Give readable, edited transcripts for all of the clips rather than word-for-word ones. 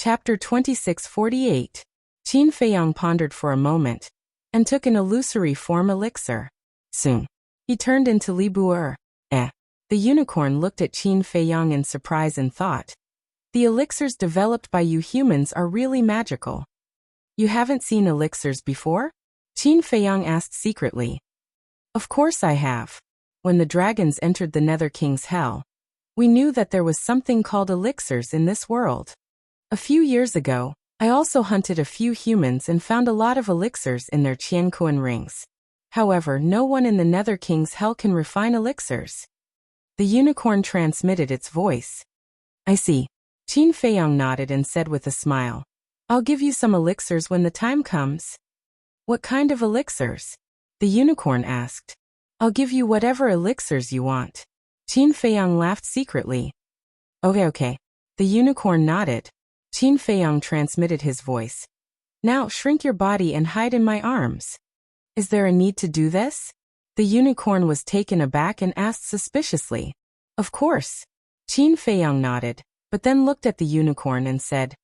Chapter 2648. Qin Feiyang pondered for a moment, and took an illusory form elixir. Soon, he turned into Li Bu'er. The unicorn looked at Qin Feiyang in surprise and thought, the elixirs developed by you humans are really magical. You haven't seen elixirs before? Qin Feiyang asked secretly. Of course I have. When the dragons entered the Nether King's hell, we knew that there was something called elixirs in this world. A few years ago, I also hunted a few humans and found a lot of elixirs in their Qiankuan rings. However, no one in the Nether King's hell can refine elixirs. The unicorn transmitted its voice. I see. Qin Feiyang nodded and said with a smile, I'll give you some elixirs when the time comes. What kind of elixirs? The unicorn asked. I'll give you whatever elixirs you want. Qin Feiyang laughed secretly. Okay. The unicorn nodded. Qin Feiyang transmitted his voice. Now shrink your body and hide in my arms. Is there a need to do this? The unicorn was taken aback and asked suspiciously. Of course. Qin Feiyang nodded, but then looked at the unicorn and said,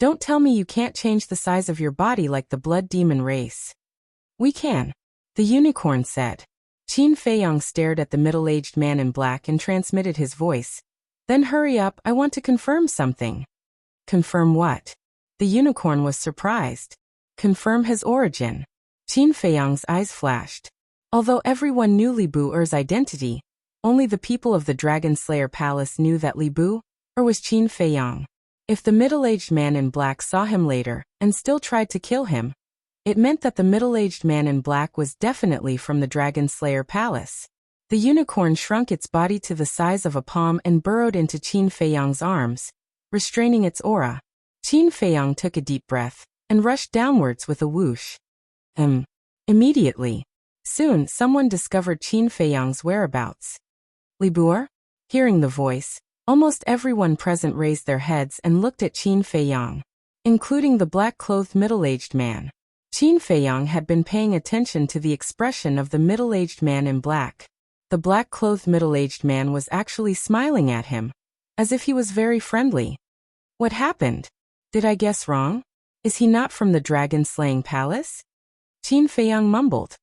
Don't tell me you can't change the size of your body like the blood demon race. We can. The unicorn said. Qin Feiyang stared at the middle-aged man in black and transmitted his voice. Then hurry up, I want to confirm something. Confirm what? The unicorn was surprised. Confirm his origin. Qin Feiyang's eyes flashed. Although everyone knew Li Bu'er's identity, only the people of the Dragon Slayer Palace knew that Li Bu'er was Qin Feiyang. If the middle-aged man in black saw him later and still tried to kill him, it meant that the middle-aged man in black was definitely from the Dragon Slayer Palace. The unicorn shrunk its body to the size of a palm and burrowed into Qin Feiyang's arms, restraining its aura. Qin Feiyang took a deep breath and rushed downwards with a whoosh. Immediately. Soon, someone discovered Qin Feiyang's whereabouts. Li Bu'er? Hearing the voice, almost everyone present raised their heads and looked at Qin Feiyang, including the black-clothed middle-aged man. Qin Feiyang had been paying attention to the expression of the middle-aged man in black. The black-clothed middle-aged man was actually smiling at him, as if he was very friendly. What happened? Did I guess wrong? Is he not from the dragon-slaying palace? Qin Feiyang mumbled.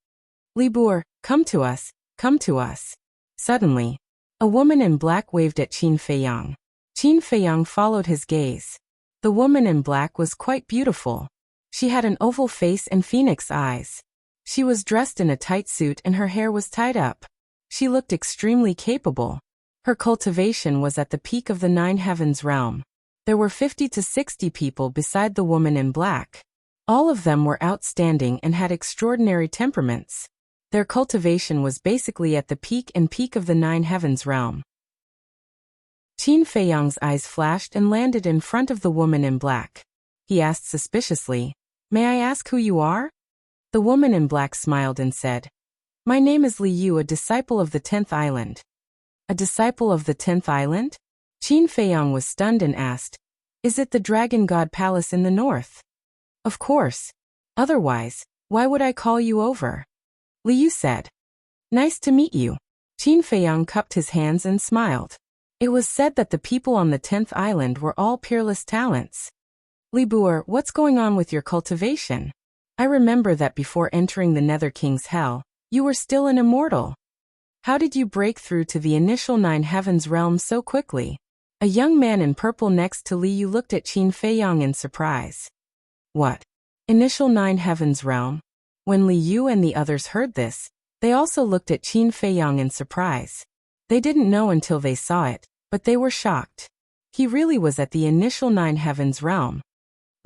Li Bu'er, come to us, come to us. Suddenly, a woman in black waved at Qin Feiyang. Qin Feiyang followed his gaze. The woman in black was quite beautiful. She had an oval face and phoenix eyes. She was dressed in a tight suit and her hair was tied up. She looked extremely capable. Her cultivation was at the peak of the Nine Heavens realm. There were 50 to 60 people beside the woman in black. All of them were outstanding and had extraordinary temperaments. Their cultivation was basically at the peak of the Nine Heavens realm. Qin Feiyang's eyes flashed and landed in front of the woman in black. He asked suspiciously, May I ask who you are? The woman in black smiled and said, My name is Li Yu, a disciple of the 10th island. A disciple of the 10th island? Qin Feiyang was stunned and asked, Is it the Dragon God Palace in the north? Of course. Otherwise, why would I call you over? Li Yu said. Nice to meet you. Qin Feiyang cupped his hands and smiled. It was said that the people on the 10th island were all peerless talents. Li Bu'er, what's going on with your cultivation? I remember that before entering the Nether King's hell, you were still an immortal. How did you break through to the initial Nine Heavens realm so quickly? A young man in purple next to Li Yu looked at Qin Feiyang in surprise. What? Initial Nine Heavens realm? When Li Yu and the others heard this, they also looked at Qin Feiyang in surprise. They didn't know until they saw it, but they were shocked. He really was at the initial Nine Heavens realm.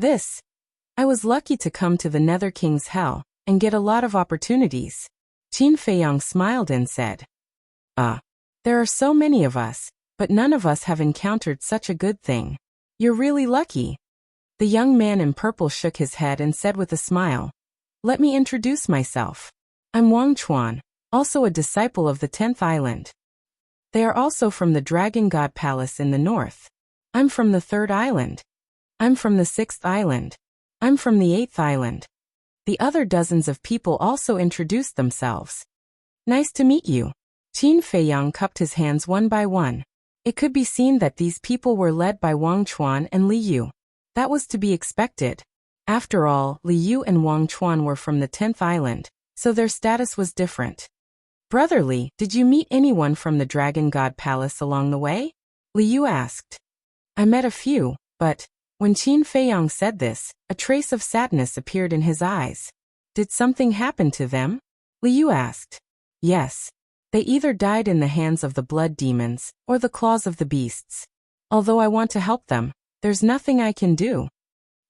I was lucky to come to the Nether King's hell and get a lot of opportunities. Qin Feiyang smiled and said, There are so many of us, but none of us have encountered such a good thing. You're really lucky. The young man in purple shook his head and said with a smile, Let me introduce myself. I'm Wang Chuan, also a disciple of the 10th island. They are also from the Dragon God Palace in the north. I'm from the 3rd island. I'm from the 6th island. I'm from the 8th island. The other dozens of people also introduced themselves. Nice to meet you. Qin Feiyang cupped his hands one by one. It could be seen that these people were led by Wang Chuan and Li Yu. That was to be expected. After all, Liu and Wang Chuan were from the 10th island, so their status was different. Brotherly, did you meet anyone from the Dragon God Palace along the way? Liu asked. I met a few, but when Qin Feiyang said this, a trace of sadness appeared in his eyes. Did something happen to them? Liu asked. Yes. They either died in the hands of the blood demons or the claws of the beasts. Although I want to help them, there's nothing I can do.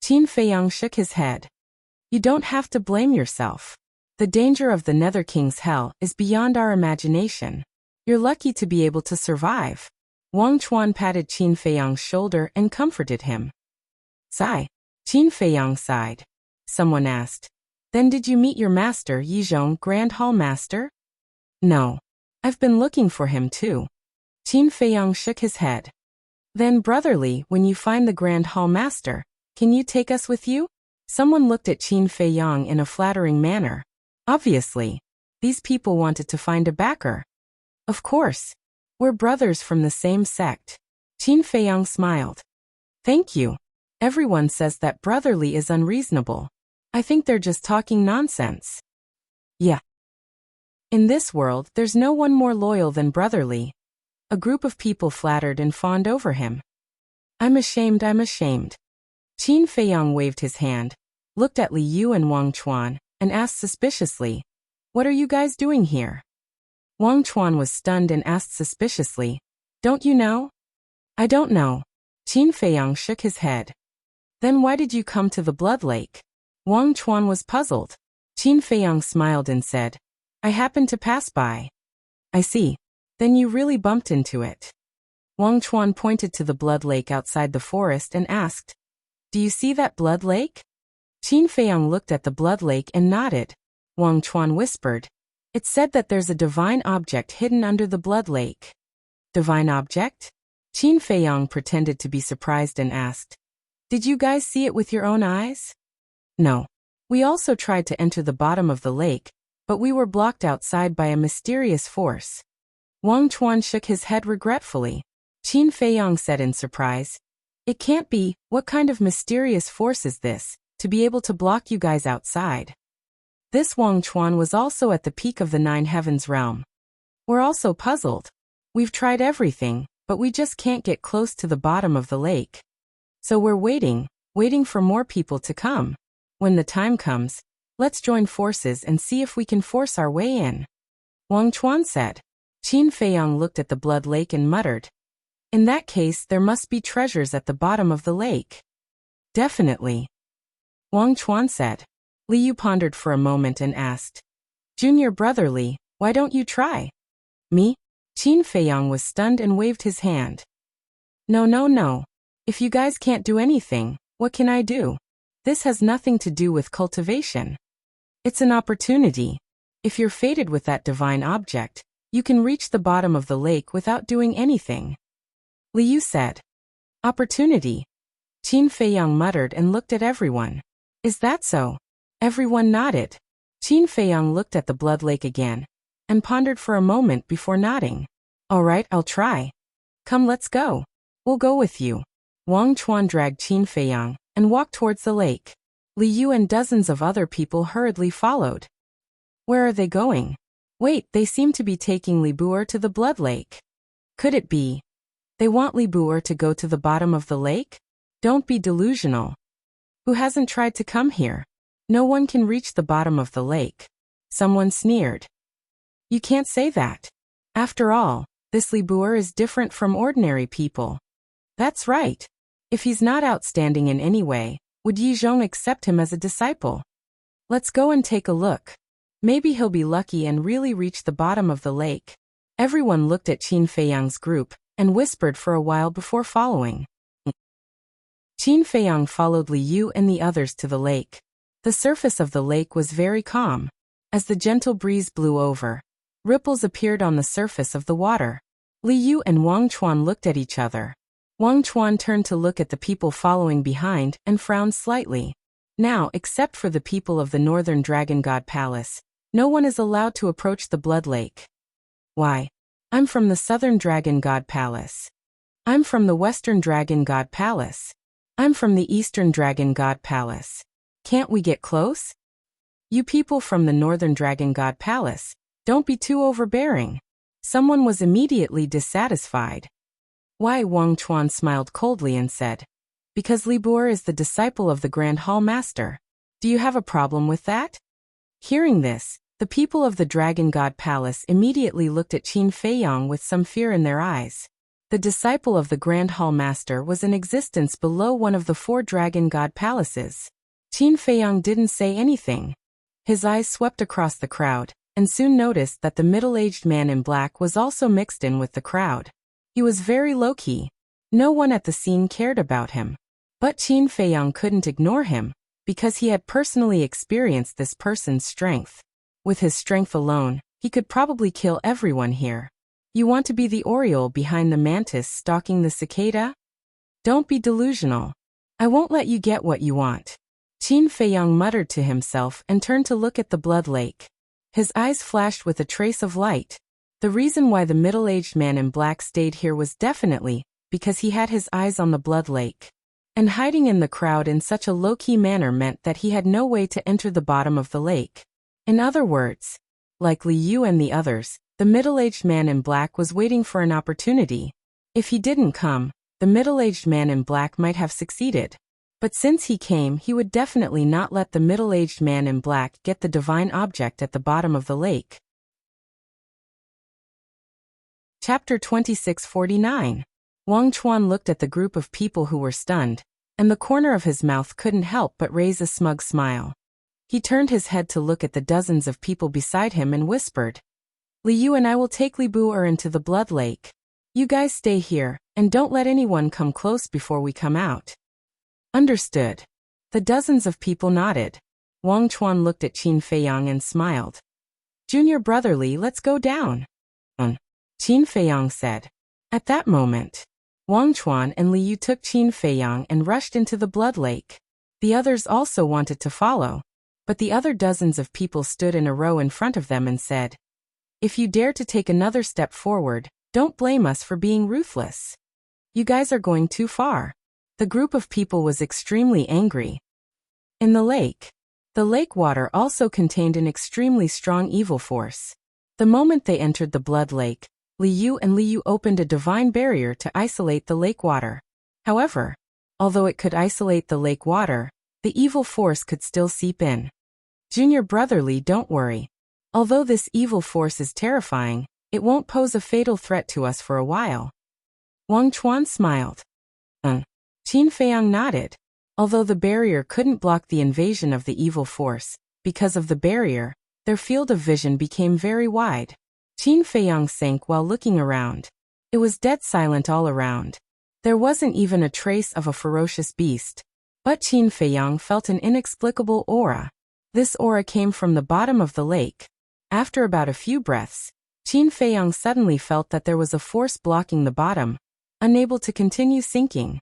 Qin Feiyang shook his head. You don't have to blame yourself. The danger of the Nether King's hell is beyond our imagination. You're lucky to be able to survive. Wang Chuan patted Qin Feiyang's shoulder and comforted him. Sigh. Qin Feiyang sighed. Someone asked. Then did you meet your master, Yizhong, Grand Hall Master? No. I've been looking for him too. Qin Feiyang shook his head. Then brotherly, when you find the Grand Hall Master, can you take us with you? Someone looked at Qin Feiyang in a flattering manner. Obviously. These people wanted to find a backer. Of course. We're brothers from the same sect. Qin Feiyang smiled. Thank you. Everyone says that brotherly is unreasonable. I think they're just talking nonsense. Yeah. In this world, there's no one more loyal than brotherly. A group of people flattered and fawned over him. I'm ashamed. Qin Feiyang waved his hand, looked at Liu and Wang Chuan, and asked suspiciously, What are you guys doing here? Wang Chuan was stunned and asked suspiciously, Don't you know? I don't know. Qin Feiyang shook his head. Then why did you come to the Blood Lake? Wang Chuan was puzzled. Qin Feiyang smiled and said, I happened to pass by. I see. Then you really bumped into it. Wang Chuan pointed to the Blood Lake outside the forest and asked, Do you see that Blood Lake? Qin Feiyang looked at the Blood Lake and nodded. Wang Chuan whispered, It's said that there's a divine object hidden under the Blood Lake. Divine object? Qin Feiyang pretended to be surprised and asked, Did you guys see it with your own eyes? No. We also tried to enter the bottom of the lake, but we were blocked outside by a mysterious force. Wang Chuan shook his head regretfully. Qin Feiyang said in surprise, It can't be. What kind of mysterious force is this, to be able to block you guys outside? This Wang Chuan was also at the peak of the Nine Heavens realm. We're also puzzled. We've tried everything, but we just can't get close to the bottom of the lake. So we're waiting for more people to come. When the time comes, let's join forces and see if we can force our way in. Wang Chuan said. Qin Feiyang looked at the Blood Lake and muttered, In that case, there must be treasures at the bottom of the lake. Definitely. Wang Chuan said. Liu pondered for a moment and asked, Junior brotherly, why don't you try? Me? Qin Feiyang was stunned and waved his hand. No. If you guys can't do anything, what can I do? This has nothing to do with cultivation. It's an opportunity. If you're fated with that divine object, you can reach the bottom of the lake without doing anything. Liu said. Opportunity. Qin Feiyang muttered and looked at everyone. Is that so? Everyone nodded. Qin Feiyang looked at the Blood Lake again, and pondered for a moment before nodding. All right, I'll try. Come, let's go. We'll go with you. Wang Chuan dragged Qin Feiyang and walked towards the lake. Liu and dozens of other people hurriedly followed. Where are they going? Wait, they seem to be taking Li Bu'er to the Blood Lake. Could it be? They want Li Bu'er to go to the bottom of the lake? Don't be delusional. Who hasn't tried to come here? No one can reach the bottom of the lake. Someone sneered. You can't say that. After all, this Li Bu'er is different from ordinary people. That's right. If he's not outstanding in any way, would Yizhong accept him as a disciple? Let's go and take a look. Maybe he'll be lucky and really reach the bottom of the lake. Everyone looked at Qin Feiyang's group and whispered for a while before following. Qin Feiyang followed Liu and the others to the lake. The surface of the lake was very calm. As the gentle breeze blew over, ripples appeared on the surface of the water. Liu and Wang Chuan looked at each other. Wang Chuan turned to look at the people following behind and frowned slightly. Now, except for the people of the Northern Dragon God Palace, no one is allowed to approach the Blood Lake. Why? I'm from the Southern Dragon God Palace. I'm from the Western Dragon God Palace. I'm from the Eastern Dragon God Palace. Can't we get close? You people from the Northern Dragon God Palace, don't be too overbearing. Someone was immediately dissatisfied. Why? Wang Chuan smiled coldly and said, because Li Bu'er is the disciple of the Grand Hall Master. Do you have a problem with that? Hearing this, the people of the Dragon God Palace immediately looked at Qin Feiyang with some fear in their eyes. The disciple of the Grand Hall Master was in existence below one of the 4 Dragon God Palaces. Qin Feiyang didn't say anything. His eyes swept across the crowd, and soon noticed that the middle-aged man in black was also mixed in with the crowd. He was very low-key. No one at the scene cared about him. But Qin Feiyang couldn't ignore him, because he had personally experienced this person's strength. With his strength alone, he could probably kill everyone here. You want to be the oriole behind the mantis stalking the cicada? Don't be delusional. I won't let you get what you want. Qin Feiyang muttered to himself and turned to look at the blood lake. His eyes flashed with a trace of light. The reason why the middle-aged man in black stayed here was definitely because he had his eyes on the blood lake. And hiding in the crowd in such a low-key manner meant that he had no way to enter the bottom of the lake. In other words, like Li Yu and the others, the middle-aged man in black was waiting for an opportunity. If he didn't come, the middle-aged man in black might have succeeded. But since he came, he would definitely not let the middle-aged man in black get the divine object at the bottom of the lake. Chapter 2649. Wang Chuan looked at the group of people who were stunned, and the corner of his mouth couldn't help but raise a smug smile. He turned his head to look at the dozens of people beside him and whispered, Li Yu and I will take Li Bu'er into the blood lake. You guys stay here, and don't let anyone come close before we come out. Understood. The dozens of people nodded. Wang Chuan looked at Qin Feiyang and smiled. Junior brother Li, let's go down. Qin Feiyang said. At that moment, Wang Chuan and Li Yu took Qin Feiyang and rushed into the blood lake. The others also wanted to follow, but the other dozens of people stood in a row in front of them and said, if you dare to take another step forward, don't blame us for being ruthless. You guys are going too far. The group of people was extremely angry. In the lake water also contained an extremely strong evil force. The moment they entered the blood lake, Li Yu opened a divine barrier to isolate the lake water. However, although it could isolate the lake water, the evil force could still seep in. Junior brother Li, don't worry. Although this evil force is terrifying, it won't pose a fatal threat to us for a while. Wang Chuan smiled. Qin Feiyang nodded. Although the barrier couldn't block the invasion of the evil force, because of the barrier, their field of vision became very wide. Qin Feiyang sank while looking around. It was dead silent all around. There wasn't even a trace of a ferocious beast. But Qin Feiyang felt an inexplicable aura. This aura came from the bottom of the lake. After about a few breaths, Qin Feiyang suddenly felt that there was a force blocking the bottom, unable to continue sinking.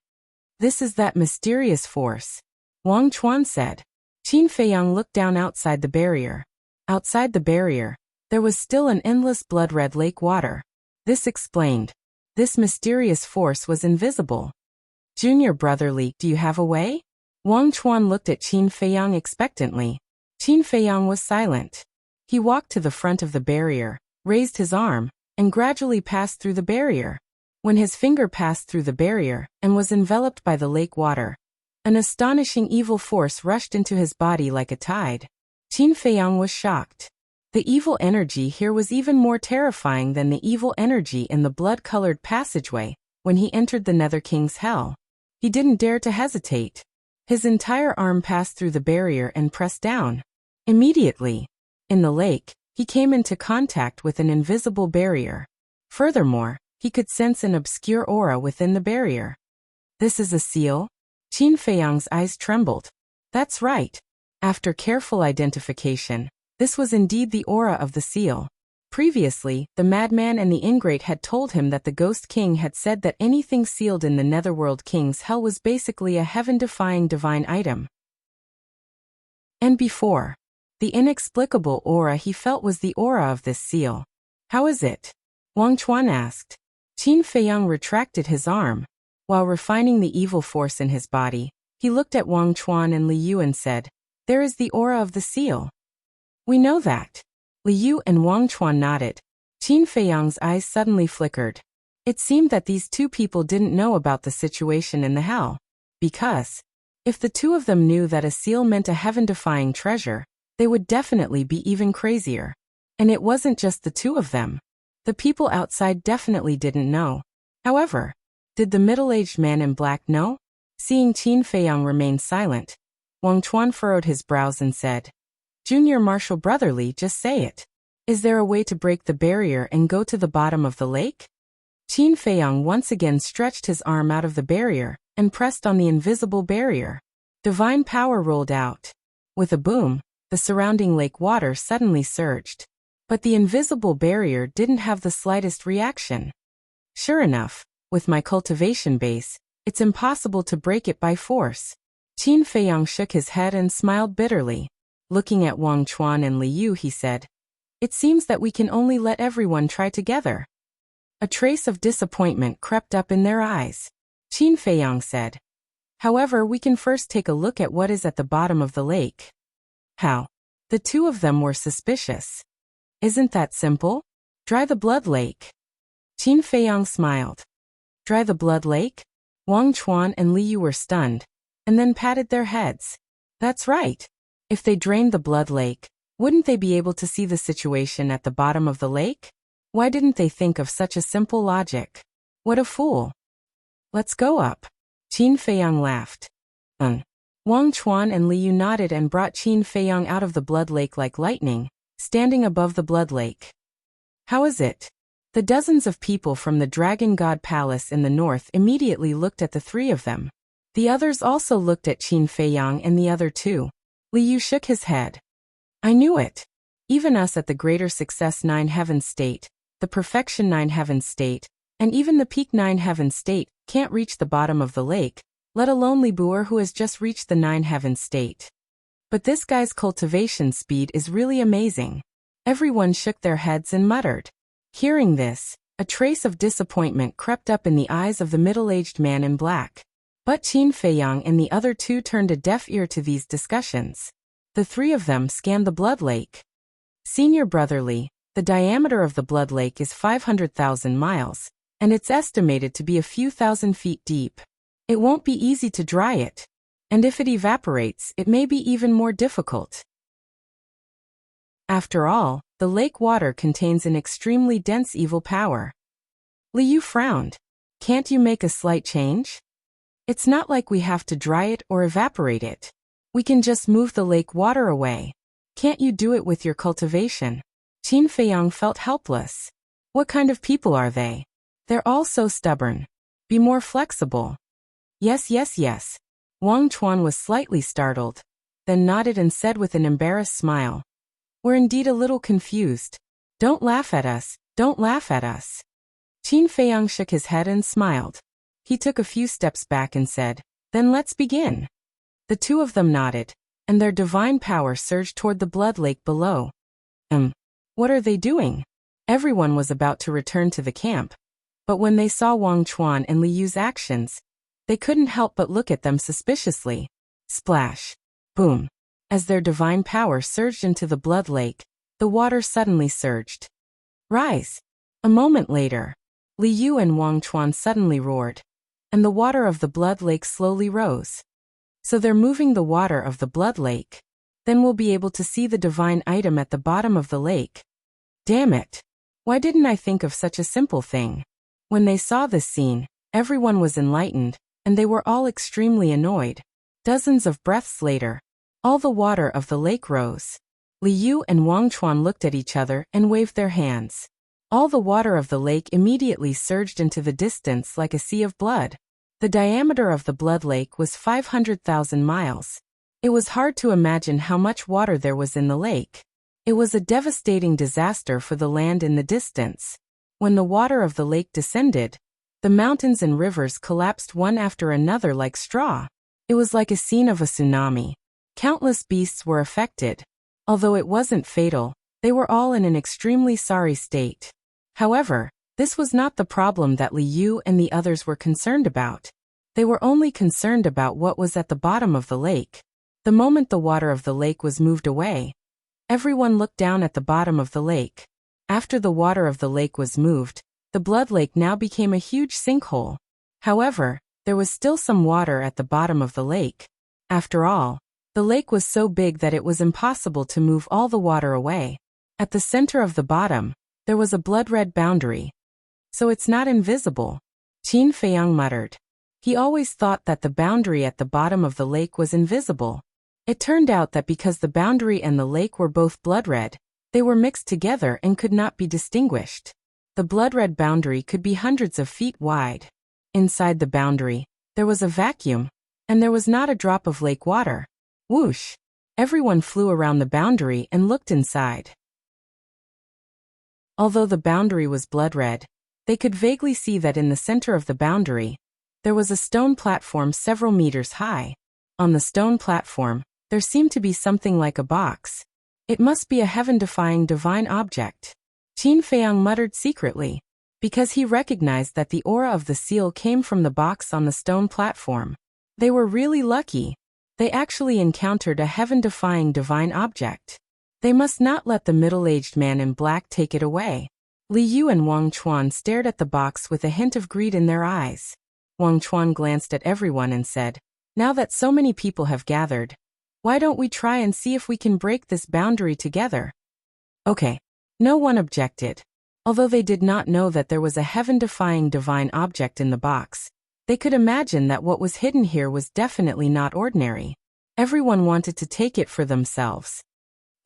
This is that mysterious force, Wang Chuan said. Qin Feiyang looked down outside the barrier. Outside the barrier, there was still an endless blood-red lake water. This explained. This mysterious force was invisible. Junior brother Li, do you have a way? Wang Chuan looked at Qin Feiyang expectantly. Qin Feiyang was silent. He walked to the front of the barrier, raised his arm, and gradually passed through the barrier. When his finger passed through the barrier and was enveloped by the lake water, an astonishing evil force rushed into his body like a tide. Qin Feiyang was shocked. The evil energy here was even more terrifying than the evil energy in the blood-colored passageway when he entered the Nether King's hell. He didn't dare to hesitate. His entire arm passed through the barrier and pressed down. Immediately, in the lake, he came into contact with an invisible barrier. Furthermore, he could sense an obscure aura within the barrier. This is a seal? Qin Feiyang's eyes trembled. That's right. After careful identification, this was indeed the aura of the seal. Previously, the madman and the ingrate had told him that the Ghost King had said that anything sealed in the Netherworld King's hell was basically a heaven-defying divine item. And before, the inexplicable aura he felt was the aura of this seal. How is it? Wang Chuan asked. Qin Feiyang retracted his arm. While refining the evil force in his body, he looked at Wang Chuan and Li Yu and said, "There is the aura of the seal." "We know that." Li Yu and Wang Chuan nodded. Qin Feiyang's eyes suddenly flickered. It seemed that these two people didn't know about the situation in the hell. Because, if the two of them knew that a seal meant a heaven-defying treasure, they would definitely be even crazier. And it wasn't just the two of them. The people outside definitely didn't know. However, did the middle-aged man in black know? Seeing Qin Feiyang remain silent, Wang Chuan furrowed his brows and said, "Junior Marshal Brotherly, just say it. Is there a way to break the barrier and go to the bottom of the lake?" Qin Feiyang once again stretched his arm out of the barrier and pressed on the invisible barrier. Divine power rolled out. With a boom, the surrounding lake water suddenly surged. But the invisible barrier didn't have the slightest reaction. Sure enough, with my cultivation base, it's impossible to break it by force. Qin Feiyang shook his head and smiled bitterly. Looking at Wang Chuan and Li Yu, he said, "It seems that we can only let everyone try together." A trace of disappointment crept up in their eyes. Qin Feiyang said, "However, we can first take a look at what is at the bottom of the lake." How? The two of them were suspicious. "Isn't that simple? Dry the blood lake." Qin Feiyang smiled. Dry the blood lake? Wang Chuan and Li Yu were stunned, and then patted their heads. That's right. If they drained the blood lake, wouldn't they be able to see the situation at the bottom of the lake? Why didn't they think of such a simple logic? What a fool. "Let's go up." Qin Feiyang laughed. Wang Chuan and Li Yu nodded and brought Qin Feiyang out of the blood lake like lightning, standing above the blood lake. "How is it?" The dozens of people from the Dragon God Palace in the north immediately looked at the three of them. The others also looked at Qin Feiyang and the other two. Li Yu shook his head. "I knew it. Even us at the Greater Success 9 Heaven State, the Perfection 9 Heaven State, and even the Peak 9 Heaven State can't reach the bottom of the lake, let alone Li Buer who has just reached the 9 Heaven State. But this guy's cultivation speed is really amazing." Everyone shook their heads and muttered. Hearing this, a trace of disappointment crept up in the eyes of the middle-aged man in black. But Qin Feiyang and the other two turned a deaf ear to these discussions. The three of them scanned the blood lake. "Senior Brotherly, the diameter of the blood lake is 500,000 miles, and it's estimated to be a few thousand feet deep. It won't be easy to dry it. And if it evaporates, it may be even more difficult. After all, the lake water contains an extremely dense evil power." Li Yu frowned. "Can't you make a slight change? It's not like we have to dry it or evaporate it. We can just move the lake water away. Can't you do it with your cultivation?" Qin Feiyang felt helpless. What kind of people are they? They're all so stubborn. Be more flexible. Yes. Wang Chuan was slightly startled, then nodded and said with an embarrassed smile, "We're indeed a little confused. Don't laugh at us, don't laugh at us." Qin Feiyang shook his head and smiled. He took a few steps back and said, "Then let's begin." The two of them nodded, and their divine power surged toward the blood lake below. What are they doing?" Everyone was about to return to the camp, but when they saw Wang Chuan and Li Yu's actions, they couldn't help but look at them suspiciously. Splash. Boom. As their divine power surged into the blood lake, the water suddenly surged. Rise. A moment later, Li Yu and Wang Chuan suddenly roared, and the water of the blood lake slowly rose. So they're moving the water of the blood lake. Then we'll be able to see the divine item at the bottom of the lake. Damn it. Why didn't I think of such a simple thing? When they saw this scene, everyone was enlightened, and they were all extremely annoyed. Dozens of breaths later, all the water of the lake rose. Li Yu and Wang Chuan looked at each other and waved their hands. All the water of the lake immediately surged into the distance like a sea of blood. The diameter of the blood lake was 500,000 miles. It was hard to imagine how much water there was in the lake. It was a devastating disaster for the land in the distance. When the water of the lake descended, the mountains and rivers collapsed one after another like straw. It was like a scene of a tsunami. Countless beasts were affected. Although it wasn't fatal, they were all in an extremely sorry state. However, this was not the problem that Li Yu and the others were concerned about. They were only concerned about what was at the bottom of the lake. The moment the water of the lake was moved away, everyone looked down at the bottom of the lake. After the water of the lake was moved, the blood lake now became a huge sinkhole. However, there was still some water at the bottom of the lake. After all, the lake was so big that it was impossible to move all the water away. At the center of the bottom, there was a blood-red boundary. So it's not invisible, Qin Feiyang muttered. He always thought that the boundary at the bottom of the lake was invisible. It turned out that because the boundary and the lake were both blood-red, they were mixed together and could not be distinguished. The blood-red boundary could be hundreds of feet wide. Inside the boundary, there was a vacuum, and there was not a drop of lake water. Whoosh! Everyone flew around the boundary and looked inside. Although the boundary was blood-red, they could vaguely see that in the center of the boundary, there was a stone platform several meters high. On the stone platform, there seemed to be something like a box. It must be a heaven-defying divine object, Qin Feiyang muttered secretly, because he recognized that the aura of the seal came from the box on the stone platform. They were really lucky. They actually encountered a heaven-defying divine object. They must not let the middle-aged man in black take it away. Li Yu and Wang Chuan stared at the box with a hint of greed in their eyes. Wang Chuan glanced at everyone and said, "Now that so many people have gathered, why don't we try and see if we can break this boundary together?" Okay. No one objected. Although they did not know that there was a heaven-defying divine object in the box, they could imagine that what was hidden here was definitely not ordinary. Everyone wanted to take it for themselves.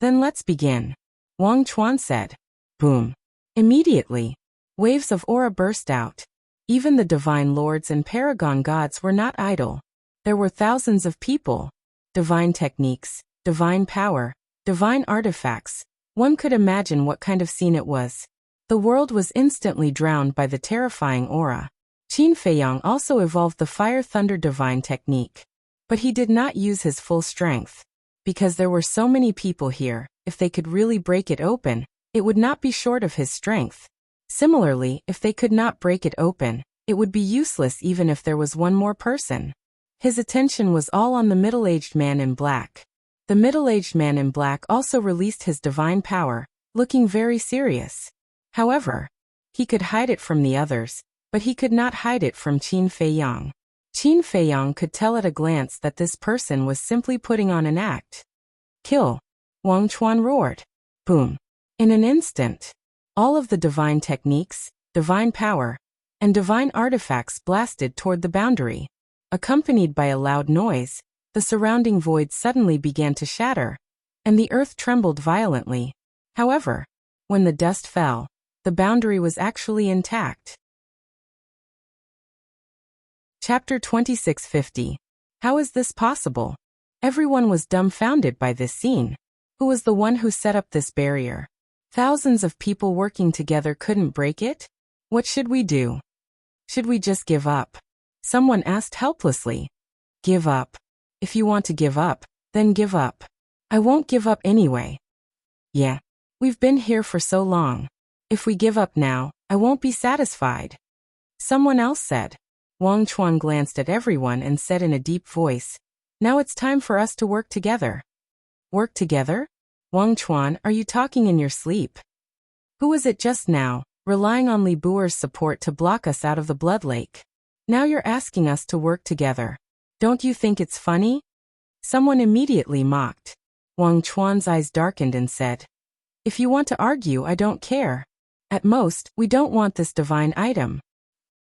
"Then let's begin," Wang Chuan said. Boom. Immediately, waves of aura burst out. Even the divine lords and paragon gods were not idle. There were thousands of people. Divine techniques, divine power, divine artifacts. One could imagine what kind of scene it was. The world was instantly drowned by the terrifying aura. Qin Feiyang also evolved the Fire Thunder Divine technique. But he did not use his full strength. Because there were so many people here, if they could really break it open, it would not be short of his strength. Similarly, if they could not break it open, it would be useless even if there was one more person. His attention was all on the middle-aged man in black. The middle-aged man in black also released his divine power, looking very serious. However, he could hide it from the others, but he could not hide it from Qin Feiyang. Qin Feiyang could tell at a glance that this person was simply putting on an act. "Kill!" Wang Chuan roared. Boom. In an instant, all of the divine techniques, divine power, and divine artifacts blasted toward the boundary. Accompanied by a loud noise, the surrounding void suddenly began to shatter, and the earth trembled violently. However, when the dust fell, the boundary was actually intact. Chapter 2650. How is this possible? Everyone was dumbfounded by this scene. Who was the one who set up this barrier? Thousands of people working together couldn't break it? What should we do? Should we just give up? Someone asked helplessly. Give up. If you want to give up, then give up. I won't give up anyway. Yeah. We've been here for so long. If we give up now, I won't be satisfied. Someone else said. Wang Chuan glanced at everyone and said in a deep voice, "Now it's time for us to work together." Work together? Wang Chuan, are you talking in your sleep? Who was it just now, relying on Li Buer's support to block us out of the blood lake? Now you're asking us to work together. Don't you think it's funny? Someone immediately mocked. Wang Chuan's eyes darkened and said, "If you want to argue, I don't care. At most, we don't want this divine item.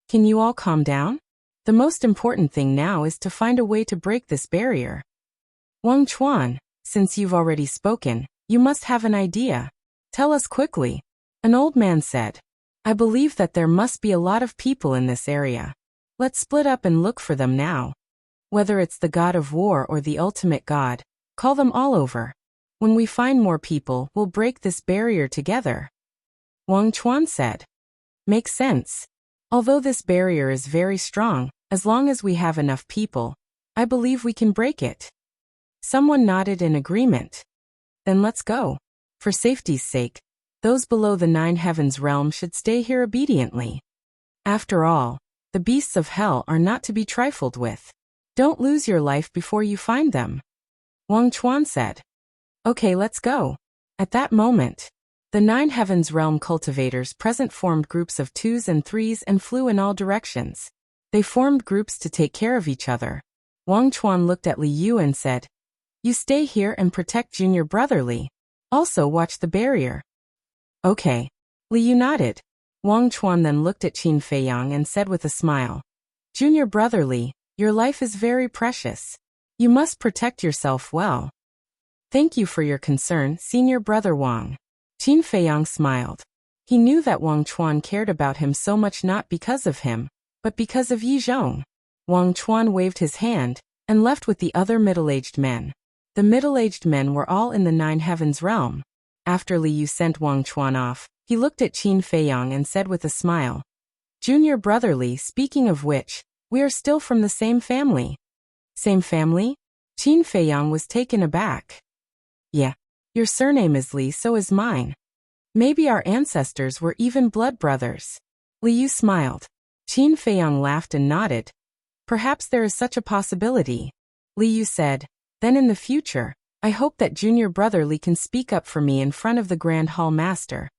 Can you all calm down? The most important thing now is to find a way to break this barrier." Wang Chuan, since you've already spoken, you must have an idea. Tell us quickly. An old man said, "I believe that there must be a lot of people in this area. Let's split up and look for them now. Whether it's the god of war or the ultimate god, call them all over. When we find more people, we'll break this barrier together." Wang Chuan said. Makes sense. Although this barrier is very strong, as long as we have enough people, I believe we can break it. Someone nodded in agreement. Then let's go. For safety's sake, those below the 9 heavens realm should stay here obediently. After all, The beasts of hell are not to be trifled with. Don't lose your life before you find them. Wang Chuan said. Okay, let's go. At that moment, the 9 heavens realm cultivators present formed groups of 2s and 3s and flew in all directions. They formed groups to take care of each other. Wang Chuan looked at Li Yu and said, You stay here and protect junior brother Li. Also watch the barrier. Okay. Li Yu nodded. Wang Chuan then looked at Qin Feiyang and said with a smile, Junior brother Li, your life is very precious. You must protect yourself well. Thank you for your concern, senior brother Wang. Qin Feiyang smiled. He knew that Wang Chuan cared about him so much not because of him, but because of Yi Zhong. Wang Chuan waved his hand and left with the other middle-aged men. The middle-aged men were all in the 9 heavens realm. After Li Yu sent Wang Chuan off, he looked at Qin Feiyang and said with a smile, Junior brother Li, speaking of which, we are still from the same family. Same family? Qin Feiyang was taken aback. Yeah. Your surname is Li, so is mine. Maybe our ancestors were even blood brothers. Li Yu smiled. Qin Feiyang laughed and nodded. Perhaps there is such a possibility. Li Yu said, Then in the future, I hope that junior brother Li can speak up for me in front of the Grand Hall Master.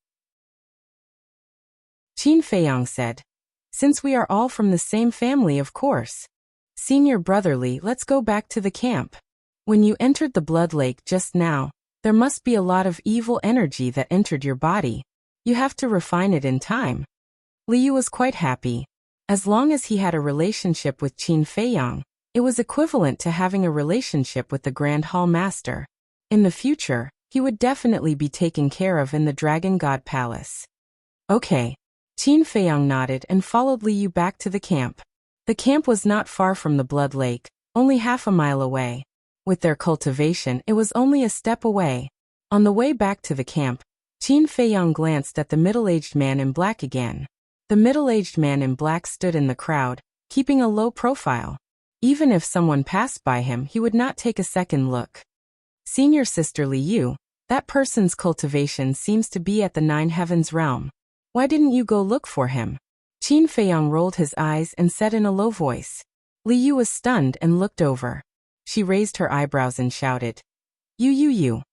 Qin Feiyang said, Since we are all from the same family, of course. Senior brother Li, let's go back to the camp. When you entered the blood lake just now, there must be a lot of evil energy that entered your body. You have to refine it in time. Li Yu was quite happy. As long as he had a relationship with Qin Feiyang, it was equivalent to having a relationship with the Grand Hall Master. In the future, he would definitely be taken care of in the Dragon God Palace. Okay. Qin Feiyang nodded and followed Li Yu back to the camp. The camp was not far from the blood lake, only half a mile away. With their cultivation, it was only a step away. On the way back to the camp, Qin Feiyang glanced at the middle-aged man in black again. The middle-aged man in black stood in the crowd, keeping a low profile. Even if someone passed by him, he would not take a second look. Senior sister Li Yu, that person's cultivation seems to be at the 9 heavens realm. Why didn't you go look for him? Qin Feiyang rolled his eyes and said in a low voice. Li Yu was stunned and looked over. She raised her eyebrows and shouted, You.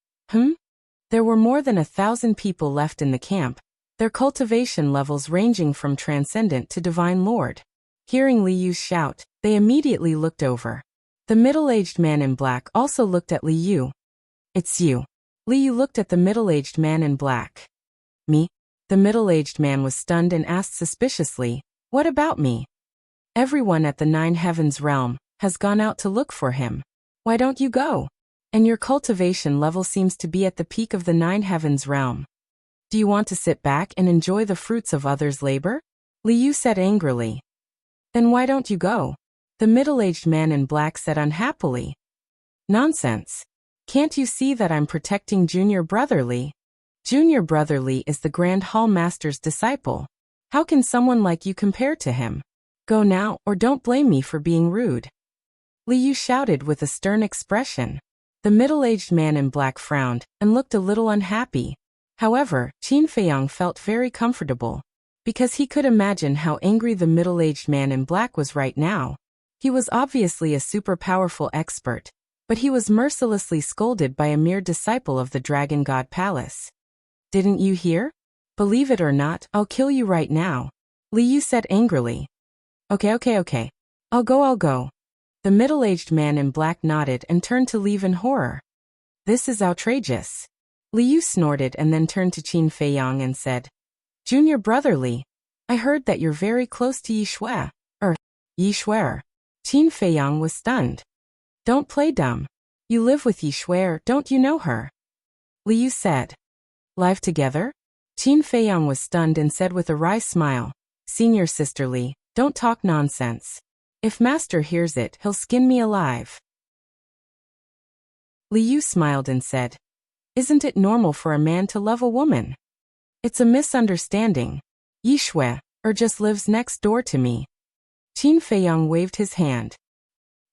There were more than 1,000 people left in the camp, their cultivation levels ranging from transcendent to divine lord. Hearing Li Yu's shout, they immediately looked over. The middle-aged man in black also looked at Li Yu. It's you. Li Yu looked at the middle-aged man in black. Me? The middle-aged man was stunned and asked suspiciously, What about me? Everyone at the 9 heavens realm has gone out to look for him. Why don't you go? And your cultivation level seems to be at the peak of the 9 heavens realm. Do you want to sit back and enjoy the fruits of others' labor? Li Yu said angrily. Then why don't you go? The middle-aged man in black said unhappily. Nonsense. Can't you see that I'm protecting junior brother Li? Junior brother Li is the Grand Hall Master's disciple. How can someone like you compare to him? Go now or don't blame me for being rude. Li Yu shouted with a stern expression. The middle-aged man in black frowned and looked a little unhappy. However, Qin Feiyang felt very comfortable, because he could imagine how angry the middle-aged man in black was right now. He was obviously a super powerful expert, but he was mercilessly scolded by a mere disciple of the Dragon God Palace. Didn't you hear? Believe it or not, I'll kill you right now. Li Yu said angrily. Okay. I'll go. The middle-aged man in black nodded and turned to leave in horror. This is outrageous. Li Yu snorted and then turned to Qin Feiyang and said, Junior brother Li, I heard that you're very close to Yi Shui. Yi Shui. Qin Feiyang was stunned. Don't play dumb. You live with Yi Shui, don't you know her? Li Yu said. Live together? Qin Feiyang was stunned and said with a wry smile, Senior sister Li, don't talk nonsense. If master hears it, he'll skin me alive. Li Yu smiled and said, Isn't it normal for a man to love a woman? It's a misunderstanding. Yi Shui, just lives next door to me. Qin Feiyang waved his hand.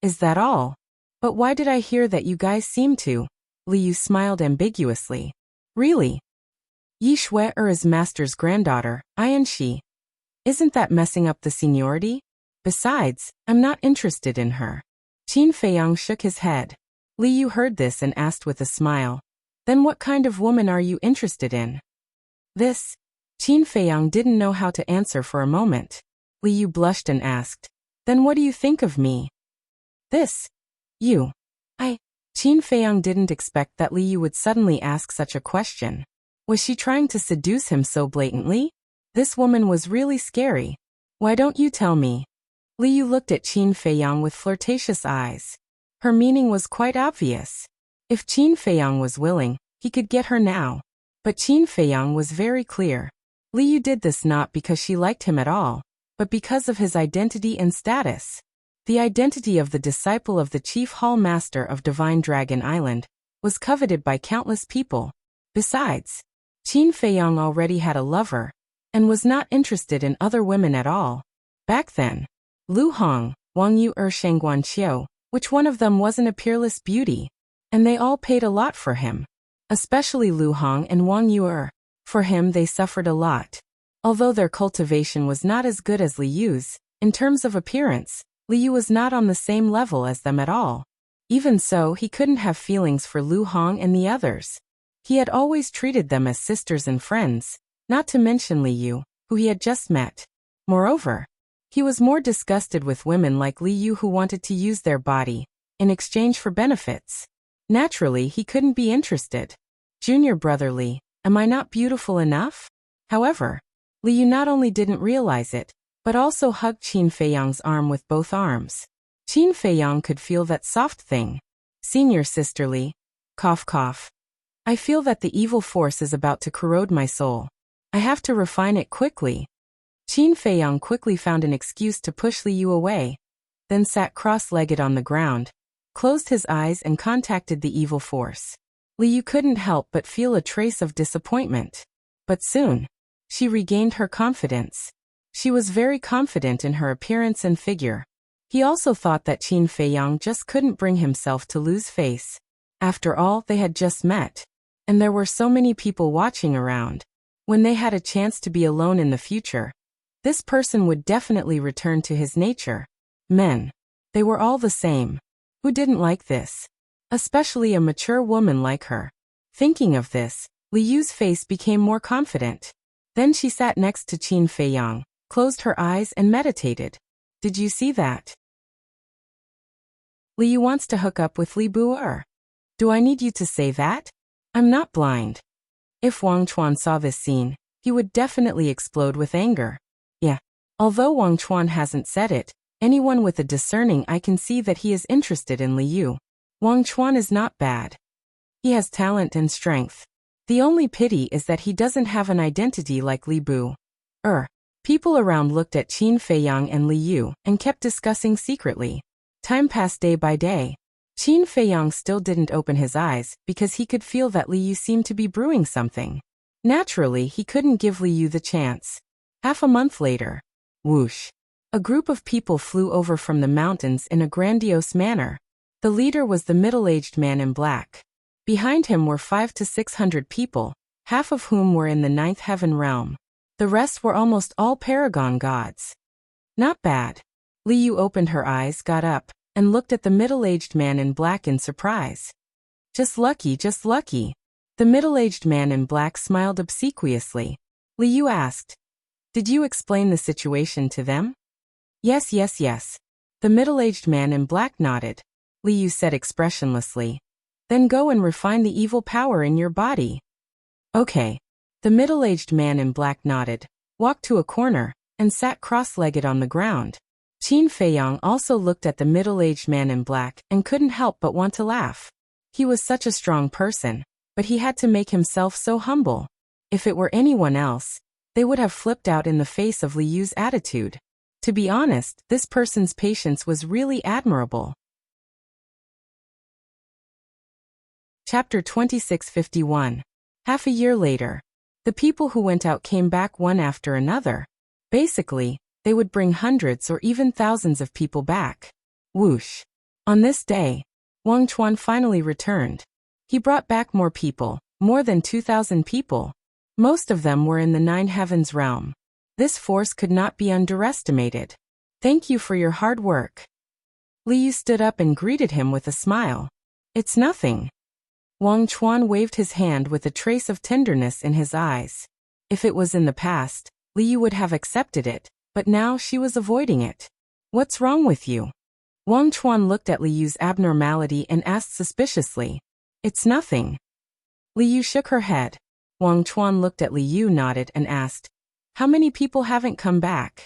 Is that all? But why did I hear that you guys seem to? Li Yu smiled ambiguously. Really? Yi Shui is master's granddaughter, and she. Isn't that messing up the seniority? Besides, I'm not interested in her. Qin Feiyang shook his head. Li Yu heard this and asked with a smile. Then what kind of woman are you interested in? This. Qin Feiyang didn't know how to answer for a moment. Li Yu blushed and asked. Then what do you think of me? This. You. Qin Feiyang didn't expect that Li Yu would suddenly ask such a question. Was she trying to seduce him so blatantly? This woman was really scary. Why don't you tell me? Li Yu looked at Qin Feiyang with flirtatious eyes. Her meaning was quite obvious. If Qin Feiyang was willing, he could get her now. But Qin Feiyang was very clear. Li Yu did this not because she liked him at all, but because of his identity and status. The identity of the disciple of the chief hall master of Divine Dragon Island was coveted by countless people. Besides, Qin Feiyang already had a lover and was not interested in other women at all. Back then, Lu Hong, Wang Yu Shangguan Qiu, which one of them wasn't a peerless beauty? And they all paid a lot for him. Especially Lu Hong and Wang Yu. For him they suffered a lot. Although their cultivation was not as good as Li Yu's, in terms of appearance, Li Yu was not on the same level as them at all. Even so, he couldn't have feelings for Lu Hong and the others. He had always treated them as sisters and friends, not to mention Li Yu, who he had just met. Moreover, he was more disgusted with women like Li Yu who wanted to use their body in exchange for benefits. Naturally, he couldn't be interested. Junior brother Li, am I not beautiful enough? However, Li Yu not only didn't realize it, but also hugged Qin Feiyang's arm with both arms. Qin Feiyang could feel that soft thing. Senior sister Li. Cough cough. I feel that the evil force is about to corrode my soul. I have to refine it quickly. Qin Feiyang quickly found an excuse to push Li Yu away, then sat cross-legged on the ground, closed his eyes and contacted the evil force. Li Yu couldn't help but feel a trace of disappointment. But soon, she regained her confidence. She was very confident in her appearance and figure. He also thought that Qin Feiyang just couldn't bring himself to lose face. After all, they had just met. And there were so many people watching around. When they had a chance to be alone in the future, this person would definitely return to his nature. Men. They were all the same. Who didn't like this? Especially a mature woman like her. Thinking of this, Li Yu's face became more confident. Then she sat next to Qin Feiyang, closed her eyes and meditated. Did you see that? Li Yu wants to hook up with Li Bu. Do I need you to say that? I'm not blind. If Wang Chuan saw this scene, he would definitely explode with anger. Yeah. Although Wang Chuan hasn't said it, anyone with a discerning eye can see that he is interested in Li Yu. Wang Chuan is not bad. He has talent and strength. The only pity is that he doesn't have an identity like Li Bu. People around looked at Qin Feiyang and Li Yu and kept discussing secretly. Time passed day by day. Qin Feiyang still didn't open his eyes because he could feel that Li Yu seemed to be brewing something. Naturally, he couldn't give Li Yu the chance. Half a month later, whoosh. A group of people flew over from the mountains in a grandiose manner. The leader was the middle-aged man in black. Behind him were 500 to 600 people, half of whom were in the ninth heaven realm. The rest were almost all paragon gods. Not bad. Li Yu opened her eyes, got up, and looked at the middle-aged man in black in surprise. Just lucky, just lucky. The middle-aged man in black smiled obsequiously. Li Yu asked, "Did you explain the situation to them?" Yes. The middle-aged man in black nodded. Li Yu said expressionlessly, "Then go and refine the evil power in your body." Okay. The middle-aged man in black nodded, walked to a corner, and sat cross-legged on the ground. Qin Feiyang also looked at the middle-aged man in black and couldn't help but want to laugh. He was such a strong person, but he had to make himself so humble. If it were anyone else, they would have flipped out in the face of Li Yu's attitude. To be honest, this person's patience was really admirable. Chapter 2651. Half a year later. The people who went out came back one after another. Basically, they would bring hundreds or even thousands of people back. Whoosh. On this day, Wang Chuan finally returned. He brought back more people, more than 2,000 people. Most of them were in the Nine Heavens realm. This force could not be underestimated. Thank you for your hard work. Liu stood up and greeted him with a smile. It's nothing. Wang Chuan waved his hand with a trace of tenderness in his eyes. If it was in the past, Liu would have accepted it, but now she was avoiding it. What's wrong with you? Wang Chuan looked at Liu's abnormality and asked suspiciously. It's nothing. Liu shook her head. Wang Chuan looked at Liu, nodded, and asked, how many people haven't come back?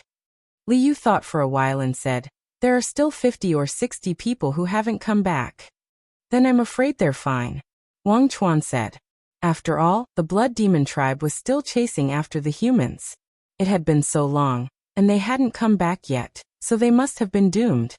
Liu thought for a while and said, there are still 50 or 60 people who haven't come back. Then I'm afraid they're fine. Wang Chuan said. After all, the Blood Demon tribe was still chasing after the humans. It had been so long, and they hadn't come back yet, so they must have been doomed.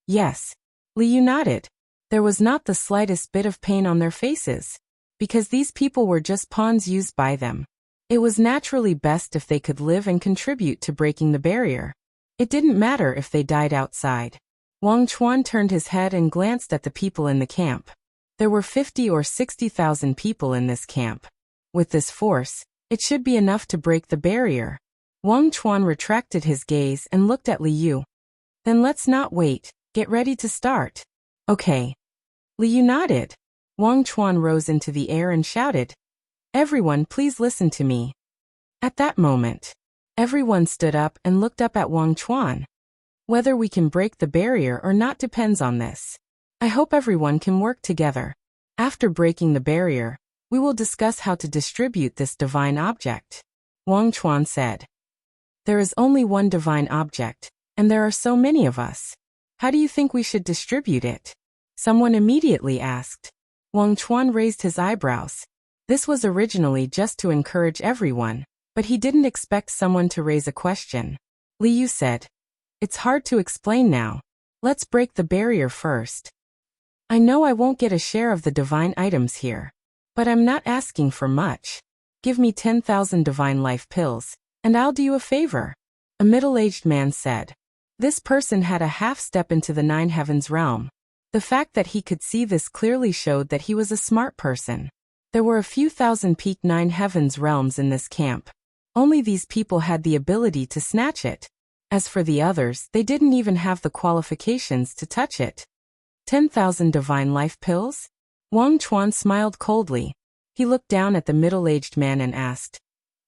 Yes. Liu nodded. There was not the slightest bit of pain on their faces, because these people were just pawns used by them. It was naturally best if they could live and contribute to breaking the barrier. It didn't matter if they died outside. Wang Chuan turned his head and glanced at the people in the camp. There were 50 or 60,000 people in this camp. With this force, it should be enough to break the barrier. Wang Chuan retracted his gaze and looked at Liu. Then let's not wait, get ready to start. Okay. Liu nodded. Wang Chuan rose into the air and shouted, everyone please listen to me. At that moment, everyone stood up and looked up at Wang Chuan. Whether we can break the barrier or not depends on this. I hope everyone can work together. After breaking the barrier, we will discuss how to distribute this divine object. Wang Chuan said. There is only one divine object, and there are so many of us. How do you think we should distribute it? Someone immediately asked. Wang Chuan raised his eyebrows. This was originally just to encourage everyone, but he didn't expect someone to raise a question. Liu said, it's hard to explain now. Let's break the barrier first. I know I won't get a share of the divine items here, but I'm not asking for much. Give me 10,000 divine life pills, and I'll do you a favor. A middle-aged man said. This person had a half step into the Nine Heavens realm. The fact that he could see this clearly showed that he was a smart person. There were a few thousand peak Nine Heavens realms in this camp. Only these people had the ability to snatch it. As for the others, they didn't even have the qualifications to touch it. 10,000 divine life pills? Wang Chuan smiled coldly. He looked down at the middle-aged man and asked,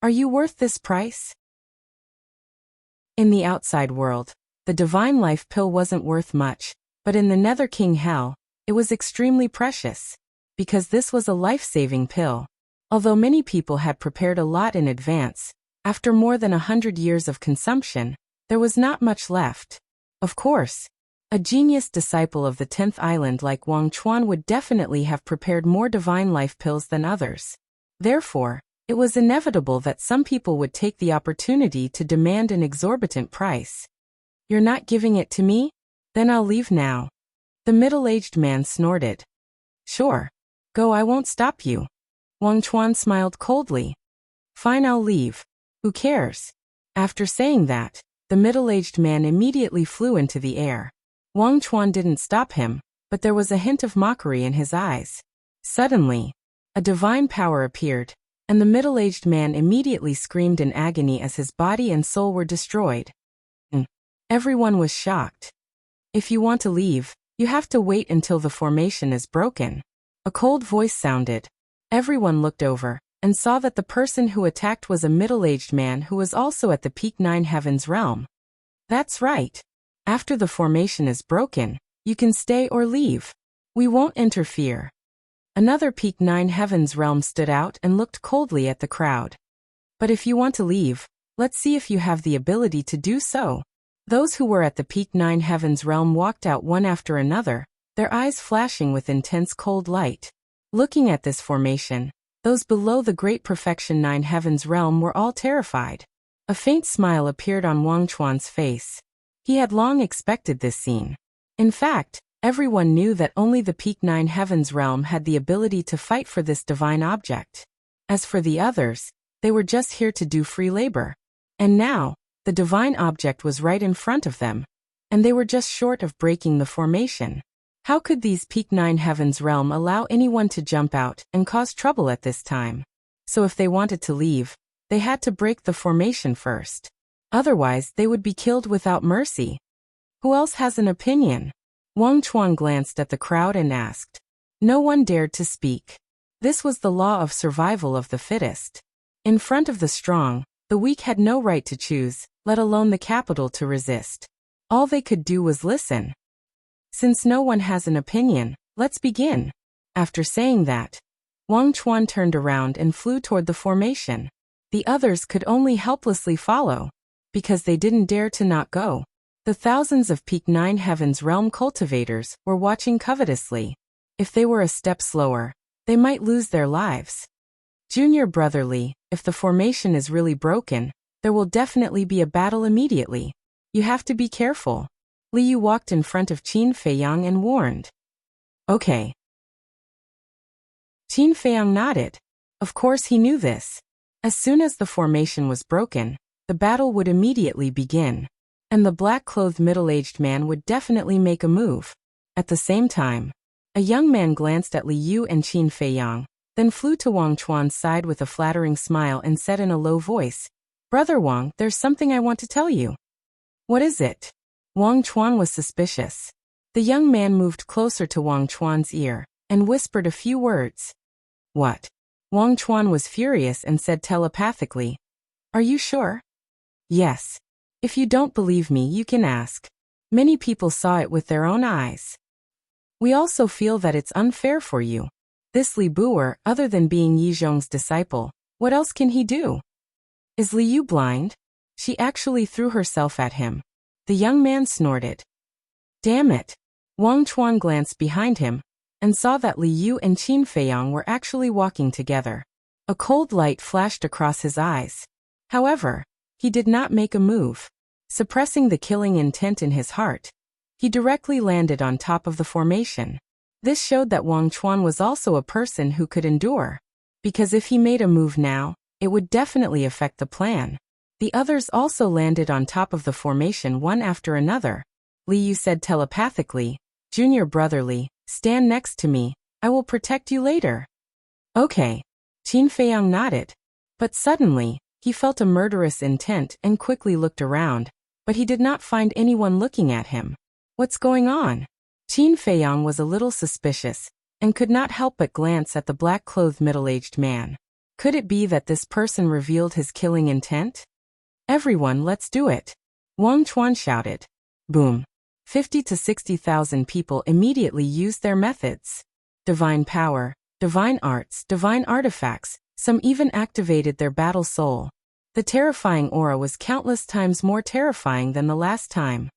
are you worth this price? In the outside world, the divine life pill wasn't worth much, but in the Nether King Hell, it was extremely precious, because this was a life-saving pill. Although many people had prepared a lot in advance, after more than 100 years of consumption, there was not much left. Of course, a genius disciple of the 10th island like Wang Chuan would definitely have prepared more divine life pills than others. Therefore, it was inevitable that some people would take the opportunity to demand an exorbitant price. You're not giving it to me? Then I'll leave now. The middle-aged man snorted. Sure. Go, I won't stop you. Wang Chuan smiled coldly. Fine, I'll leave. Who cares? After saying that, the middle-aged man immediately flew into the air. Wang Chuan didn't stop him, but there was a hint of mockery in his eyes. Suddenly, a divine power appeared, and the middle-aged man immediately screamed in agony as his body and soul were destroyed. Everyone was shocked. If you want to leave, you have to wait until the formation is broken. A cold voice sounded. Everyone looked over, and saw that the person who attacked was a middle-aged man who was also at the peak Nine Heavens realm. That's right. After the formation is broken, you can stay or leave. We won't interfere. Another peak Nine Heavens realm stood out and looked coldly at the crowd. But if you want to leave, let's see if you have the ability to do so. Those who were at the peak Nine Heavens realm walked out one after another, their eyes flashing with intense cold light. Looking at this formation, those below the Great Perfection Nine Heavens realm were all terrified. A faint smile appeared on Wang Chuan's face. He had long expected this scene. In fact, everyone knew that only the peak Nine Heavens realm had the ability to fight for this divine object. As for the others, they were just here to do free labor. And now, the divine object was right in front of them, and they were just short of breaking the formation. How could these peak Nine Heavens realm allow anyone to jump out and cause trouble at this time? So if they wanted to leave, they had to break the formation first. Otherwise, they would be killed without mercy. Who else has an opinion? Wang Chuan glanced at the crowd and asked. No one dared to speak. This was the law of survival of the fittest. In front of the strong, the weak had no right to choose, let alone the capital to resist. All they could do was listen. Since no one has an opinion, let's begin. After saying that, Wang Chuan turned around and flew toward the formation. The others could only helplessly follow, because they didn't dare to not go. The thousands of Peak 9 Heaven's Realm cultivators were watching covetously. If they were a step slower, they might lose their lives. Junior brotherly, if the formation is really broken, there will definitely be a battle immediately. You have to be careful. Liu walked in front of Qin Feiyang and warned. Okay. Qin Feiyang nodded. Of course he knew this. As soon as the formation was broken, the battle would immediately begin. And the black-clothed middle-aged man would definitely make a move. At the same time, a young man glanced at Liu and Qin Feiyang, then flew to Wang Chuan's side with a flattering smile and said in a low voice, Brother Wang, there's something I want to tell you. What is it? Wang Chuan was suspicious. The young man moved closer to Wang Chuan's ear and whispered a few words. What? Wang Chuan was furious and said telepathically, Are you sure? Yes. If you don't believe me, you can ask. Many people saw it with their own eyes. We also feel that it's unfair for you. This Li Buer, other than being Yi Zhong's disciple, what else can he do? Is Liu blind? She actually threw herself at him. The young man snorted. Damn it. Wang Chuan glanced behind him and saw that Liu and Qin Feiyang were actually walking together. A cold light flashed across his eyes. However, he did not make a move. Suppressing the killing intent in his heart, he directly landed on top of the formation. This showed that Wang Chuan was also a person who could endure. Because if he made a move now, it would definitely affect the plan. The others also landed on top of the formation one after another. Liu said telepathically, Junior brotherly, stand next to me, I will protect you later. Okay. Qin Feiyang nodded. But suddenly, he felt a murderous intent and quickly looked around, but he did not find anyone looking at him. What's going on? Qin Feiyang was a little suspicious and could not help but glance at the black-clothed middle-aged man. Could it be that this person revealed his killing intent? Everyone, let's do it. Wang Chuan shouted. Boom. 50 to 60,000 people immediately used their methods. Divine power, divine arts, divine artifacts, some even activated their battle soul. The terrifying aura was countless times more terrifying than the last time.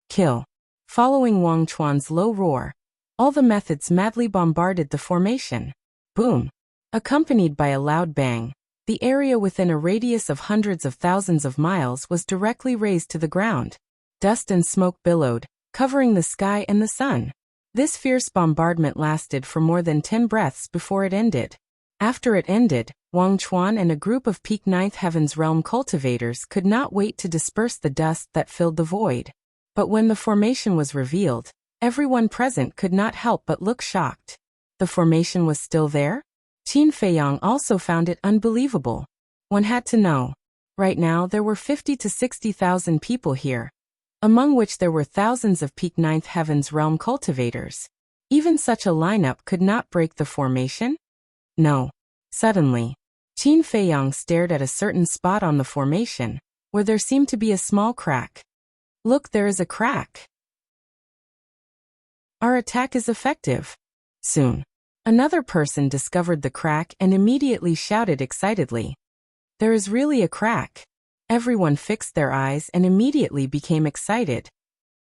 Kill. Following Wang Chuan's low roar, all the methods madly bombarded the formation. Boom. Accompanied by a loud bang, the area within a radius of hundreds of thousands of miles was directly razed to the ground. Dust and smoke billowed, covering the sky and the sun. This fierce bombardment lasted for more than 10 breaths before it ended. After it ended, Wang Chuan and a group of Peak 9th Heaven's Realm cultivators could not wait to disperse the dust that filled the void. But when the formation was revealed, everyone present could not help but look shocked. The formation was still there? Qin Feiyang also found it unbelievable. One had to know. Right now there were 50 to 60,000 people here, among which there were thousands of Peak 9th Heaven's Realm cultivators. Even such a lineup could not break the formation? No. Suddenly, Qin Feiyang stared at a certain spot on the formation, where there seemed to be a small crack. Look, there is a crack. Our attack is effective. Soon, another person discovered the crack and immediately shouted excitedly. There is really a crack. Everyone fixed their eyes and immediately became excited.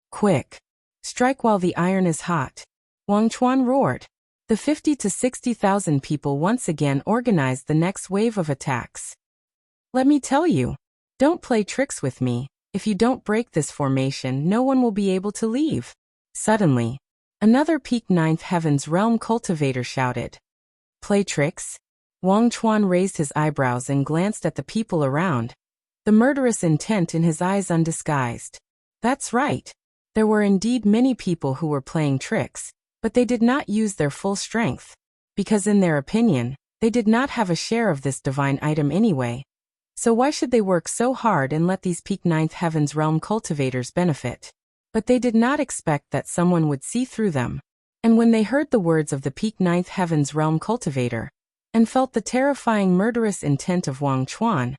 Quick! Strike while the iron is hot. Wang Chuan roared. The 50 to 60,000 people once again organized the next wave of attacks. Let me tell you, don't play tricks with me. If you don't break this formation, no one will be able to leave. Suddenly, another Peak 9th Heaven's Realm cultivator shouted. Play tricks? Wang Chuan raised his eyebrows and glanced at the people around, the murderous intent in his eyes undisguised. That's right. There were indeed many people who were playing tricks, but they did not use their full strength, because in their opinion, they did not have a share of this divine item anyway. So why should they work so hard and let these peak ninth heavens realm cultivators benefit? But they did not expect that someone would see through them. And when they heard the words of the peak ninth heavens realm cultivator, and felt the terrifying murderous intent of Wang Chuan,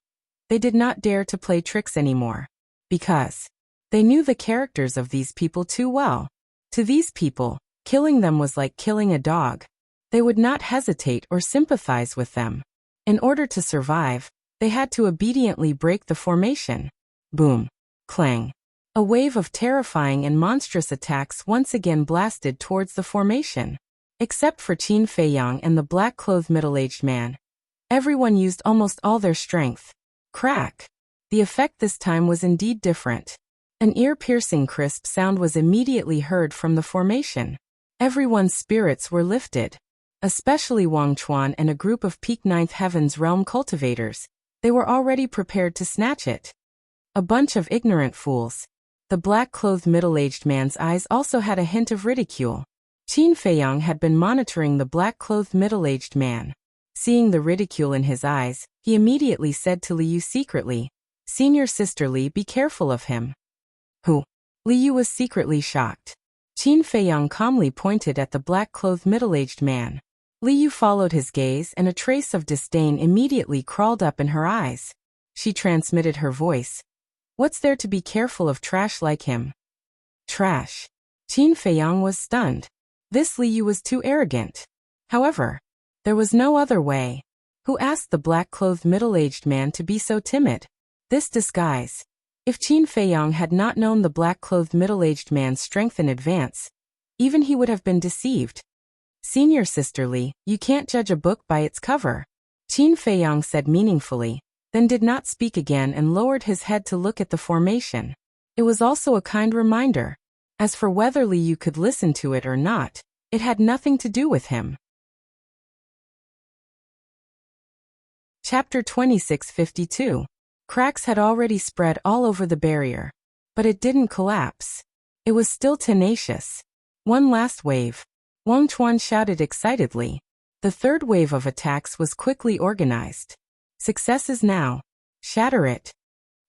they did not dare to play tricks anymore. Because they knew the characters of these people too well. To these people, killing them was like killing a dog. They would not hesitate or sympathize with them. In order to survive, they had to obediently break the formation. Boom. Clang. A wave of terrifying and monstrous attacks once again blasted towards the formation. Except for Qin Feiyang and the black-clothed middle-aged man. Everyone used almost all their strength. Crack. The effect this time was indeed different. An ear-piercing crisp sound was immediately heard from the formation. Everyone's spirits were lifted. Especially Wang Chuan and a group of peak ninth heavens realm cultivators. They were already prepared to snatch it. A bunch of ignorant fools. The black-clothed middle-aged man's eyes also had a hint of ridicule. Qin Feiyang had been monitoring the black-clothed middle-aged man. Seeing the ridicule in his eyes, he immediately said to Liu secretly, "Senior Sister Li, be careful of him." Who? Liu was secretly shocked. Qin Feiyang calmly pointed at the black-clothed middle-aged man. Liu followed his gaze and a trace of disdain immediately crawled up in her eyes. She transmitted her voice. "What's there to be careful of trash like him?" Trash. Qin Feiyang was stunned. This Liu was too arrogant. However, there was no other way. Who asked the black-clothed middle-aged man to be so timid? This disguise. If Qin Feiyang had not known the black-clothed middle-aged man's strength in advance, even he would have been deceived. "Senior Sister Li, you can't judge a book by its cover," Qin Feiyang said meaningfully, then did not speak again and lowered his head to look at the formation. It was also a kind reminder. As for whether Liu could listen to it or not, it had nothing to do with him. Chapter 2652. Cracks had already spread all over the barrier. But it didn't collapse. It was still tenacious. One last wave. Wang Chuan shouted excitedly. The third wave of attacks was quickly organized. Successes now. Shatter it.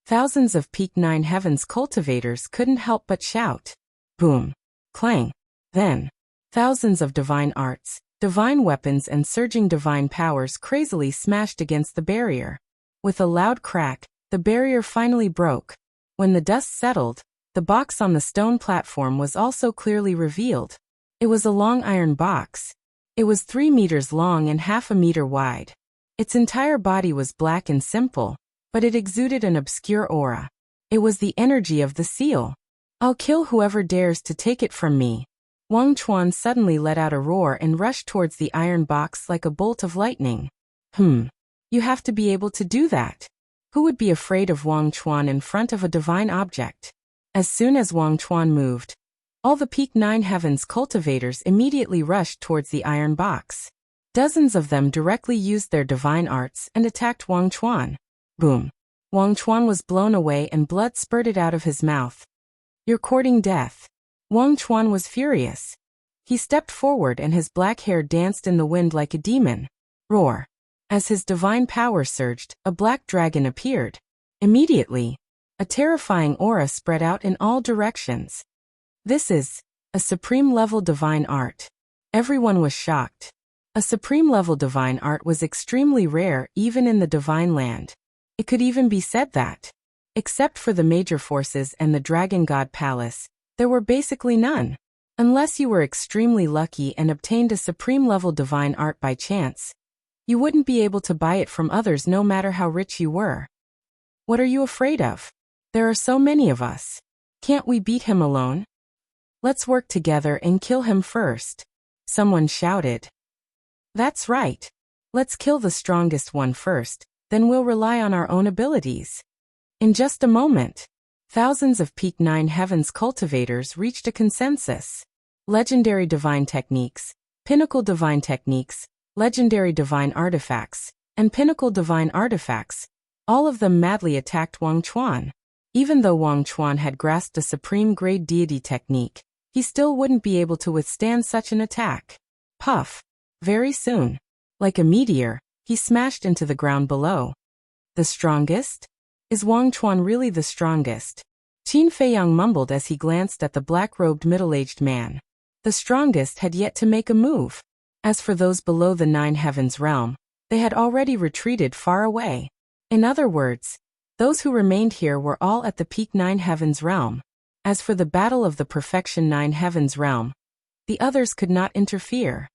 Thousands of peak nine heavens cultivators couldn't help but shout. Boom. Clang. Then, thousands of divine arts, divine weapons and surging divine powers crazily smashed against the barrier. With a loud crack, the barrier finally broke. When the dust settled, the box on the stone platform was also clearly revealed. It was a long iron box. It was 3 meters long and half a meter wide. Its entire body was black and simple, but it exuded an obscure aura. It was the energy of the seal. "I'll kill whoever dares to take it from me." Wang Chuan suddenly let out a roar and rushed towards the iron box like a bolt of lightning. You have to be able to do that. Who would be afraid of Wang Chuan in front of a divine object? As soon as Wang Chuan moved, all the peak nine heavens cultivators immediately rushed towards the iron box. Dozens of them directly used their divine arts and attacked Wang Chuan. Boom. Wang Chuan was blown away and blood spurted out of his mouth. "You're courting death." Wang Chuan was furious. He stepped forward and his black hair danced in the wind like a demon. Roar. As his divine power surged, a black dragon appeared. Immediately, a terrifying aura spread out in all directions. This is a supreme-level divine art. Everyone was shocked. A supreme-level divine art was extremely rare even in the divine land. It could even be said that, except for the major forces and the Dragon God Palace, there were basically none. Unless you were extremely lucky and obtained a supreme-level divine art by chance, you wouldn't be able to buy it from others no matter how rich you were. What are you afraid of? There are so many of us. Can't we beat him alone? Let's work together and kill him first. Someone shouted. That's right. Let's kill the strongest one first, then we'll rely on our own abilities. In just a moment, thousands of peak nine heavens cultivators reached a consensus. Legendary divine techniques, pinnacle divine techniques, legendary divine artifacts, and pinnacle divine artifacts, all of them madly attacked Wang Chuan. Even though Wang Chuan had grasped a supreme-grade deity technique, he still wouldn't be able to withstand such an attack. Puff. Very soon, like a meteor, he smashed into the ground below. The strongest? Is Wang Chuan really the strongest? Qin Feiyang mumbled as he glanced at the black-robed middle-aged man. The strongest had yet to make a move. As for those below the Nine Heavens realm, they had already retreated far away. In other words, those who remained here were all at the peak Nine Heavens realm. As for the battle of the perfection Nine Heavens realm, the others could not interfere.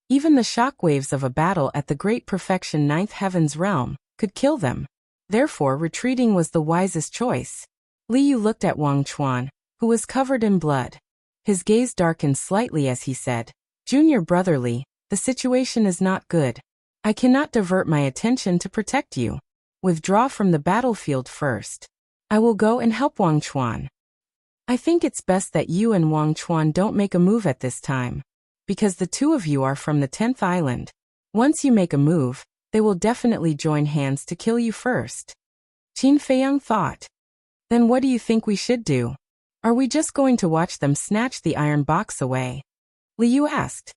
Even the shockwaves of a battle at the great perfection Ninth Heavens realm could kill them. Therefore, retreating was the wisest choice. Li Yu looked at Wang Chuan, who was covered in blood. His gaze darkened slightly as he said, "Junior brother Li, the situation is not good. I cannot divert my attention to protect you. Withdraw from the battlefield first. I will go and help Wang Chuan. I think it's best that you and Wang Chuan don't make a move at this time, because the two of you are from the 10th island. Once you make a move, they will definitely join hands to kill you first." Qin Feiyang thought. Then what do you think we should do? Are we just going to watch them snatch the iron box away? Li Yu asked.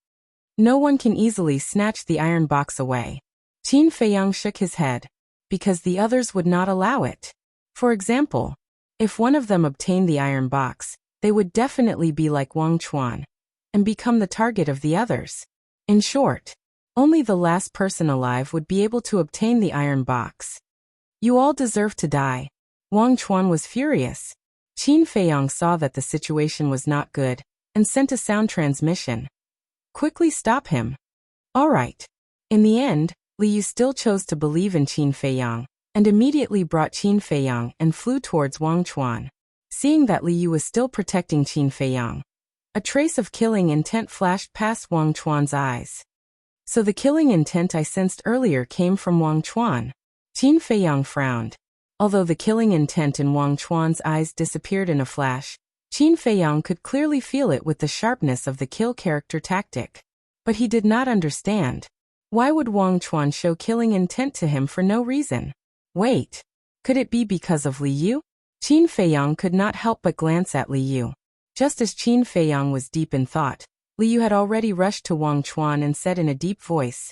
No one can easily snatch the iron box away. Qin Feiyang shook his head, because the others would not allow it. For example, if one of them obtained the iron box, they would definitely be like Wang Chuan and become the target of the others. In short, only the last person alive would be able to obtain the iron box. You all deserve to die. Wang Chuan was furious. Qin Feiyang saw that the situation was not good and sent a sound transmission. Quickly stop him. All right. In the end, Li Yu still chose to believe in Qin Feiyang and immediately brought Qin Feiyang and flew towards Wang Chuan. Seeing that Li Yu was still protecting Qin Feiyang, a trace of killing intent flashed past Wang Chuan's eyes. So the killing intent I sensed earlier came from Wang Chuan. Qin Feiyang frowned. Although the killing intent in Wang Chuan's eyes disappeared in a flash, Qin Feiyang could clearly feel it with the sharpness of the kill character tactic. But he did not understand. Why would Wang Chuan show killing intent to him for no reason? Wait, could it be because of Li Yu? Qin Feiyang could not help but glance at Li Yu. Just as Qin Feiyang was deep in thought, Li Yu had already rushed to Wang Chuan and said in a deep voice,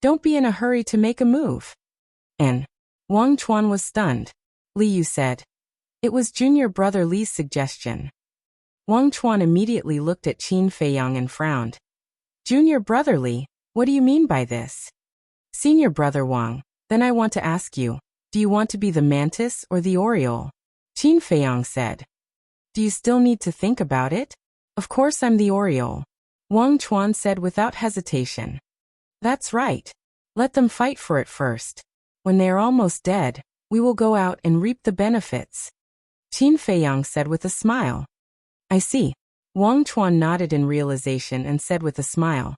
"Don't be in a hurry to make a move." And Wang Chuan was stunned. Li Yu said, "It was junior brother Li's suggestion." Wang Chuan immediately looked at Qin Feiyang and frowned. "Junior brother Li, what do you mean by this?" "Senior brother Wang, then I want to ask you, do you want to be the mantis or the oriole?" Qin Feiyang said. "Do you still need to think about it?" "Of course I'm the oriole," Wang Chuan said without hesitation. "That's right. Let them fight for it first. When they are almost dead, we will go out and reap the benefits," Qin Feiyang said with a smile. "I see." Wang Chuan nodded in realization and said with a smile,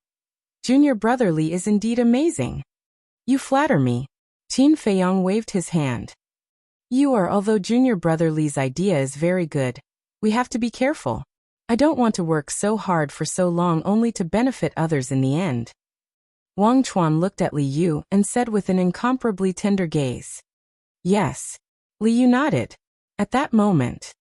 "Junior brother Li is indeed amazing." "You flatter me." Qin Feiyang waved his hand. "You are, although junior brother Li's idea is very good. We have to be careful. I don't want to work so hard for so long only to benefit others in the end." Wang Chuan looked at Li Yu and said with an incomparably tender gaze, "Yes." Li Yu nodded. At that moment,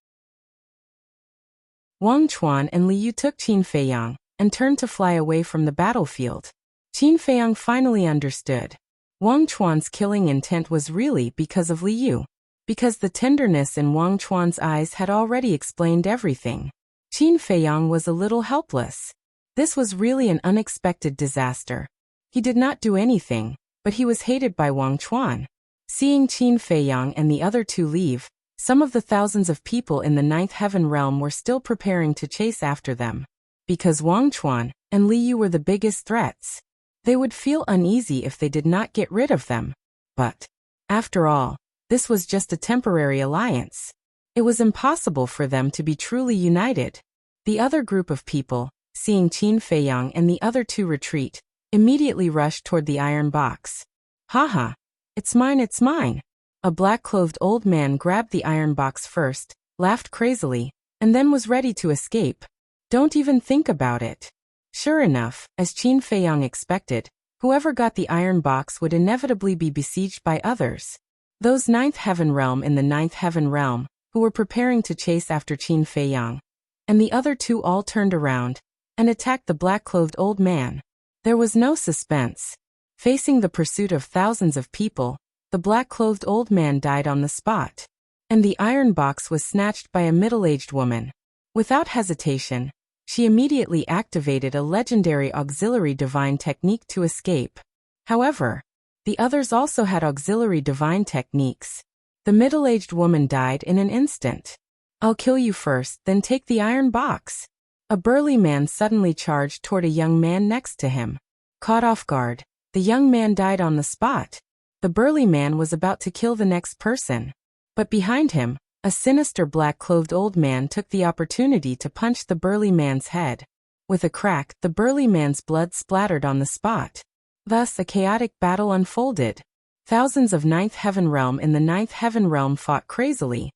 Wang Chuan and Li Yu took Qin Feiyang and turned to fly away from the battlefield. Qin Feiyang finally understood. Wang Chuan's killing intent was really because of Li Yu. Because the tenderness in Wang Chuan's eyes had already explained everything. Qin Feiyang was a little helpless. This was really an unexpected disaster. He did not do anything, but he was hated by Wang Chuan. Seeing Qin Feiyang and the other two leave, some of the thousands of people in the Ninth Heaven realm were still preparing to chase after them. Because Wang Chuan and Li Yu were the biggest threats, they would feel uneasy if they did not get rid of them. But, after all, this was just a temporary alliance. It was impossible for them to be truly united. The other group of people, seeing Qin Feiyang and the other two retreat, immediately rushed toward the iron box. "Haha, it's mine, it's mine." A black-clothed old man grabbed the iron box first, laughed crazily, and then was ready to escape. "Don't even think about it." Sure enough, as Qin Feiyang expected, whoever got the iron box would inevitably be besieged by others. Those Ninth Heaven realm in the Ninth Heaven realm, who were preparing to chase after Qin Feiyang, and the other two all turned around and attacked the black-clothed old man. There was no suspense. Facing the pursuit of thousands of people, the black-clothed old man died on the spot. And the iron box was snatched by a middle-aged woman. Without hesitation, she immediately activated a legendary auxiliary divine technique to escape. However, the others also had auxiliary divine techniques. The middle-aged woman died in an instant. "I'll kill you first, then take the iron box." A burly man suddenly charged toward a young man next to him. Caught off guard, the young man died on the spot. The burly man was about to kill the next person. But behind him, a sinister black-clothed old man took the opportunity to punch the burly man's head. With a crack, the burly man's blood splattered on the spot. Thus, a chaotic battle unfolded. Thousands of Ninth Heaven Realm in the Ninth Heaven Realm fought crazily,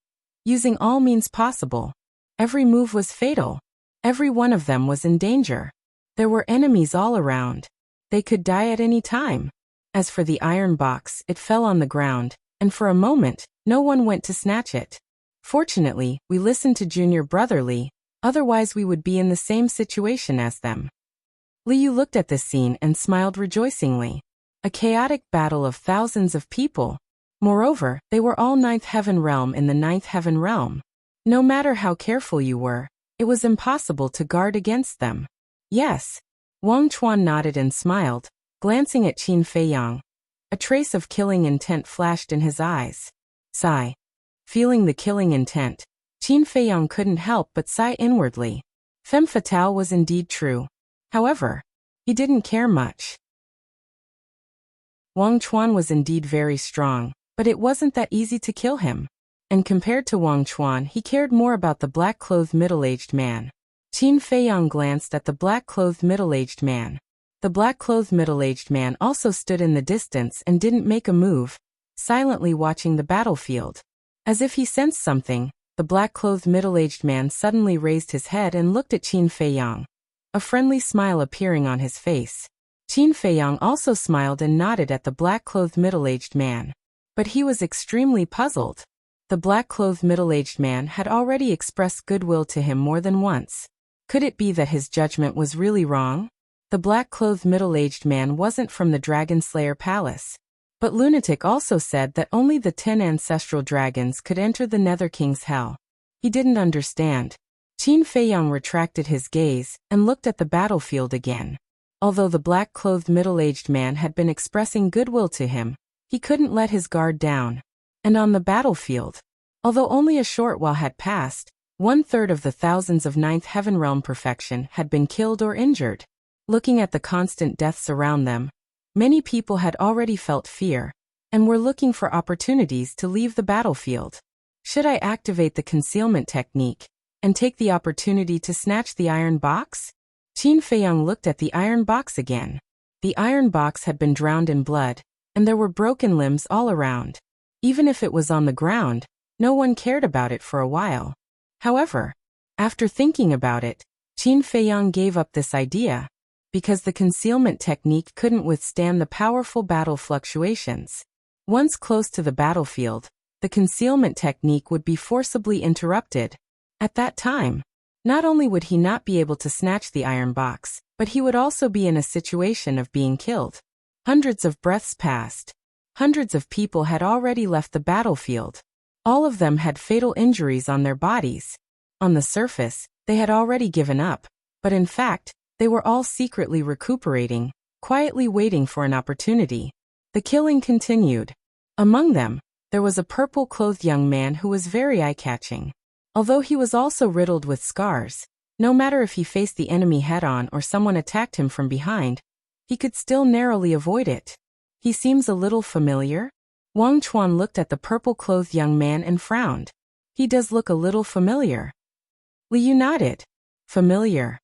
using all means possible. Every move was fatal. Every one of them was in danger. There were enemies all around. They could die at any time. As for the iron box, it fell on the ground, and for a moment, no one went to snatch it. Fortunately, we listened to Junior Brother Li, otherwise we would be in the same situation as them. Liu looked at this scene and smiled rejoicingly. A chaotic battle of thousands of people. Moreover, they were all Ninth Heaven Realm in the Ninth Heaven Realm. No matter how careful you were, it was impossible to guard against them. Yes. Wang Chuan nodded and smiled, glancing at Qin Feiyang. A trace of killing intent flashed in his eyes. Sigh. Feeling the killing intent, Qin Feiyang couldn't help but sigh inwardly. Femme fatale was indeed true. However, he didn't care much. Wang Chuan was indeed very strong, but it wasn't that easy to kill him. And compared to Wang Chuan, he cared more about the black-clothed middle-aged man. Qin Feiyang glanced at the black-clothed middle-aged man. The black-clothed middle-aged man also stood in the distance and didn't make a move, silently watching the battlefield. As if he sensed something, the black-clothed middle-aged man suddenly raised his head and looked at Qin Feiyang, a friendly smile appearing on his face. Qin Feiyang also smiled and nodded at the black-clothed middle-aged man. But he was extremely puzzled. The black-clothed middle-aged man had already expressed goodwill to him more than once. Could it be that his judgment was really wrong? The black-clothed middle-aged man wasn't from the Dragon Slayer Palace. But Lunatic also said that only the 10 ancestral dragons could enter the Nether King's hell. He didn't understand. Qin Feiyang retracted his gaze and looked at the battlefield again. Although the black-clothed middle-aged man had been expressing goodwill to him, he couldn't let his guard down. And on the battlefield, although only a short while had passed, 1/3 of the thousands of Ninth Heaven Realm perfection had been killed or injured. Looking at the constant deaths around them, many people had already felt fear, and were looking for opportunities to leave the battlefield. Should I activate the concealment technique, and take the opportunity to snatch the iron box? Qin Feiyang looked at the iron box again. The iron box had been drowned in blood, and there were broken limbs all around. Even if it was on the ground, no one cared about it for a while. However, after thinking about it, Qin Feiyang gave up this idea, because the concealment technique couldn't withstand the powerful battle fluctuations. Once close to the battlefield, the concealment technique would be forcibly interrupted. At that time, not only would he not be able to snatch the iron box, but he would also be in a situation of being killed. Hundreds of breaths passed. Hundreds of people had already left the battlefield. All of them had fatal injuries on their bodies. On the surface, they had already given up, but in fact, they were all secretly recuperating, quietly waiting for an opportunity. The killing continued. Among them, there was a purple-clothed young man who was very eye-catching. Although he was also riddled with scars, no matter if he faced the enemy head-on or someone attacked him from behind, he could still narrowly avoid it. He seems a little familiar? Wang Chuan looked at the purple-clothed young man and frowned. He does look a little familiar. Liu nodded. Familiar.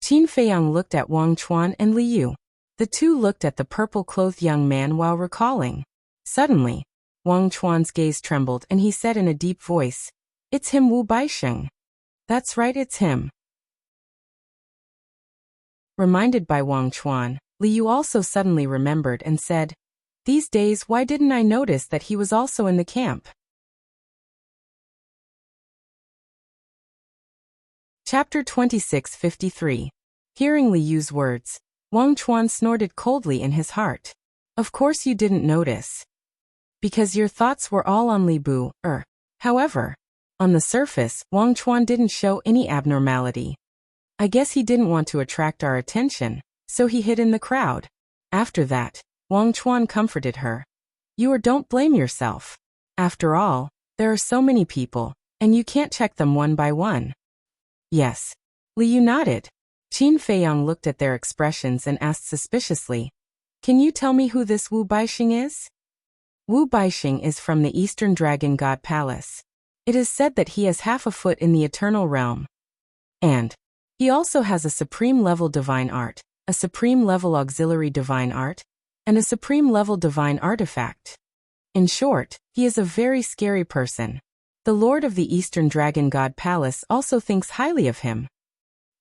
Qin Feiyang looked at Wang Chuan and Liu. The two looked at the purple-clothed young man while recalling. Suddenly, Wang Chuan's gaze trembled and he said in a deep voice, "It's him, Wu Baisheng." "That's right, it's him." Reminded by Wang Chuan, Liu also suddenly remembered and said, "These days, why didn't I notice that he was also in the camp?" Chapter 2653. Hearing Liu's words, Wang Chuan snorted coldly in his heart. Of course you didn't notice. Because your thoughts were all on Li Bu. However, on the surface, Wang Chuan didn't show any abnormality. I guess he didn't want to attract our attention, so he hid in the crowd. After that, Wang Chuan comforted her. Don't blame yourself. After all, there are so many people, and you can't check them one by one. Yes. Liu nodded. Qin Feiyang looked at their expressions and asked suspiciously, "Can you tell me who this Wu Baixing is?" Wu Baixing is from the Eastern Dragon God Palace. It is said that he has half a foot in the Eternal Realm. And he also has a supreme-level divine art, a supreme-level auxiliary divine art, and a supreme-level divine artifact. In short, he is a very scary person. The Lord of the Eastern Dragon God Palace also thinks highly of him.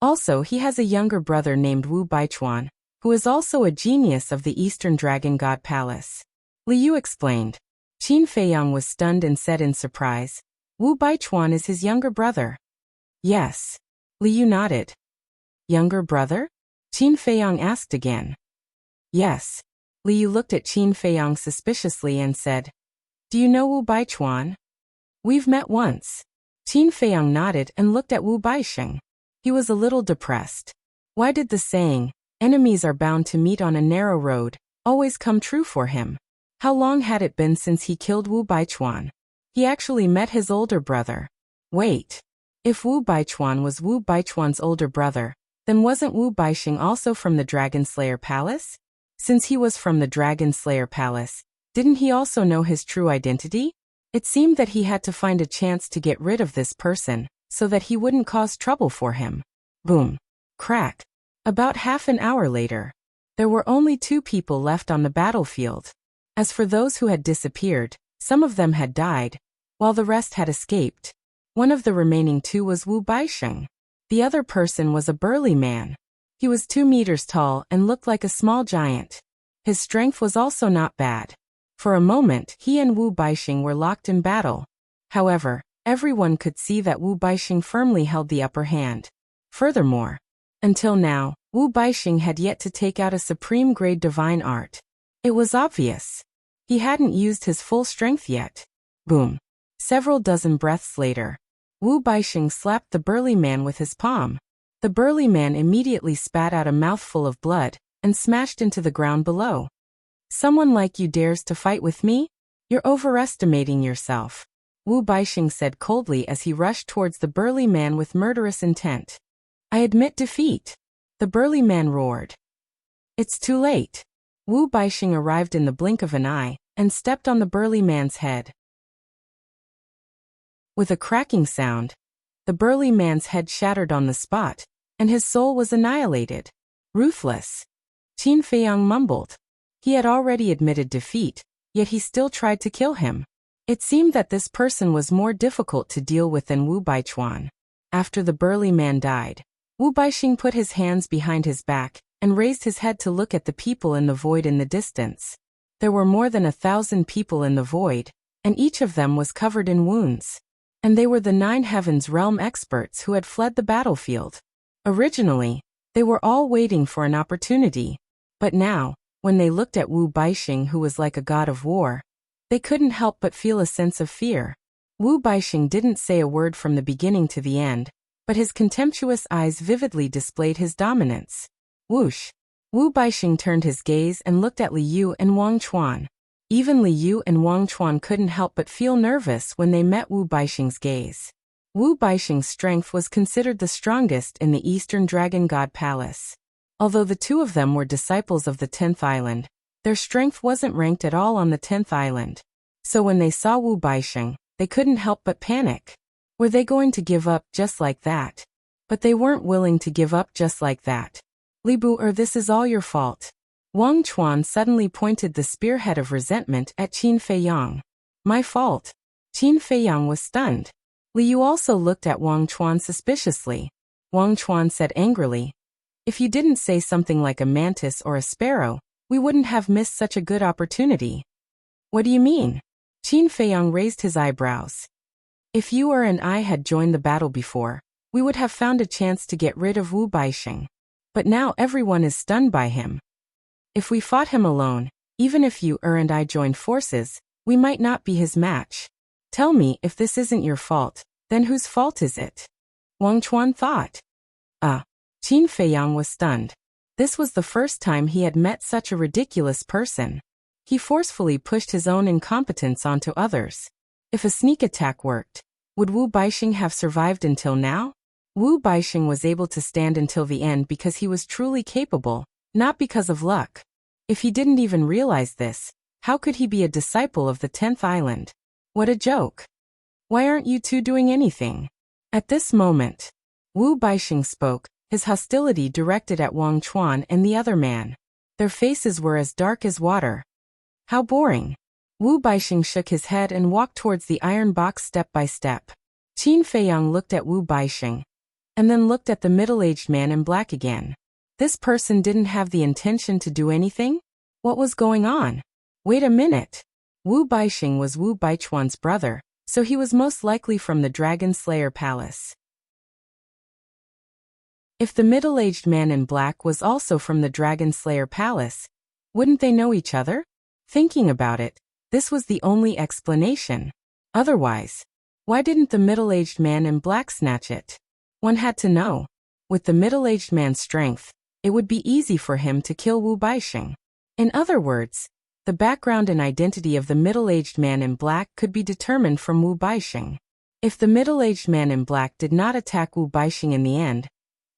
Also, he has a younger brother named Wu Baichuan, who is also a genius of the Eastern Dragon God Palace. Liu explained. Qin Feiyang was stunned and said in surprise, "Wu Baichuan is his younger brother." "Yes." Liu nodded. "Younger brother?" Qin Feiyang asked again. "Yes." Liu looked at Qin Feiyang suspiciously and said, "Do you know Wu Baichuan?" "We've met once." Qin Feiyang nodded and looked at Wu Baixing. He was a little depressed. Why did the saying, "enemies are bound to meet on a narrow road," always come true for him? How long had it been since he killed Wu Baichuan? He actually met his older brother. Wait. If Wu Baichuan was Wu Baichuan's older brother, then wasn't Wu Baixing also from the Dragon Slayer Palace? Since he was from the Dragon Slayer Palace, didn't he also know his true identity? It seemed that he had to find a chance to get rid of this person, so that he wouldn't cause trouble for him. Boom. Crack. About half an hour later, there were only 2 people left on the battlefield. As for those who had disappeared, some of them had died, while the rest had escaped. One of the remaining 2 was Wu Baixing. The other person was a burly man. He was 2 meters tall and looked like a small giant. His strength was also not bad. For a moment, he and Wu Baixing were locked in battle. However, everyone could see that Wu Baixing firmly held the upper hand. Furthermore, until now, Wu Baixing had yet to take out a supreme-grade divine art. It was obvious. He hadn't used his full strength yet. Boom. Several dozen breaths later, Wu Baixing slapped the burly man with his palm. The burly man immediately spat out a mouthful of blood and smashed into the ground below. "Someone like you dares to fight with me? You're overestimating yourself," Wu Baixing said coldly as he rushed towards the burly man with murderous intent. "I admit defeat," the burly man roared. "It's too late." Wu Baixing arrived in the blink of an eye and stepped on the burly man's head. With a cracking sound, the burly man's head shattered on the spot, and his soul was annihilated. "Ruthless," Qin Feiyang mumbled. He had already admitted defeat, yet he still tried to kill him. It seemed that this person was more difficult to deal with than Wu Baichuan. After the burly man died, Wu Baixing put his hands behind his back and raised his head to look at the people in the void in the distance. There were more than 1,000 people in the void, and each of them was covered in wounds. And they were the 9 Heavens Realm experts who had fled the battlefield. Originally, they were all waiting for an opportunity. But now, when they looked at Wu Baixing, who was like a god of war, they couldn't help but feel a sense of fear. Wu Baixing didn't say a word from the beginning to the end, but his contemptuous eyes vividly displayed his dominance. Whoosh! Wu Baixing turned his gaze and looked at Liu and Wang Chuan. Even Liu and Wang Chuan couldn't help but feel nervous when they met Wu Baixing's gaze. Wu Baixing's strength was considered the strongest in the Eastern Dragon God Palace. Although the 2 of them were disciples of the 10th island, their strength wasn't ranked at all on the 10th island. So when they saw Wu Baixing, they couldn't help but panic. Were they going to give up just like that? But they weren't willing to give up just like that. "Li Bu, this is all your fault." Wang Chuan suddenly pointed the spearhead of resentment at Qin Feiyang. "My fault?" Qin Feiyang was stunned. Liu also looked at Wang Chuan suspiciously. Wang Chuan said angrily, "If you didn't say something like a mantis or a sparrow, we wouldn't have missed such a good opportunity." "What do you mean?" Qin Feiyang raised his eyebrows. "If you and I had joined the battle before, we would have found a chance to get rid of Wu Baixing. But now everyone is stunned by him. If we fought him alone, Even if you and I joined forces, we might not be his match. Tell me, if this isn't your fault, then whose fault is it? Wang Chuan thought. Qin Feiyang was stunned. This was the first time he had met such a ridiculous person. He forcefully pushed his own incompetence onto others. If a sneak attack worked, would Wu Baixing have survived until now? Wu Baixing was able to stand until the end because he was truly capable, not because of luck. If he didn't even realize this, how could he be a disciple of the 10th island? What a joke. Why aren't you two doing anything? At this moment, Wu Baixing spoke, his hostility directed at Wang Chuan and the other man. Their faces were as dark as water. How boring. Wu Baixing shook his head and walked towards the iron box step by step. Qin Feiyang looked at Wu Baixing, and then looked at the middle-aged man in black again. This person didn't have the intention to do anything? What was going on? Wait a minute. Wu Baixing was Wu Baichuan's brother, so he was most likely from the Dragon Slayer Palace. If the middle-aged man in black was also from the Dragon Slayer Palace, wouldn't they know each other? Thinking about it, this was the only explanation. Otherwise, why didn't the middle-aged man in black snatch it? One had to know. With the middle-aged man's strength, it would be easy for him to kill Wu Baixing. In other words, the background and identity of the middle-aged man in black could be determined from Wu Baixing. If the middle-aged man in black did not attack Wu Baixing in the end,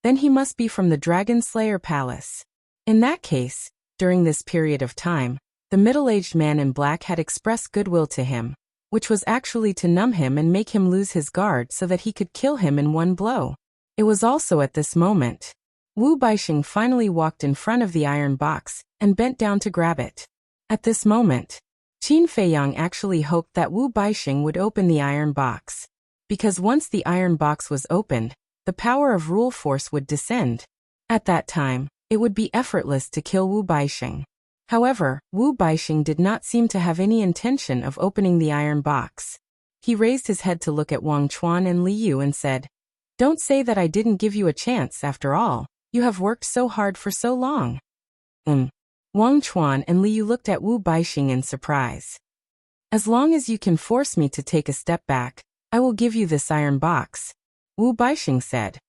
then he must be from the Dragon Slayer Palace. In that case, during this period of time, the middle-aged man in black had expressed goodwill to him, which was actually to numb him and make him lose his guard so that he could kill him in one blow. It was also at this moment Wu Baixing finally walked in front of the iron box and bent down to grab it. At this moment, Qin Feiyang actually hoped that Wu Baixing would open the iron box, because once the iron box was opened, the power of rule force would descend. At that time, it would be effortless to kill Wu Baixing. However, Wu Baixing did not seem to have any intention of opening the iron box. He raised his head to look at Wang Chuan and Li Yu and said, "Don't say that I didn't give you a chance after all. You have worked so hard for so long." Wang Chuan and Li Yu looked at Wu Baixing in surprise. "As long as you can force me to take a step back, I will give you this iron box," Wu Baixing said.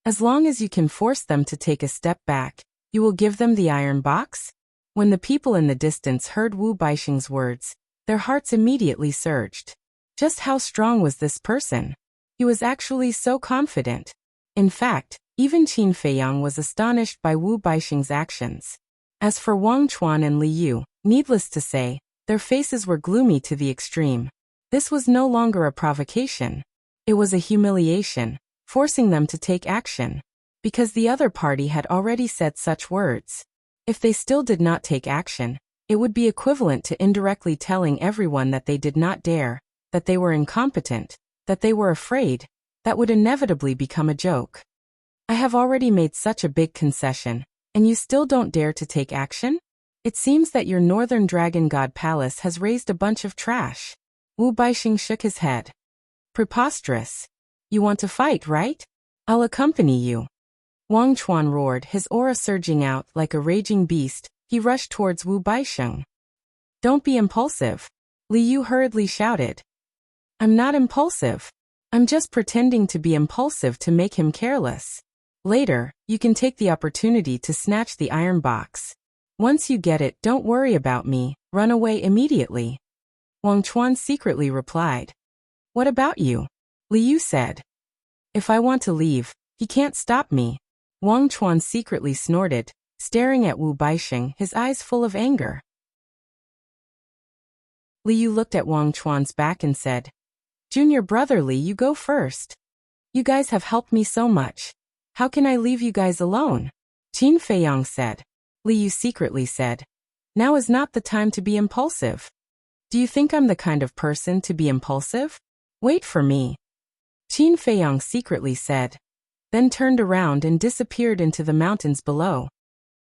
"As long as you can force them to take a step back, you will give them the iron box?" When the people in the distance heard Wu Baixing's words, their hearts immediately surged. Just how strong was this person? He was actually so confident. In fact, even Qin Feiyang was astonished by Wu Baixing's actions. As for Wang Chuan and Li Yu, needless to say, their faces were gloomy to the extreme. This was no longer a provocation. It was a humiliation, forcing them to take action, because the other party had already said such words. If they still did not take action, it would be equivalent to indirectly telling everyone that they did not dare, that they were incompetent, that they were afraid. That would inevitably become a joke. "I have already made such a big concession, and you still don't dare to take action? It seems that your Northern Dragon God Palace has raised a bunch of trash." Wu Baixing shook his head. "Preposterous. You want to fight, right? I'll accompany you." Wang Chuan roared, his aura surging out like a raging beast. He rushed towards Wu Baixing. "Don't be impulsive," Li Yu hurriedly shouted. "I'm not impulsive. I'm just pretending to be impulsive to make him careless. Later, you can take the opportunity to snatch the iron box. Once you get it, don't worry about me, run away immediately." Wang Chuan secretly replied. "What about you?" Li Yu said. "If I want to leave, he can't stop me." Wang Chuan secretly snorted, staring at Wu Baixing, his eyes full of anger. Li Yu looked at Wang Chuan's back and said, "Junior brother Li, you go first. You guys have helped me so much. How can I leave you guys alone?" Qin Feiyang said. Li Yu secretly said, "Now is not the time to be impulsive. Do you think I'm the kind of person to be impulsive? Wait for me." Qin Feiyang secretly said, then turned around and disappeared into the mountains below.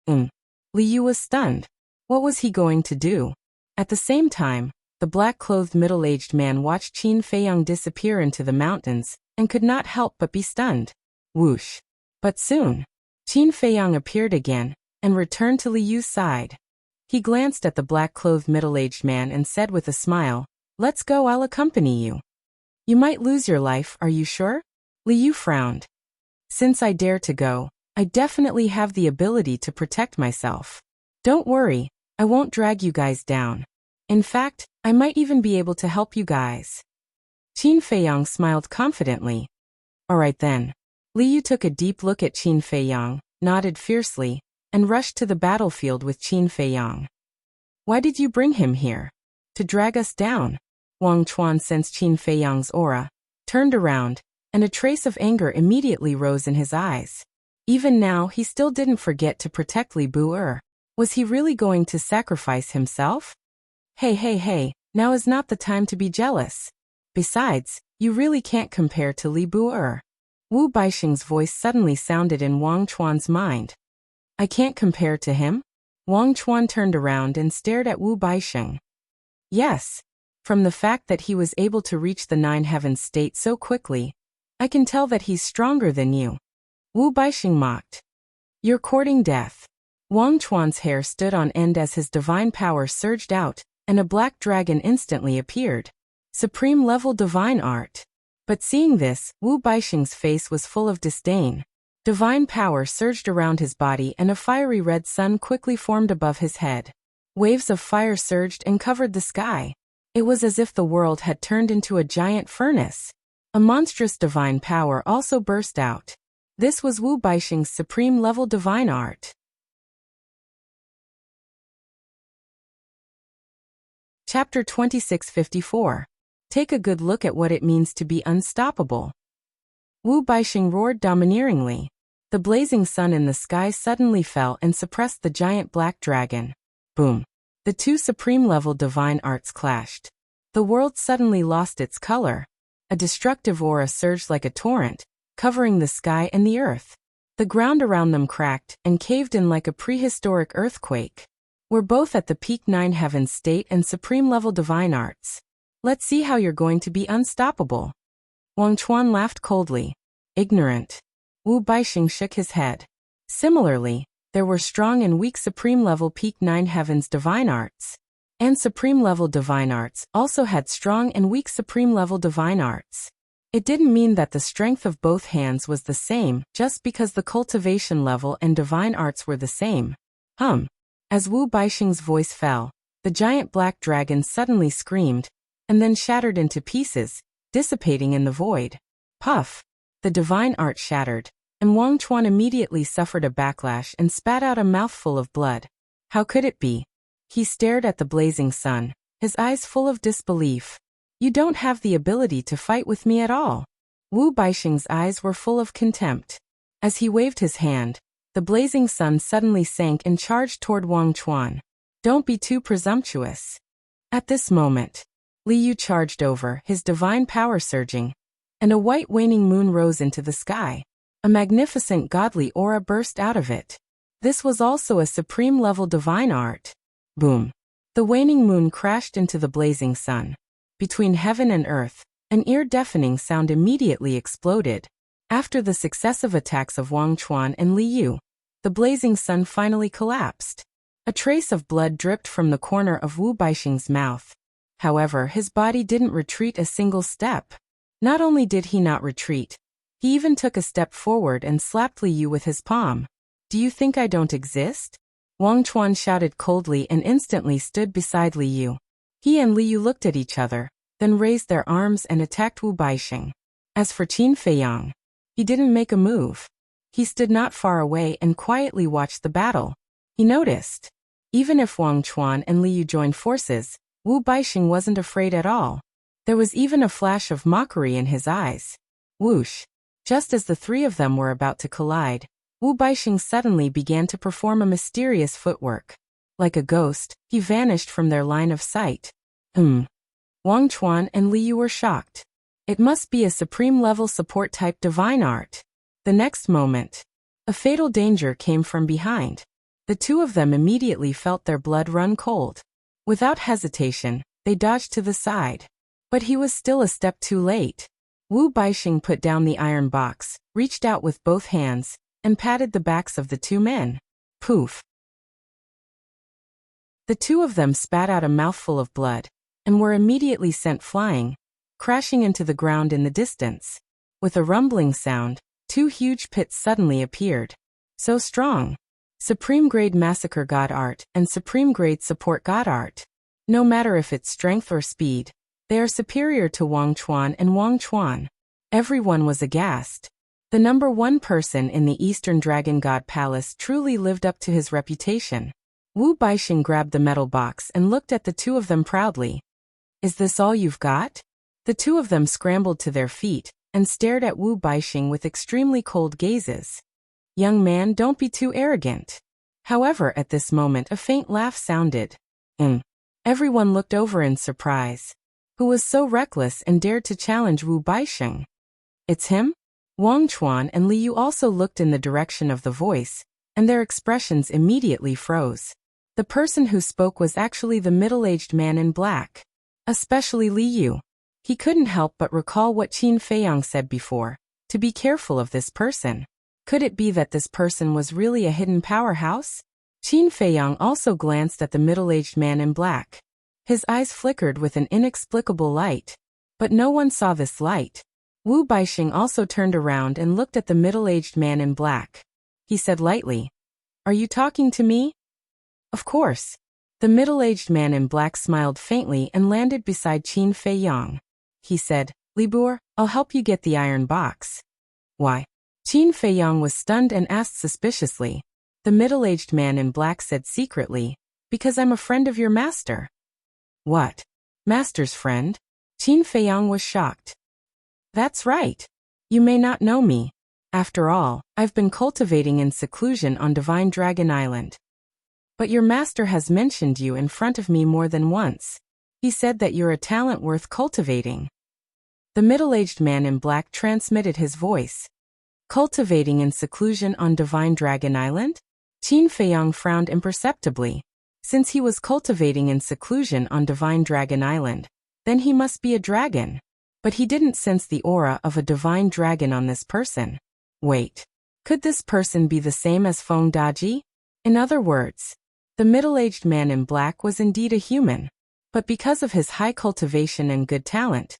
Li Yu was stunned. What was he going to do? At the same time, the black-clothed middle-aged man watched Qin Feiyang disappear into the mountains and could not help but be stunned. Whoosh! But soon, Qin Feiyang appeared again and returned to Li Yu's side. He glanced at the black-clothed middle-aged man and said with a smile, "Let's go, I'll accompany you." "You might lose your life, are you sure?" Li Yu frowned. "Since I dare to go, I definitely have the ability to protect myself. Don't worry, I won't drag you guys down. In fact, I might even be able to help you guys." Qin Feiyang smiled confidently. "All right then." Li Yu took a deep look at Qin Feiyang, nodded fiercely, and rushed to the battlefield with Qin Feiyang. "Why did you bring him here? To drag us down?" Wang Chuan sensed Qin Feiyang's aura, turned around, and a trace of anger immediately rose in his eyes. Even now, he still didn't forget to protect Li Bu'er. Was he really going to sacrifice himself? Hey, now is not the time to be jealous. Besides, you really can't compare to Li Bu'er. Wu Baixing's voice suddenly sounded in Wang Chuan's mind. "I can't compare to him?" Wang Chuan turned around and stared at Wu Baixing. "Yes. From the fact that he was able to reach the Nine Heavens state so quickly, I can tell that he's stronger than you." Wu Baixing mocked. "You're courting death." Wang Chuan's hair stood on end as his divine power surged out, and a black dragon instantly appeared. Supreme level divine art. But seeing this, Wu Baixing's face was full of disdain. Divine power surged around his body and a fiery red sun quickly formed above his head. Waves of fire surged and covered the sky. It was as if the world had turned into a giant furnace. A monstrous divine power also burst out. This was Wu Baixing's supreme level divine art. Chapter 2654. Take a good look at what it means to be unstoppable. Wu Baixing roared domineeringly. The blazing sun in the sky suddenly fell and suppressed the giant black dragon. Boom. The two supreme-level divine arts clashed. The world suddenly lost its color. A destructive aura surged like a torrent, covering the sky and the earth. The ground around them cracked and caved in like a prehistoric earthquake. We're both at the peak Nine Heavens state and supreme-level divine arts. Let's see how you're going to be unstoppable. Wang Chuan laughed coldly. Ignorant. Wu Baixing shook his head. Similarly, there were strong and weak supreme-level peak Nine Heavens divine arts. And supreme-level divine arts also had strong and weak supreme-level divine arts. It didn't mean that the strength of both hands was the same just because the cultivation level and divine arts were the same. As Wu Baixing's voice fell, the giant black dragon suddenly screamed, and then shattered into pieces, dissipating in the void. Puff! The divine art shattered, and Wang Chuan immediately suffered a backlash and spat out a mouthful of blood. How could it be? He stared at the blazing sun, his eyes full of disbelief. You don't have the ability to fight with me at all. Wu Baixing's eyes were full of contempt. As he waved his hand, the blazing sun suddenly sank and charged toward Wang Chuan. Don't be too presumptuous. At this moment, Li Yu charged over, his divine power surging, and a white waning moon rose into the sky. A magnificent godly aura burst out of it. This was also a supreme-level divine art. Boom. The waning moon crashed into the blazing sun. Between heaven and earth, an ear-deafening sound immediately exploded. After the successive attacks of Wang Chuan and Li Yu, the blazing sun finally collapsed. A trace of blood dripped from the corner of Wu Baixing's mouth. However, his body didn't retreat a single step. Not only did he not retreat, he even took a step forward and slapped Li Yu with his palm. Do you think I don't exist? Wang Chuan shouted coldly and instantly stood beside Li Yu. He and Li Yu looked at each other, then raised their arms and attacked Wu Baixing. As for Qin Feiyang, he didn't make a move. He stood not far away and quietly watched the battle. He noticed. Even if Wang Chuan and Li Yu joined forces, Wu Baixing wasn't afraid at all. There was even a flash of mockery in his eyes. Whoosh! Just as the three of them were about to collide, Wu Baixing suddenly began to perform a mysterious footwork. Like a ghost, he vanished from their line of sight. Wang Chuan and Li Yu were shocked. It must be a supreme-level support-type divine art. The next moment, a fatal danger came from behind. The two of them immediately felt their blood run cold. Without hesitation, they dodged to the side. But he was still a step too late. Wu Baixing put down the iron box, reached out with both hands, and patted the backs of the two men. Poof! The two of them spat out a mouthful of blood, and were immediately sent flying, crashing into the ground in the distance. With a rumbling sound, two huge pits suddenly appeared. So strong. Supreme Grade Massacre God Art and Supreme Grade Support God Art. No matter if it's strength or speed, they are superior to Wang Chuan and Wang Chuan. Everyone was aghast. The number one person in the Eastern Dragon God Palace truly lived up to his reputation. Wu Baixing grabbed the metal box and looked at the two of them proudly. Is this all you've got? The two of them scrambled to their feet and stared at Wu Baixing with extremely cold gazes. Young man, don't be too arrogant. However, at this moment a faint laugh sounded. Everyone looked over in surprise. Who was so reckless and dared to challenge Wu Baixing? It's him? Wang Chuan and Li Yu also looked in the direction of the voice, and their expressions immediately froze. The person who spoke was actually the middle-aged man in black. Especially Li Yu. He couldn't help but recall what Qin Feiyang said before, to be careful of this person. Could it be that this person was really a hidden powerhouse? Qin Feiyang also glanced at the middle-aged man in black. His eyes flickered with an inexplicable light. But no one saw this light. Wu Baixing also turned around and looked at the middle-aged man in black. He said lightly, "Are you talking to me?" Of course. The middle-aged man in black smiled faintly and landed beside Qin Feiyang. He said, "Li Bu'er, I'll help you get the iron box." Why? Qin Feiyang was stunned and asked suspiciously. The middle-aged man in black said secretly, "Because I'm a friend of your master." What? Master's friend? Qin Feiyang was shocked. That's right. You may not know me. After all, I've been cultivating in seclusion on Divine Dragon Island. But your master has mentioned you in front of me more than once. He said that you're a talent worth cultivating. The middle-aged man in black transmitted his voice. Cultivating in seclusion on Divine Dragon Island? Qin Feiyang frowned imperceptibly. Since he was cultivating in seclusion on Divine Dragon Island, then he must be a dragon. But he didn't sense the aura of a divine dragon on this person. Wait. Could this person be the same as Feng Daji? In other words, the middle-aged man in black was indeed a human. But because of his high cultivation and good talent,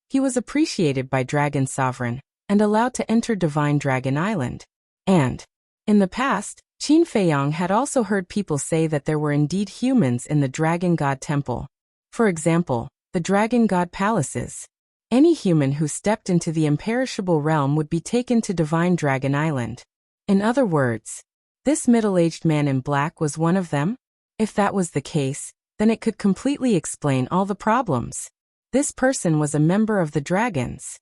he was appreciated by Dragon Sovereign and allowed to enter Divine Dragon Island. And, in the past, Qin Feiyang had also heard people say that there were indeed humans in the Dragon God Temple. For example, the Dragon God Palaces. Any human who stepped into the imperishable realm would be taken to Divine Dragon Island. In other words, this middle-aged man in black was one of them? If that was the case, then it could completely explain all the problems. This person was a member of the dragons.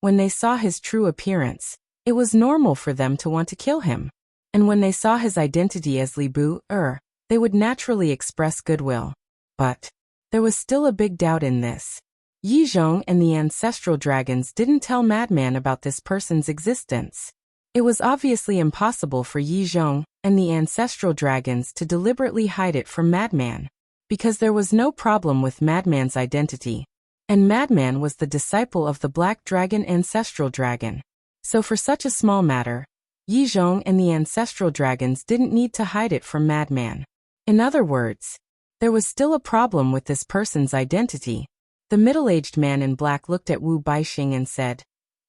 When they saw his true appearance, it was normal for them to want to kill him. And when they saw his identity as Li Bu'er, they would naturally express goodwill. But there was still a big doubt in this. Yi Zhong and the ancestral dragons didn't tell Madman about this person's existence. It was obviously impossible for Yi Zhong and the ancestral dragons to deliberately hide it from Madman, because there was no problem with Madman's identity, and Madman was the disciple of the Black Dragon ancestral dragon. So for such a small matter, Yi Zhong and the ancestral dragons didn't need to hide it from Madman. In other words, there was still a problem with this person's identity. The middle-aged man in black looked at Wu Baixing and said,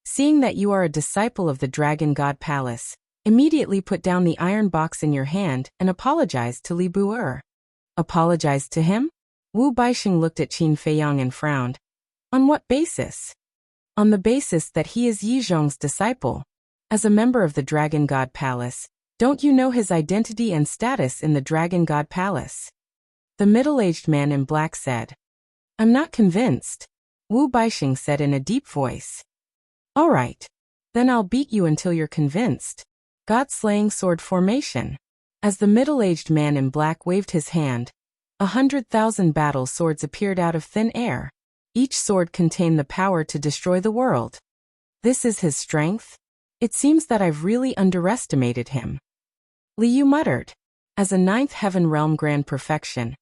"Seeing that you are a disciple of the Dragon God Palace, immediately put down the iron box in your hand and apologize to Li Bu'er." Apologize to him? Wu Baixing looked at Qin Feiyang and frowned. On what basis? On the basis that he is Yi Zhong's disciple. As a member of the Dragon God Palace, don't you know his identity and status in the Dragon God Palace? The middle-aged man in black said. I'm not convinced, Wu Baixing said in a deep voice. All right. Then I'll beat you until you're convinced. God-slaying sword formation. As the middle-aged man in black waved his hand, 100,000 battle swords appeared out of thin air. Each sword contained the power to destroy the world. This is his strength? It seems that I've really underestimated him. Li Yu muttered. As a ninth heaven realm grand perfection,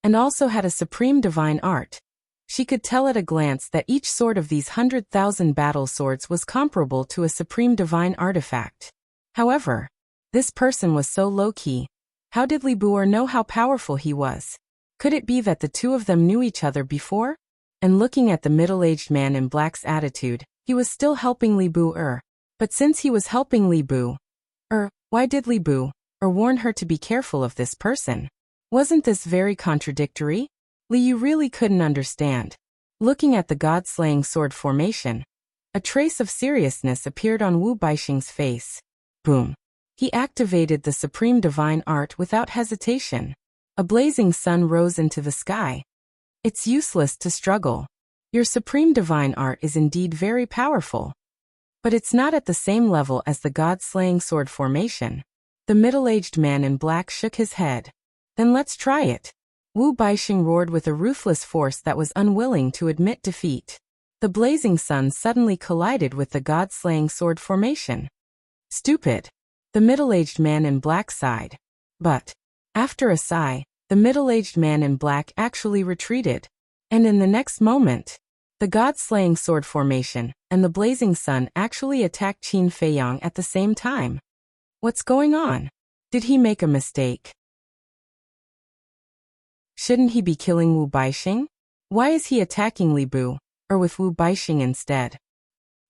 and also had a supreme divine art, she could tell at a glance that each sword of these 100,000 battle swords was comparable to a supreme divine artifact. However, this person was so low-key. How did Li Bu'er know how powerful he was? Could it be that the two of them knew each other before? And looking at the middle-aged man in black's attitude, he was still helping Li Bu'er. But since he was helping Li Bu'er, why did Li Bu'er warn her to be careful of this person? Wasn't this very contradictory? Li Yu really couldn't understand. Looking at the god-slaying sword formation, a trace of seriousness appeared on Wu Baixing's face. Boom. He activated the supreme divine art without hesitation. A blazing sun rose into the sky. It's useless to struggle. Your supreme divine art is indeed very powerful. But it's not at the same level as the god-slaying sword formation. The middle-aged man in black shook his head. Then let's try it. Wu Baixing roared with a ruthless force that was unwilling to admit defeat. The blazing sun suddenly collided with the god-slaying sword formation. Stupid. The middle-aged man in black sighed. But, after a sigh, the middle-aged man in black actually retreated. And in the next moment, the god-slaying sword formation and the blazing sun actually attacked Qin Feiyang at the same time. What's going on? Did he make a mistake? Shouldn't he be killing Wu Baixing? Why is he attacking Li Bu'er with Wu Baixing instead?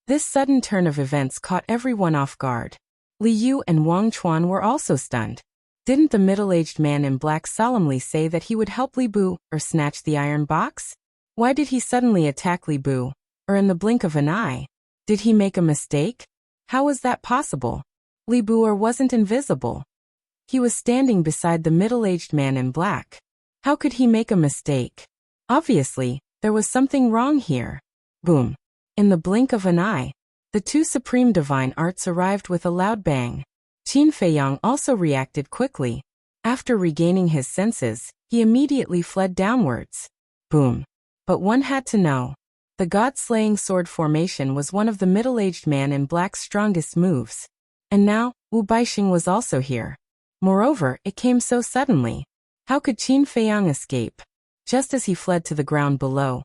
This sudden turn of events caught everyone off guard. Li Yu and Wang Chuan were also stunned. Didn't the middle-aged man in black solemnly say that he would help Li Bu'er snatch the iron box? Why did he suddenly attack Li Bu'er in the blink of an eye? Did he make a mistake? How was that possible? Li Bu'er wasn't invisible. He was standing beside the middle-aged man in black. How could he make a mistake? Obviously, there was something wrong here. Boom. In the blink of an eye, the two supreme divine arts arrived with a loud bang. Qin Feiyang also reacted quickly. After regaining his senses, he immediately fled downwards. Boom. But one had to know. The god-slaying sword formation was one of the middle-aged man in black's strongest moves. And now, Wu Baixing was also here. Moreover, it came so suddenly. How could Qin Feiyang escape? Just as he fled to the ground below,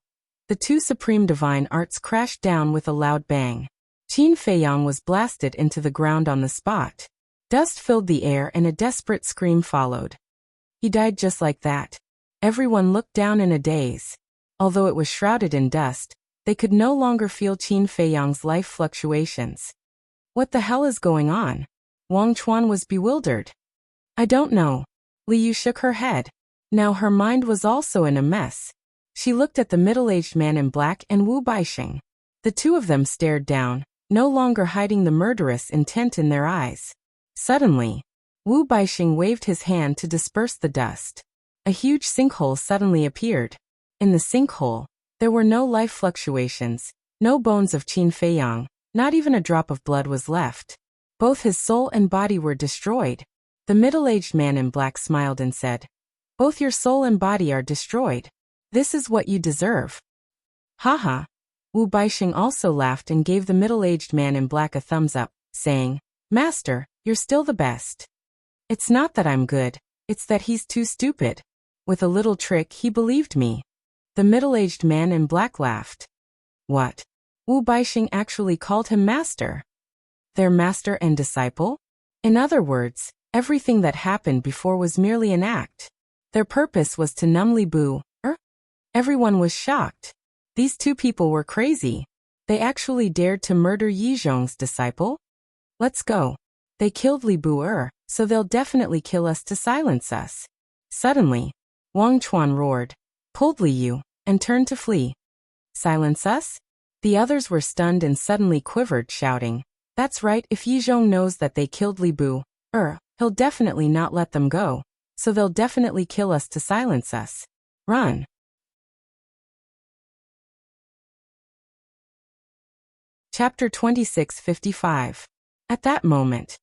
the two supreme divine arts crashed down with a loud bang. Qin Feiyang was blasted into the ground on the spot. Dust filled the air and a desperate scream followed. He died just like that. Everyone looked down in a daze. Although it was shrouded in dust, they could no longer feel Qin Feiyang's life fluctuations. What the hell is going on? Wang Chuan was bewildered. I don't know. Li Yu shook her head. Now her mind was also in a mess. She looked at the middle-aged man in black and Wu Baixing. The two of them stared down, no longer hiding the murderous intent in their eyes. Suddenly, Wu Baixing waved his hand to disperse the dust. A huge sinkhole suddenly appeared. In the sinkhole, there were no life fluctuations, no bones of Qin Feiyang, not even a drop of blood was left. Both his soul and body were destroyed. The middle-aged man in black smiled and said, "Both your soul and body are destroyed. This is what you deserve." Haha. Wu Baixing also laughed and gave the middle-aged man in black a thumbs up, saying, "Master, you're still the best. It's not that I'm good, it's that he's too stupid. With a little trick he believed me." The middle-aged man in black laughed. What? Wu Baixing actually called him master? Their master and disciple? In other words, everything that happened before was merely an act. Their purpose was to numb Li Bu'er. Everyone was shocked. These two people were crazy. They actually dared to murder Yi Zhong's disciple? Let's go. They killed Li Bu'er, so they'll definitely kill us to silence us. Suddenly, Wang Chuan roared, pulled Li Yu, and turned to flee. Silence us? The others were stunned and suddenly quivered, shouting, "That's right, if Yi Zhong knows that they killed Li Bu'er, he'll definitely not let them go, so they'll definitely kill us to silence us. Run." Chapter 26:55. At that moment,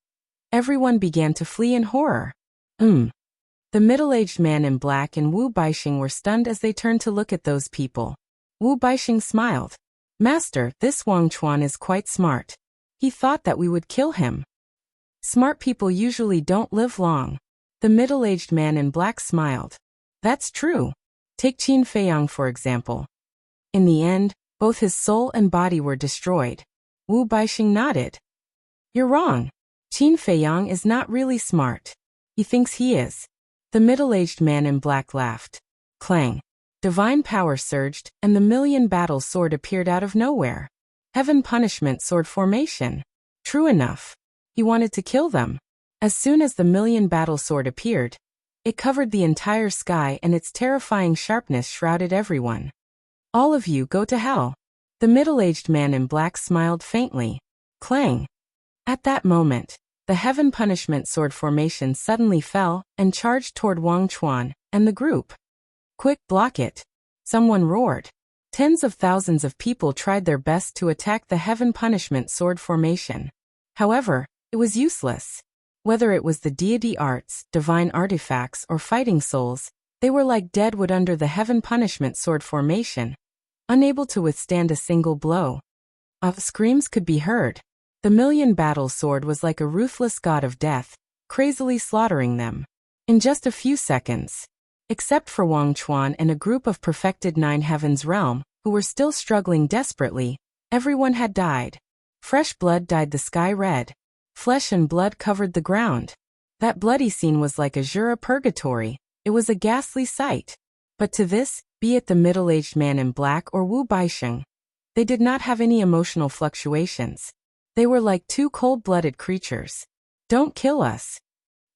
everyone began to flee in horror. The middle-aged man in black and Wu Baixing were stunned as they turned to look at those people. Wu Baixing smiled. "Master, this Wang Chuan is quite smart. He thought that we would kill him. Smart people usually don't live long." The middle-aged man in black smiled. "That's true. Take Qin Feiyang for example. In the end, both his soul and body were destroyed." Wu Baixing nodded. "You're wrong. Qin Feiyang is not really smart. He thinks he is. The middle-aged man in black laughed. Clang. Divine power surged, and the million-battle sword appeared out of nowhere. Heaven punishment sword formation. True enough. He wanted to kill them. As soon as the million-battle sword appeared, it covered the entire sky and its terrifying sharpness shrouded everyone. All of you go to hell. The middle-aged man in black smiled faintly. Clang. At that moment, the heaven punishment sword formation suddenly fell and charged toward Wang Chuan and the group. Quick, block it. Someone roared. Tens of thousands of people tried their best to attack the heaven punishment sword formation. However, it was useless. Whether it was the deity arts, divine artifacts, or fighting souls, they were like dead wood under the heaven punishment sword formation, unable to withstand a single blow. Screams could be heard. The million-battle sword was like a ruthless god of death, crazily slaughtering them. In just a few seconds. Except for Wang Chuan and a group of perfected Nine Heavens realm, who were still struggling desperately, everyone had died. Fresh blood dyed the sky red. Flesh and blood covered the ground. That bloody scene was like a Jura purgatory. It was a ghastly sight. But to this, be it the middle-aged man in black or Wu Baisheng, they did not have any emotional fluctuations. They were like two cold-blooded creatures. Don't kill us.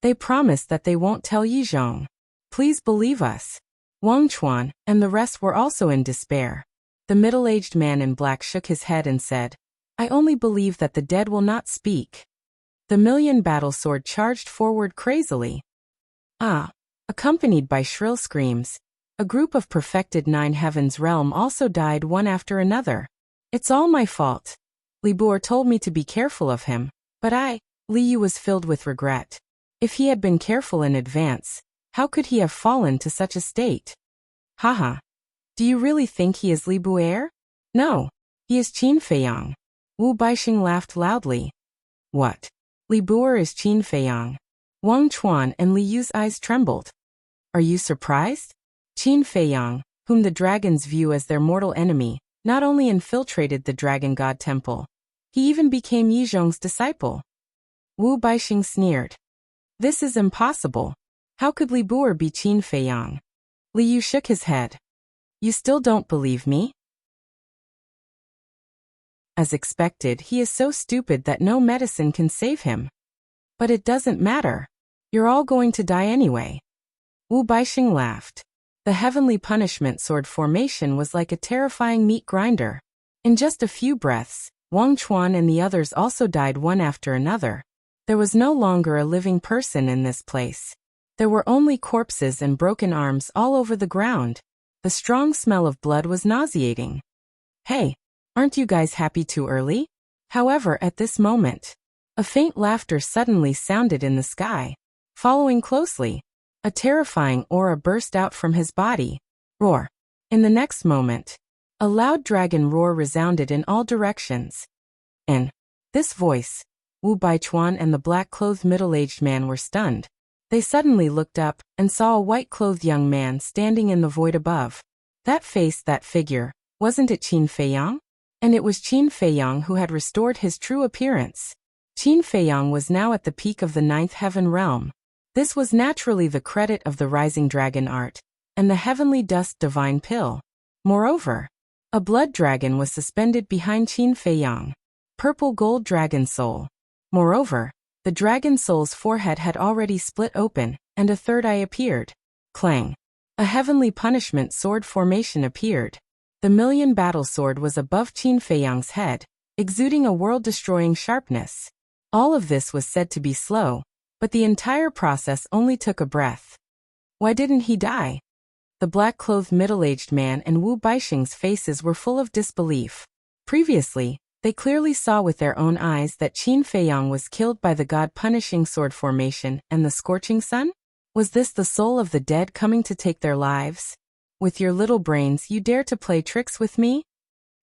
They promised that they won't tell Yizhong. Please believe us. Wang Chuan and the rest were also in despair. The middle-aged man in black shook his head and said, I only believe that the dead will not speak. The million-battle sword charged forward crazily. Accompanied by shrill screams, a group of perfected Nine Heavens realm also died one after another. It's all my fault. Li Buer told me to be careful of him, but Li Yu was filled with regret. If he had been careful in advance, how could he have fallen to such a state? Haha. Do you really think he is Li Buer? No. He is Qin Feiyang. Wu Baisheng laughed loudly. What? Li Buer is Qin Feiyang. Wang Chuan and Li Yu's eyes trembled. Are you surprised? Qin Feiyang, whom the dragons view as their mortal enemy, not only infiltrated the Dragon God Temple, he even became Yizhong's disciple. Wu Baisheng sneered. This is impossible. How could Li Buer be Qin Feiyang? Li Yu shook his head. You still don't believe me? As expected, he is so stupid that no medicine can save him. But it doesn't matter. You're all going to die anyway. Wu Baisheng laughed. The heavenly punishment sword formation was like a terrifying meat grinder. In just a few breaths, Wang Chuan and the others also died one after another. There was no longer a living person in this place. There were only corpses and broken arms all over the ground. The strong smell of blood was nauseating. Hey, aren't you guys happy too early? However, at this moment, a faint laughter suddenly sounded in the sky. Following closely, a terrifying aura burst out from his body. Roar. In the next moment, a loud dragon roar resounded in all directions. In this voice, Wu Baichuan and the black-clothed middle-aged man were stunned. They suddenly looked up and saw a white-clothed young man standing in the void above. That face, that figure, wasn't it Qin Feiyang? And it was Qin Feiyang who had restored his true appearance. Qin Feiyang was now at the peak of the ninth heaven realm. This was naturally the credit of the rising dragon art and the heavenly dust divine pill. Moreover, a blood dragon was suspended behind Qin Feiyang. Purple gold dragon soul. Moreover, the dragon soul's forehead had already split open, and a third eye appeared. Clang. A heavenly punishment sword formation appeared. The million battle sword was above Qin Feiyang's head, exuding a world-destroying sharpness. All of this was said to be slow, but the entire process only took a breath. Why didn't he die? The black-clothed middle-aged man and Wu Baisheng's faces were full of disbelief. Previously, they clearly saw with their own eyes that Qin Feiyang was killed by the god-punishing sword formation and the scorching sun? Was this the soul of the dead coming to take their lives? With your little brains, you dare to play tricks with me?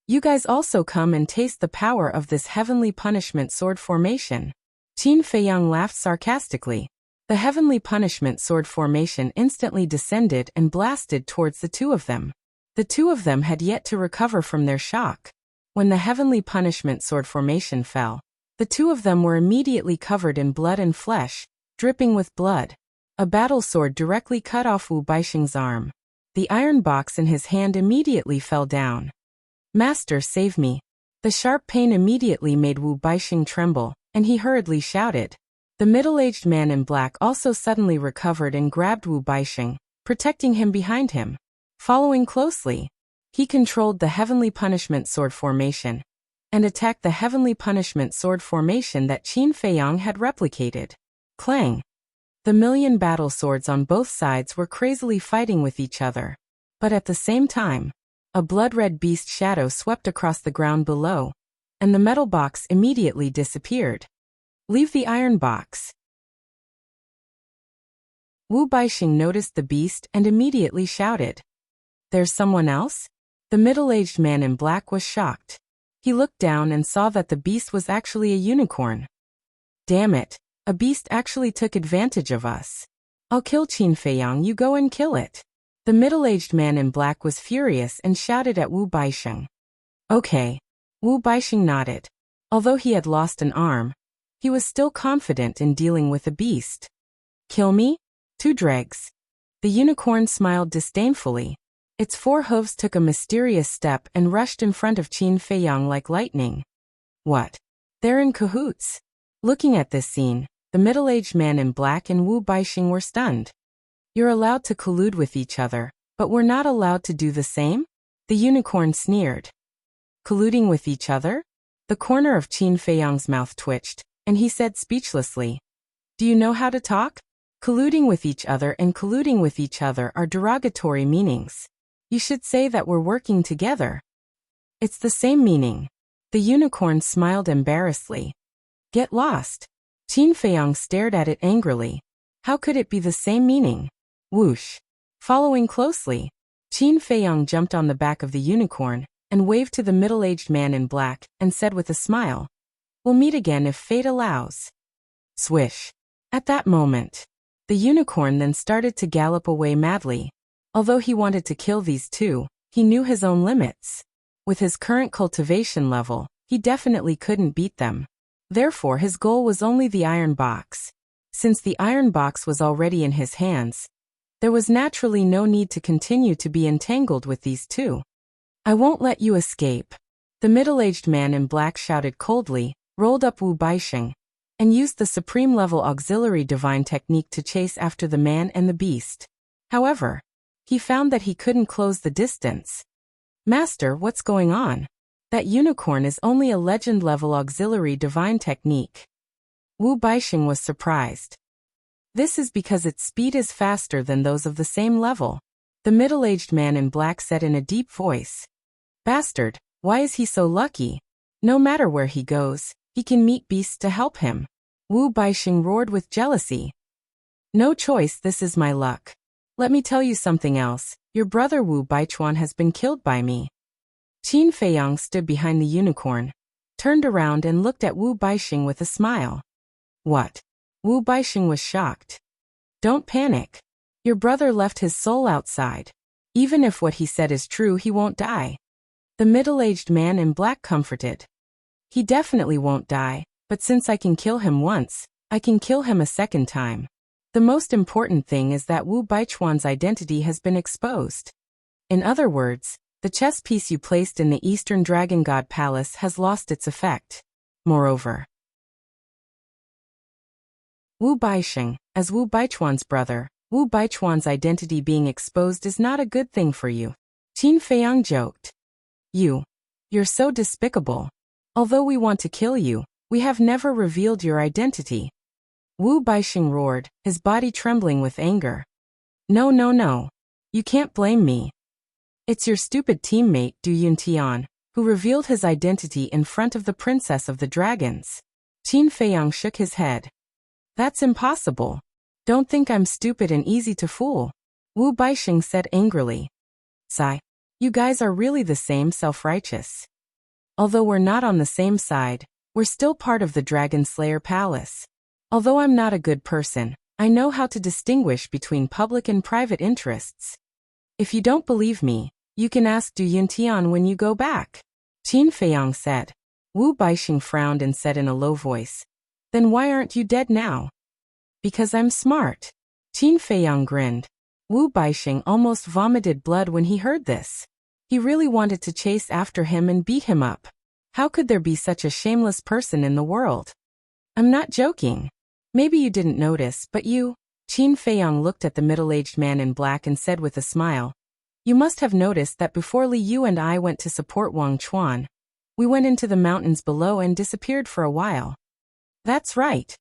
You guys also come and taste the power of this heavenly punishment sword formation. Qin Feiyang laughed sarcastically. The heavenly punishment sword formation instantly descended and blasted towards the two of them. The two of them had yet to recover from their shock. When the heavenly punishment sword formation fell, the two of them were immediately covered in blood and flesh, dripping with blood. A battle sword directly cut off Wu Baixing's arm. The iron box in his hand immediately fell down. Master, save me. The sharp pain immediately made Wu Baixing tremble, and he hurriedly shouted. The middle-aged man in black also suddenly recovered and grabbed Wu Baixing, protecting him behind him. Following closely, he controlled the Heavenly Punishment Sword formation and attacked the Heavenly Punishment Sword formation that Qin Feiyang had replicated. Clang! The million battle swords on both sides were crazily fighting with each other. But at the same time, a blood-red beast shadow swept across the ground below, and the metal box immediately disappeared. Leave the iron box. Wu Baixing noticed the beast and immediately shouted. There's someone else? The middle-aged man in black was shocked. He looked down and saw that the beast was actually a unicorn. Damn it, a beast actually took advantage of us. I'll kill Qin Feiyang, you go and kill it. The middle-aged man in black was furious and shouted at Wu Baixing. Okay. Wu Baixing nodded. Although he had lost an arm, he was still confident in dealing with a beast. Kill me? Two dregs. The unicorn smiled disdainfully. Its four hooves took a mysterious step and rushed in front of Qin Feiyang like lightning. What? They're in cahoots. Looking at this scene, the middle-aged man in black and Wu Baixing were stunned. You're allowed to collude with each other, but we're not allowed to do the same? The unicorn sneered. Colluding with each other? The corner of Qin Feiyang's mouth twitched, and he said speechlessly. Do you know how to talk? Colluding with each other and colluding with each other are derogatory meanings. You should say that we're working together. It's the same meaning. The unicorn smiled embarrassedly. Get lost. Qin Feiyang stared at it angrily. How could it be the same meaning? Whoosh. Following closely, Qin Feiyang jumped on the back of the unicorn and waved to the middle-aged man in black and said with a smile, We'll meet again if fate allows. Swish. At that moment, the unicorn then started to gallop away madly. Although he wanted to kill these two, he knew his own limits. With his current cultivation level, he definitely couldn't beat them. Therefore, his goal was only the iron box. Since the iron box was already in his hands, there was naturally no need to continue to be entangled with these two. I won't let you escape. The middle-aged man in black shouted coldly, rolled up Wu Baixing, and used the supreme-level auxiliary divine technique to chase after the man and the beast. However, he found that he couldn't close the distance. Master, what's going on? That unicorn is only a legend-level auxiliary divine technique. Wu Baixing was surprised. This is because its speed is faster than those of the same level. The middle-aged man in black said in a deep voice. Bastard, why is he so lucky? No matter where he goes, he can meet beasts to help him. Wu Baixing roared with jealousy. No choice, this is my luck. Let me tell you something else. Your brother Wu Baichuan has been killed by me. Qin Feiyang stood behind the unicorn, turned around and looked at Wu Baixing with a smile. What? Wu Baixing was shocked. Don't panic. Your brother left his soul outside. Even if what he said is true, he won't die. The middle-aged man in black comforted. He definitely won't die, but since I can kill him once, I can kill him a second time. The most important thing is that Wu Baichuan's identity has been exposed. In other words, the chess piece you placed in the Eastern Dragon God Palace has lost its effect. Moreover, Wu Baixing, as Wu Baichuan's brother, Wu Baichuan's identity being exposed is not a good thing for you. Qin Feiyang joked. You're so despicable. Although we want to kill you, we have never revealed your identity. Wu Baixing roared, his body trembling with anger. No. You can't blame me. It's your stupid teammate Du Yuntian, who revealed his identity in front of the Princess of the Dragons. Qin Feiyang shook his head. That's impossible. Don't think I'm stupid and easy to fool. Wu Baixing said angrily. Sigh. You guys are really the same self-righteous. Although we're not on the same side, we're still part of the Dragon Slayer Palace. Although I'm not a good person, I know how to distinguish between public and private interests. If you don't believe me, you can ask Du Yuntian when you go back. Qin Feiyang said. Wu Baixing frowned and said in a low voice. Then why aren't you dead now? Because I'm smart. Qin Feiyang grinned. Wu Baixing almost vomited blood when he heard this. He really wanted to chase after him and beat him up. How could there be such a shameless person in the world? I'm not joking. Maybe you didn't notice, but you... Qin Feiyang looked at the middle-aged man in black and said with a smile, "You must have noticed that before Li Yu and I went to support Wang Chuan, we went into the mountains below and disappeared for a while." That's right.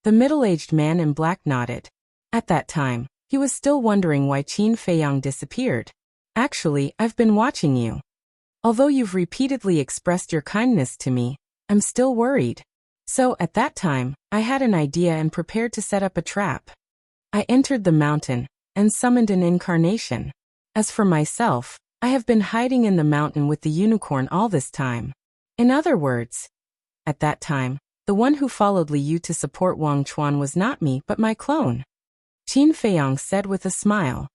The middle-aged man in black nodded. At that time, he was still wondering why Qin Feiyang disappeared. "Actually, I've been watching you. Although you've repeatedly expressed your kindness to me, I'm still worried. So, at that time, I had an idea and prepared to set up a trap. I entered the mountain and summoned an incarnation. As for myself, I have been hiding in the mountain with the unicorn all this time. In other words, at that time, the one who followed Li Yu to support Wang Chuan was not me but my clone." Qin Feiyang said with a smile.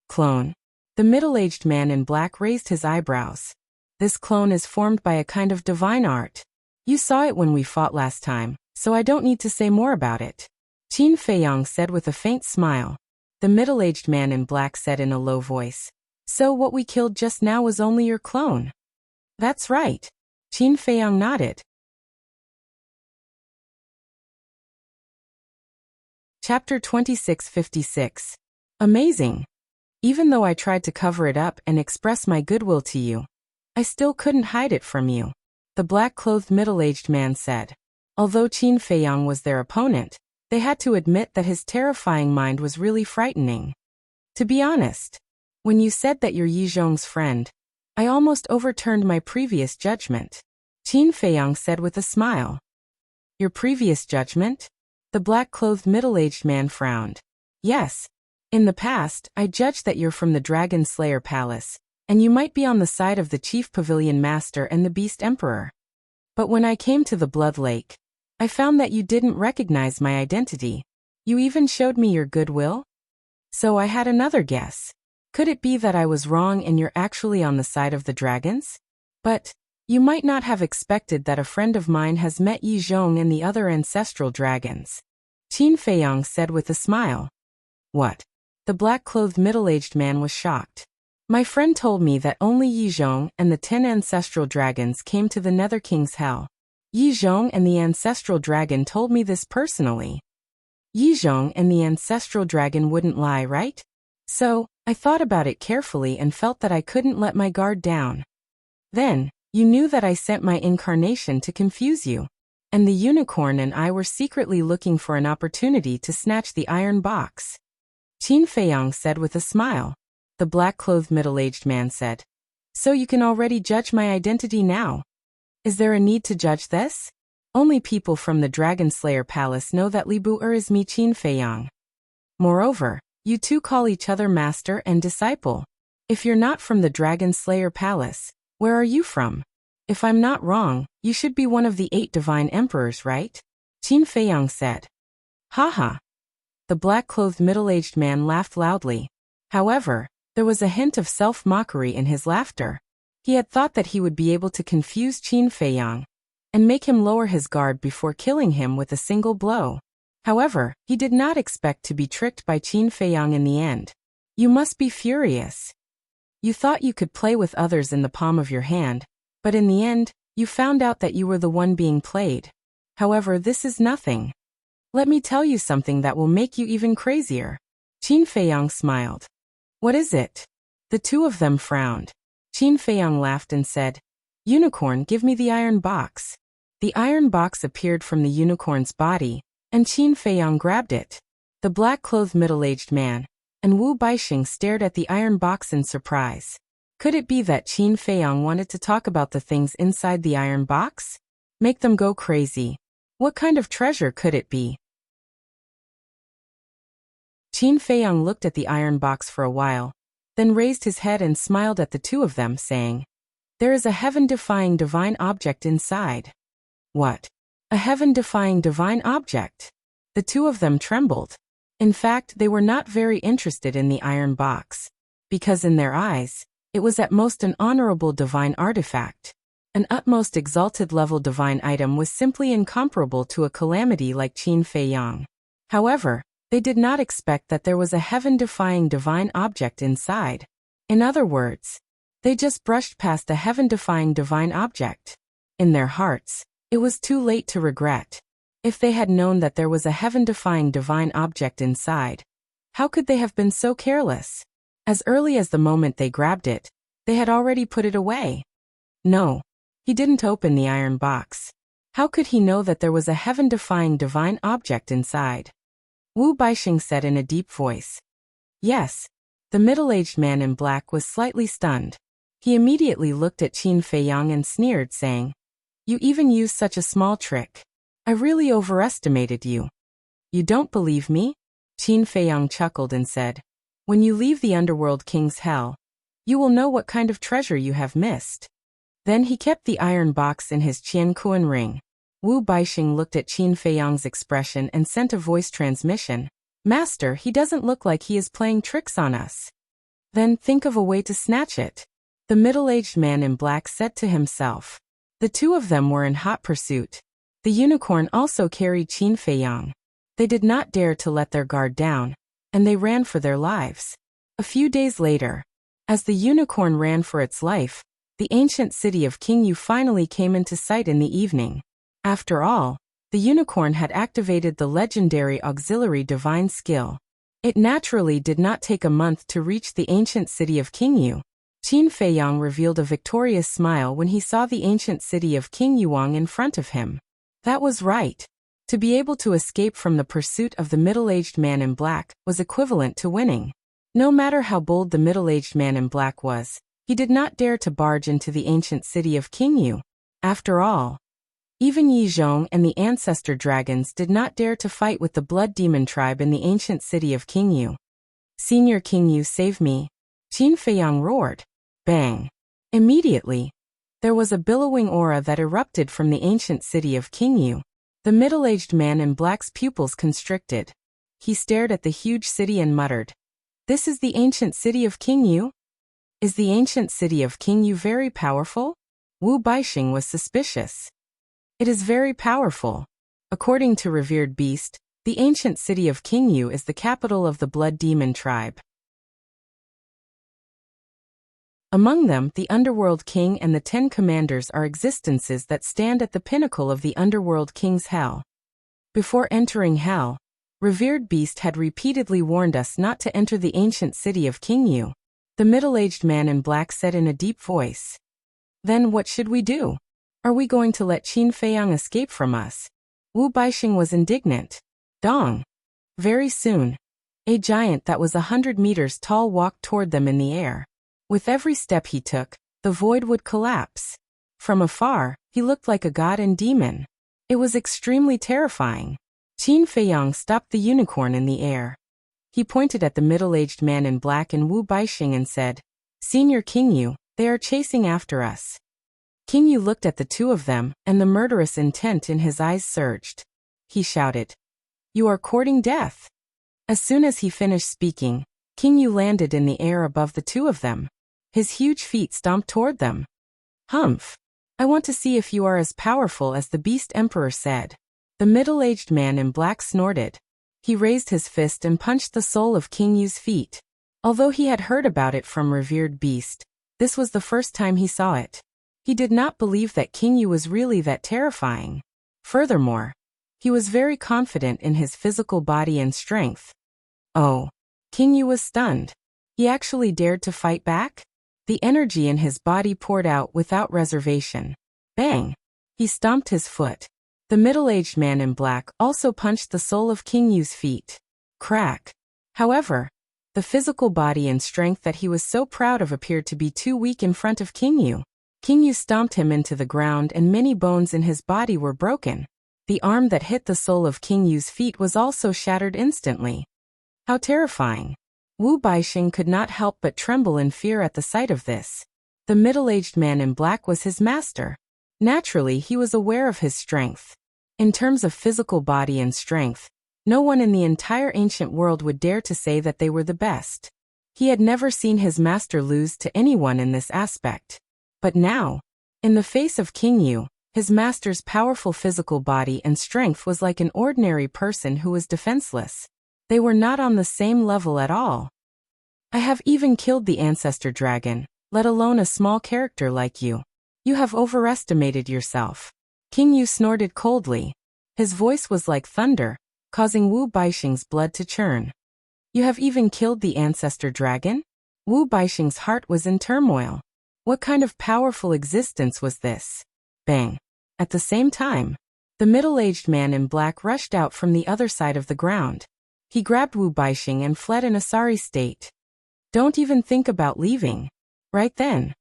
"Clone?" The middle-aged man in black raised his eyebrows. "This clone is formed by a kind of divine art. You saw it when we fought last time, so I don't need to say more about it." Qin Feiyang said with a faint smile. The middle-aged man in black said in a low voice, "So what we killed just now was only your clone?" "That's right." Qin Feiyang nodded. Chapter 2656. Amazing. Even though I tried to cover it up and express my goodwill to you, I still couldn't hide it from you, the black-clothed middle-aged man said. Although Qin Feiyang was their opponent, they had to admit that his terrifying mind was really frightening. "To be honest, when you said that you're Yi Zhong's friend, I almost overturned my previous judgment," Qin Feiyang said with a smile. "Your previous judgment?" The black-clothed middle-aged man frowned. "Yes. In the past, I judged that you're from the Dragon Slayer Palace, and you might be on the side of the Chief Pavilion Master and the Beast Emperor. But when I came to the Blood Lake, I found that you didn't recognize my identity. You even showed me your goodwill? So I had another guess. Could it be that I was wrong and you're actually on the side of the dragons? But you might not have expected that a friend of mine has met Yi Zhong and the other ancestral dragons," Qin Feiyang said with a smile. "What?" The black-clothed middle-aged man was shocked. "My friend told me that only Yi Zhong and the 10 ancestral dragons came to the Nether King's Hell. Yi Zhong and the ancestral dragon told me this personally. Yi Zhong and the ancestral dragon wouldn't lie, right? So, I thought about it carefully and felt that I couldn't let my guard down. Then, you knew that I sent my incarnation to confuse you, and the unicorn and I were secretly looking for an opportunity to snatch the iron box," Qin Feiyang said with a smile. The black-clothed middle-aged man said, "So you can already judge my identity now. Is there a need to judge this? Only people from the Dragon Slayer Palace know that Li Bu-er is me, Qin Feiyang. Moreover, you two call each other master and disciple. If you're not from the Dragon Slayer Palace, where are you from? If I'm not wrong, you should be one of the 8 divine emperors, right?" Qin Feiyang said. "Haha." The black-clothed middle-aged man laughed loudly. However, there was a hint of self-mockery in his laughter. He had thought that he would be able to confuse Qin Feiyang and make him lower his guard before killing him with a single blow. However, he did not expect to be tricked by Qin Feiyang in the end. "You must be furious. You thought you could play with others in the palm of your hand, but in the end, you found out that you were the one being played. However, this is nothing. Let me tell you something that will make you even crazier." Qin Feiyang smiled. "What is it?" The two of them frowned. Qin Feiyang laughed and said, "Unicorn, give me the iron box." The iron box appeared from the unicorn's body, and Qin Feiyang grabbed it. The black-clothed middle-aged man and Wu Baixing stared at the iron box in surprise. Could it be that Qin Feiyang wanted to talk about the things inside the iron box? Make them go crazy. What kind of treasure could it be? Qin Feiyang looked at the iron box for a while, then raised his head and smiled at the two of them, saying, "There is a heaven-defying divine object inside." "What? A heaven-defying divine object?" The two of them trembled. In fact, they were not very interested in the iron box, because in their eyes, it was at most an honorable divine artifact. An utmost exalted level divine item was simply incomparable to a calamity like Qin Feiyang. However, They did not expect that there was a heaven-defying divine object inside. In other words, they just brushed past a heaven-defying divine object. In their hearts, it was too late to regret. If they had known that there was a heaven-defying divine object inside, how could they have been so careless? As early as the moment they grabbed it, they had already put it away. No, he didn't open the iron box. How could he know that there was a heaven-defying divine object inside? Wu Baixing said in a deep voice. Yes. The middle-aged man in black was slightly stunned. He immediately looked at Qin Feiyang and sneered, saying, "You even used such a small trick. I really overestimated you." "You don't believe me?" Qin Feiyang chuckled and said, "When you leave the underworld king's hell, you will know what kind of treasure you have missed." Then he kept the iron box in his Qiankuan ring. Wu Baixing looked at Qin Feiyang's expression and sent a voice transmission. "Master, he doesn't look like he is playing tricks on us." "Then think of a way to snatch it," the middle-aged man in black said to himself. The two of them were in hot pursuit. The unicorn also carried Qin Feiyang. They did not dare to let their guard down, and they ran for their lives. A few days later, as the unicorn ran for its life, the ancient city of Qingyu finally came into sight in the evening. After all, the unicorn had activated the legendary auxiliary divine skill. It naturally did not take a month to reach the ancient city of Qingyu. Qin Feiyang revealed a victorious smile when he saw the ancient city of Qingyuang in front of him. That was right. To be able to escape from the pursuit of the middle-aged man in black was equivalent to winning. No matter how bold the middle-aged man in black was, he did not dare to barge into the ancient city of Qingyu. After all, even Yi Zhong and the ancestor dragons did not dare to fight with the blood demon tribe in the ancient city of Qingyu. "Senior Qingyu, save me!" Qin Feiyang roared. Bang! Immediately, there was a billowing aura that erupted from the ancient city of Qingyu. The middle-aged man in black's pupils constricted. He stared at the huge city and muttered, "This is the ancient city of Qingyu? Is the ancient city of Qingyu very powerful?" Wu Baixing was suspicious. "It is very powerful. According to revered beast, the ancient city of Qingyu is the capital of the blood demon tribe. Among them, the Underworld King and the 10 commanders are existences that stand at the pinnacle of the Underworld King's hell. Before entering hell, revered beast had repeatedly warned us not to enter the ancient city of Qingyu," the middle-aged man in black said in a deep voice. "Then what should we do? Are we going to let Qin Feiyang escape from us?" Wu Baixing was indignant. Dong! Very soon, a giant that was 100 meters tall walked toward them in the air. With every step he took, the void would collapse. From afar, he looked like a god and demon. It was extremely terrifying. Qin Feiyang stopped the unicorn in the air. He pointed at the middle-aged man in black and Wu Baixing and said, "Senior Qingyu, they are chasing after us." Qingyu looked at the two of them, and the murderous intent in his eyes surged. He shouted, "You are courting death." As soon as he finished speaking, Qingyu landed in the air above the two of them. His huge feet stomped toward them. "Humph! I want to see if you are as powerful as the Beast Emperor said." The middle-aged man in black snorted. He raised his fist and punched the sole of Qingyu's feet. Although he had heard about it from revered beast, this was the first time he saw it. He did not believe that Qingyu was really that terrifying. Furthermore, he was very confident in his physical body and strength. Oh, Qingyu was stunned. He actually dared to fight back? The energy in his body poured out without reservation. Bang! He stomped his foot. The middle-aged man in black also punched the sole of Qingyu's feet. Crack! However, the physical body and strength that he was so proud of appeared to be too weak in front of Qingyu. Qingyu stomped him into the ground and many bones in his body were broken. The arm that hit the sole of Qingyu's feet was also shattered instantly. How terrifying! Wu Baixing could not help but tremble in fear at the sight of this. The middle-aged man in black was his master. Naturally, he was aware of his strength. In terms of physical body and strength, no one in the entire ancient world would dare to say that they were the best. He had never seen his master lose to anyone in this aspect. But now, in the face of Qingyu, his master's powerful physical body and strength was like an ordinary person who was defenseless. They were not on the same level at all. I have even killed the ancestor dragon, let alone a small character like you. You have overestimated yourself. King Yu snorted coldly. His voice was like thunder, causing Wu Baixing's blood to churn. You have even killed the ancestor dragon? Wu Baixing's heart was in turmoil. What kind of powerful existence was this? Bang. At the same time, the middle-aged man in black rushed out from the other side of the ground. He grabbed Wu Baixing and fled in a sorry state. Don't even think about leaving. Right then.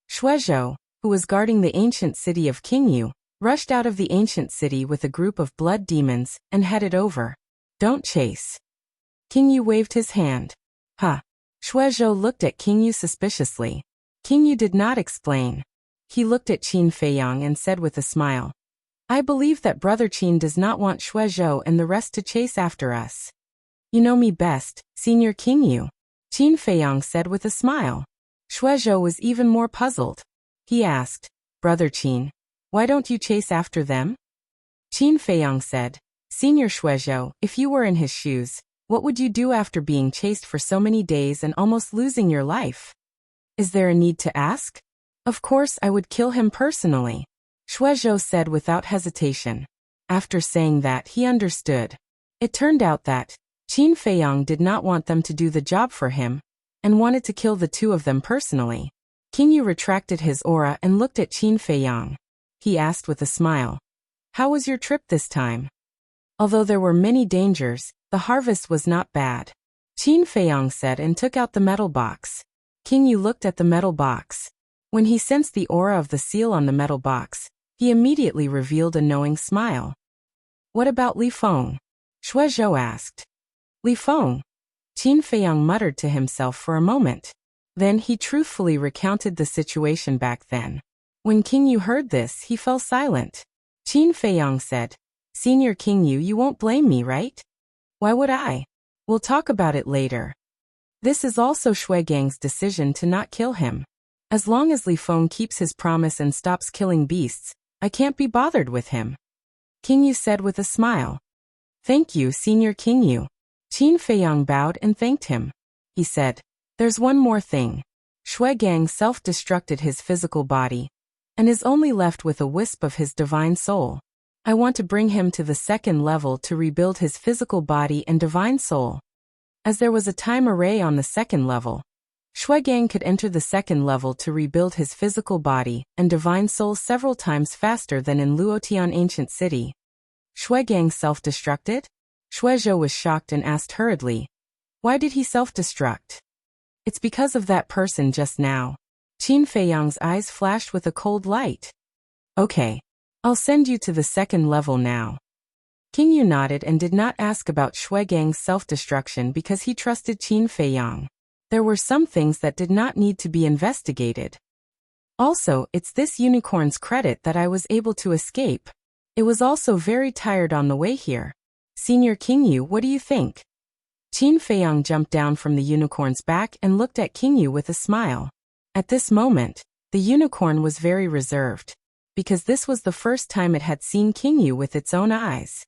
Shuizhou, who was guarding the ancient city of Qingyu, rushed out of the ancient city with a group of blood demons and headed over. Don't chase. Qingyu waved his hand. Huh. Shuizhou looked at Qingyu suspiciously. Qingyu did not explain. He looked at Qin Feiyang and said with a smile, I believe that Brother Qin does not want Shuizhou and the rest to chase after us. You know me best, Senior Qingyu. Qin Feiyang said with a smile. Shuizhou was even more puzzled. He asked, Brother Qin, why don't you chase after them? Qin Feiyang said, Senior Shuizhou, if you were in his shoes, what would you do after being chased for so many days and almost losing your life? Is there a need to ask? Of course I would kill him personally. Shuizhou said without hesitation. After saying that, he understood. It turned out that Qin Feiyang did not want them to do the job for him, and wanted to kill the two of them personally. Qingyu retracted his aura and looked at Qin Feiyang. He asked with a smile, How was your trip this time? Although there were many dangers, the harvest was not bad. Qin Feiyang said and took out the metal box. Qingyu looked at the metal box. When he sensed the aura of the seal on the metal box, he immediately revealed a knowing smile. What about Li Feng? Shuizhou asked. Li Feng? Qin Feiyang muttered to himself for a moment. Then he truthfully recounted the situation back then. When Qingyu heard this, he fell silent. Qin Feiyang said, Senior Qingyu, you won't blame me, right? Why would I? We'll talk about it later. This is also Shui Gang's decision to not kill him. As long as Li Feng keeps his promise and stops killing beasts, I can't be bothered with him. Qingyu said with a smile. Thank you, Senior Qingyu. Qin Feiyang bowed and thanked him. He said, There's one more thing. Shui Gang self-destructed his physical body, and is only left with a wisp of his divine soul. I want to bring him to the second level to rebuild his physical body and divine soul. As there was a time array on the second level, Shui Gang could enter the second level to rebuild his physical body and divine soul several times faster than in Luotian Ancient City. Shui Gang self-destructed? Shuizhou was shocked and asked hurriedly, Why did he self-destruct? It's because of that person just now. Qin Feiyang's eyes flashed with a cold light. Okay. I'll send you to the second level now. Qingyu nodded and did not ask about Shui Gang's self-destruction because he trusted Qin Feiyang. There were some things that did not need to be investigated. Also, it's this unicorn's credit that I was able to escape. It was also very tired on the way here. Senior Qingyu, what do you think? Qin Feiyang jumped down from the unicorn's back and looked at Qingyu with a smile. At this moment, the unicorn was very reserved, because this was the first time it had seen Qingyu with its own eyes.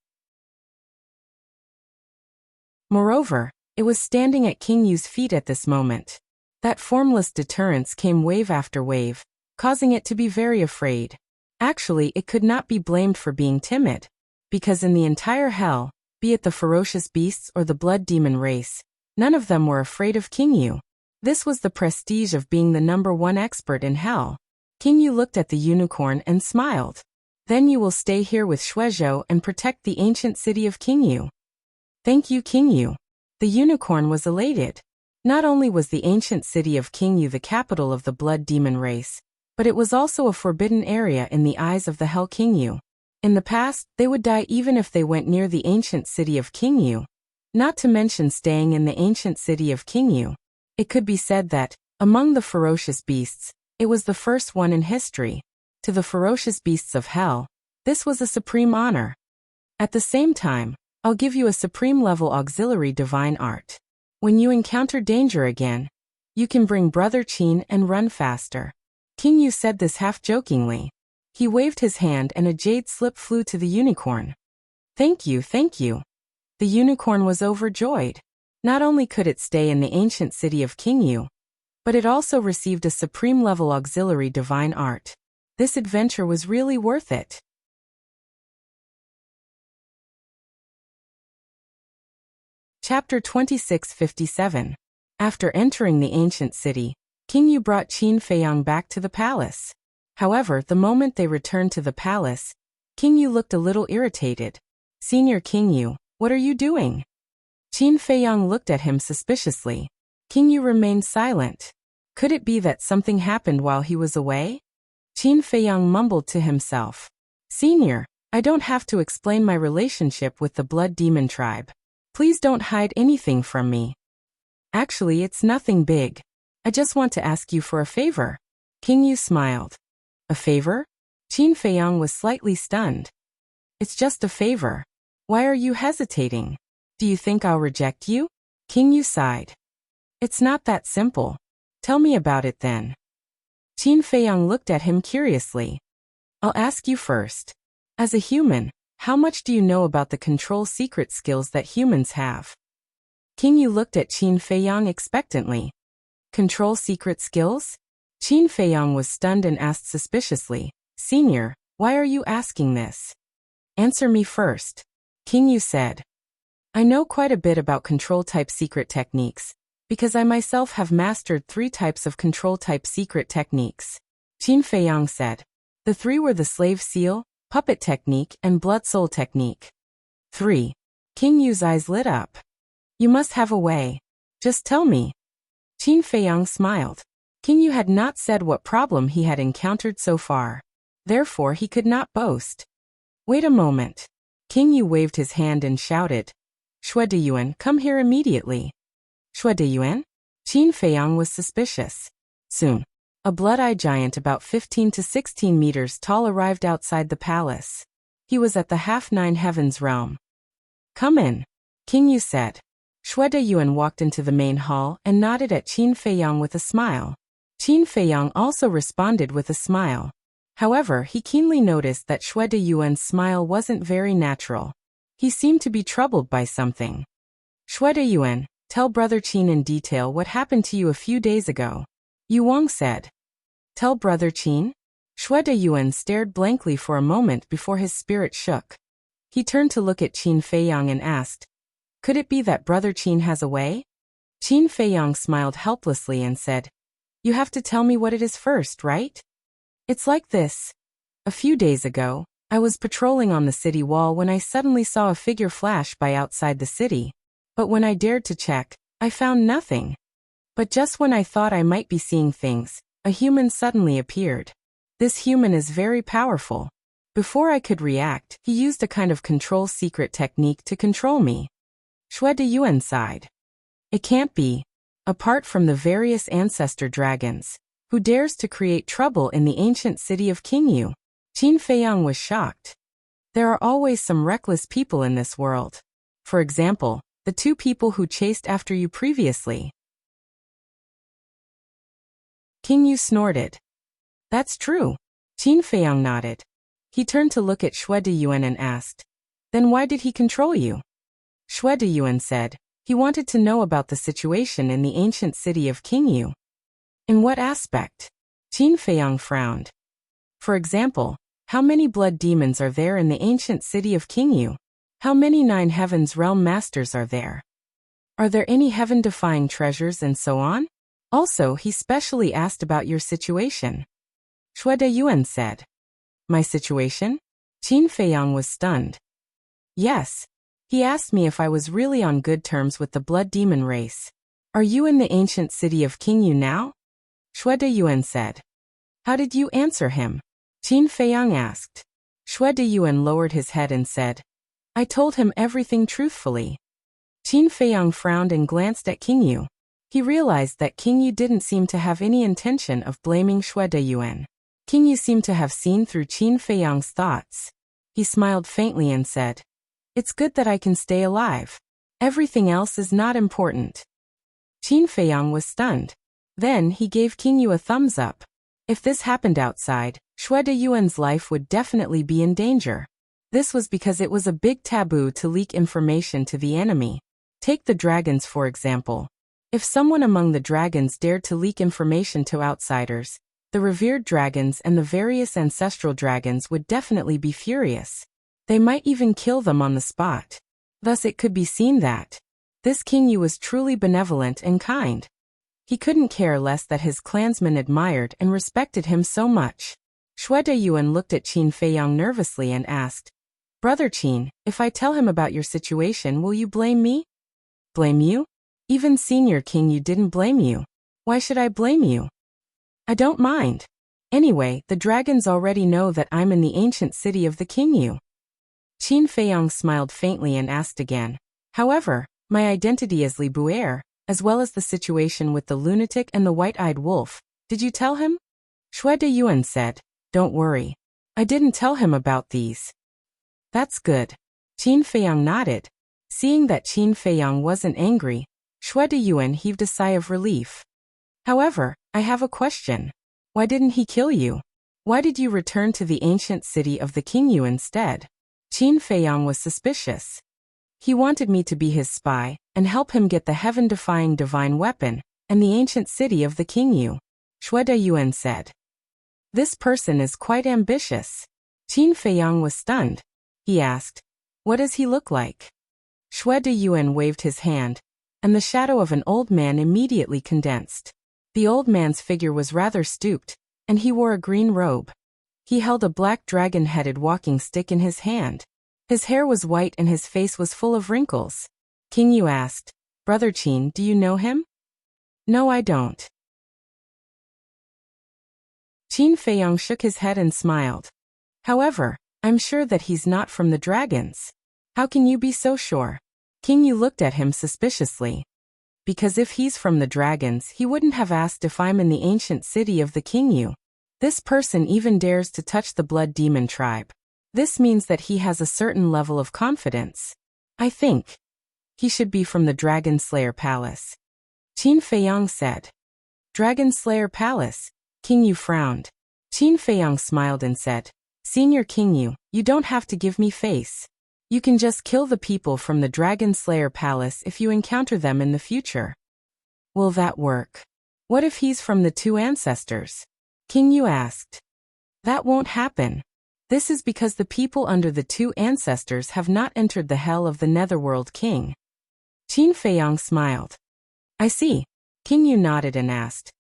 Moreover, it was standing at Qingyu's feet at this moment. That formless deterrence came wave after wave, causing it to be very afraid. Actually, it could not be blamed for being timid, because in the entire hell, be it the ferocious beasts or the blood demon race, none of them were afraid of Qingyu. This was the prestige of being the #1 expert in hell. Qingyu looked at the unicorn and smiled. Then you will stay here with Shuizhou and protect the ancient city of Qingyu. Thank you, Qingyu. The unicorn was elated. Not only was the ancient city of Qingyu the capital of the blood demon race, but it was also a forbidden area in the eyes of the Hell Qingyu. In the past, they would die even if they went near the ancient city of Qingyu. Not to mention staying in the ancient city of Qingyu. It could be said that, among the ferocious beasts, it was the first one in history. To the ferocious beasts of hell, this was a supreme honor. At the same time, I'll give you a supreme level auxiliary divine art. When you encounter danger again, you can bring Brother Qin and run faster. Qingyu said this half-jokingly. He waved his hand and a jade slip flew to the unicorn. Thank you, thank you. The unicorn was overjoyed. Not only could it stay in the ancient city of Qingyu, but it also received a supreme-level auxiliary divine art. This adventure was really worth it. Chapter 2657. After entering the ancient city, Qingyu brought Qin Feiyang back to the palace. However, the moment they returned to the palace, Qingyu looked a little irritated. Senior Qingyu, what are you doing? Qin Feiyang looked at him suspiciously. Qingyu remained silent. Could it be that something happened while he was away? Qin Feiyang mumbled to himself. Senior, I don't have to explain my relationship with the Blood Demon tribe. Please don't hide anything from me. Actually, it's nothing big. I just want to ask you for a favor. Qingyu smiled. A favor? Qin Feiyang was slightly stunned. It's just a favor. Why are you hesitating? Do you think I'll reject you? Qingyu sighed. It's not that simple. Tell me about it then. Qin Feiyang looked at him curiously. I'll ask you first. As a human, how much do you know about the control secret skills that humans have? Qingyu looked at Qin Feiyang expectantly. Control secret skills? Qin Feiyang was stunned and asked suspiciously, Senior, why are you asking this? Answer me first. Qingyu said. I know quite a bit about control-type secret techniques, because I myself have mastered 3 types of control-type secret techniques. Qin Feiyang said. The 3 were the slave seal, puppet technique, and blood soul technique. 3. Qingyu's eyes lit up. You must have a way. Just tell me. Qin Feiyang smiled. Qingyu had not said what problem he had encountered so far. Therefore, he could not boast. Wait a moment. Qingyu waved his hand and shouted. Shui Deyuan, come here immediately. Shui Deyuan? Qin Feiyang was suspicious. Soon, a blood-eye giant about 15 to 16 meters tall arrived outside the palace. He was at the half-nine heavens realm. Come in, Qingyu said. Shui Deyuan walked into the main hall and nodded at Qin Feiyang with a smile. Qin Feiyang also responded with a smile. However, he keenly noticed that Shui Deyuan's smile wasn't very natural. He seemed to be troubled by something. Shui Deyuan, tell Brother Qin in detail what happened to you a few days ago. Yu Wang said. Tell Brother Qin? Shui Deyuan stared blankly for a moment before his spirit shook. He turned to look at Qin Feiyang and asked, could it be that Brother Qin has a way? Qin Feiyang smiled helplessly and said, you have to tell me what it is first, right? It's like this. A few days ago, I was patrolling on the city wall when I suddenly saw a figure flash by outside the city. But when I dared to check, I found nothing. But just when I thought I might be seeing things, a human suddenly appeared. This human is very powerful. Before I could react, he used a kind of control secret technique to control me. Shui Deyuan sighed. It can't be. Apart from the various ancestor dragons, who dares to create trouble in the ancient city of Qingyu? Qin Feiyang was shocked. There are always some reckless people in this world. For example, the 2 people who chased after you previously. Qingyu snorted. That's true. Qin Feiyang nodded. He turned to look at Shui Deyuan and asked, then why did he control you? Shui Deyuan said, he wanted to know about the situation in the ancient city of Qingyu. In what aspect? Qin Feiyang frowned. For example, how many blood demons are there in the ancient city of Qingyu? How many 9 heavens realm masters are there? Are there any heaven-defying treasures and so on? Also, he specially asked about your situation. Shui Deyuan said. My situation? Qin Feiyang was stunned. Yes. He asked me if I was really on good terms with the blood demon race. Are you in the ancient city of Qingyu now? Shui Deyuan said. How did you answer him? Qin Feiyang asked. Shui Deyuan lowered his head and said, I told him everything truthfully. Qin Feiyang frowned and glanced at Qingyu. He realized that Qingyu didn't seem to have any intention of blaming Shui Deyuan. Qingyu seemed to have seen through Qin Feiyang's thoughts. He smiled faintly and said, it's good that I can stay alive. Everything else is not important. Qin Feiyang was stunned. Then he gave Qingyu a thumbs up. If this happened outside, Shui Deyuan's life would definitely be in danger. This was because it was a big taboo to leak information to the enemy. Take the dragons for example. If someone among the dragons dared to leak information to outsiders, the revered dragons and the various ancestral dragons would definitely be furious. They might even kill them on the spot. Thus it could be seen that this King Yu was truly benevolent and kind. He couldn't care less that his clansmen admired and respected him so much. Shui Yuan looked at Qin Feiyang nervously and asked, "Brother Qin, if I tell him about your situation, will you blame me?" "Blame you? Even Senior King Yu didn't blame you. Why should I blame you?" "I don't mind. Anyway, the dragons already know that I'm in the ancient city of the King Yu." Qin Feiyang smiled faintly and asked again, "However, my identity is Li Buer, as well as the situation with the lunatic and the white-eyed wolf. Did you tell him?" Shui Yuan said, "Don't worry. I didn't tell him about these." "That's good." Qin Feiyang nodded. Seeing that Qin Feiyang wasn't angry, Shui Yuan heaved a sigh of relief. "However, I have a question. Why didn't he kill you? Why did you return to the ancient city of the King Yu instead?" Qin Feiyang was suspicious. "He wanted me to be his spy and help him get the heaven-defying divine weapon and the ancient city of the King Yu," Shui Yuan said. "This person is quite ambitious." Qin Feiyang was stunned. He asked, "What does he look like?" Shui Yuan waved his hand, and the shadow of an old man immediately condensed. The old man's figure was rather stooped, and he wore a green robe. He held a black dragon-headed walking stick in his hand. His hair was white and his face was full of wrinkles. King Yu asked, "Brother Qin, do you know him?" "No, I don't." Qin Feiyang shook his head and smiled. "However, I'm sure that he's not from the dragons." "How can you be so sure?" King Yu looked at him suspiciously. "Because if he's from the dragons, he wouldn't have asked if I'm in the ancient city of the King Yu. This person even dares to touch the blood demon tribe. This means that he has a certain level of confidence. I think he should be from the Dragon Slayer Palace." Qin Feiyang said. "Dragon Slayer Palace?" King Yu frowned. Qin Feiyang smiled and said, "Senior King Yu, you don't have to give me face. You can just kill the people from the Dragon Slayer Palace if you encounter them in the future." "Will that work? What if he's from the two ancestors?" King Yu asked. "That won't happen. This is because the people under the two ancestors have not entered the hell of the Netherworld King." Qin Feiyang smiled. "I see." King Yu nodded and asked,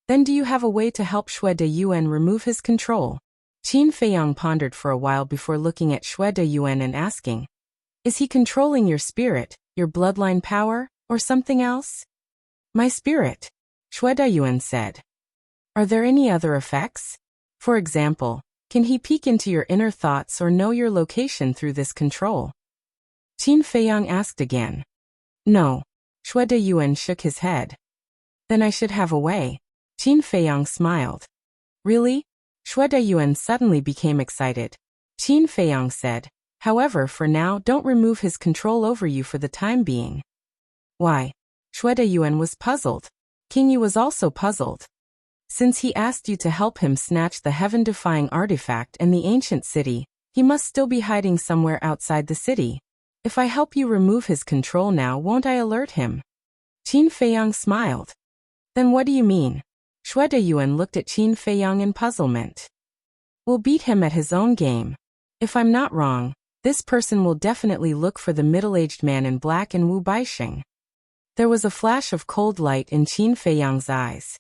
"Then do you have a way to help Shui Yuan remove his control?" Qin Feiyang pondered for a while before looking at Shui Yuan and asking, "Is he controlling your spirit, your bloodline power, or something else?" "My spirit," Shui Yuan said. "Are there any other effects? For example, can he peek into your inner thoughts or know your location through this control?" Qin Feiyang asked again. "No." Shui Yuan shook his head. "Then I should have a way." Qin Feiyang smiled. "Really?" Shui Yuan suddenly became excited. Qin Feiyang said, "However, for now, don't remove his control over you for the time being." "Why?" Shui Yuan was puzzled. King Yu was also puzzled. "Since he asked you to help him snatch the heaven-defying artifact and the ancient city, he must still be hiding somewhere outside the city. If I help you remove his control now, won't I alert him?" Qin Feiyang smiled. "Then what do you mean?" Shui Yuan looked at Qin Feiyang in puzzlement. "We'll beat him at his own game. If I'm not wrong, this person will definitely look for the middle-aged man in black and Wu Baixing." There was a flash of cold light in Qin Feiyang's eyes.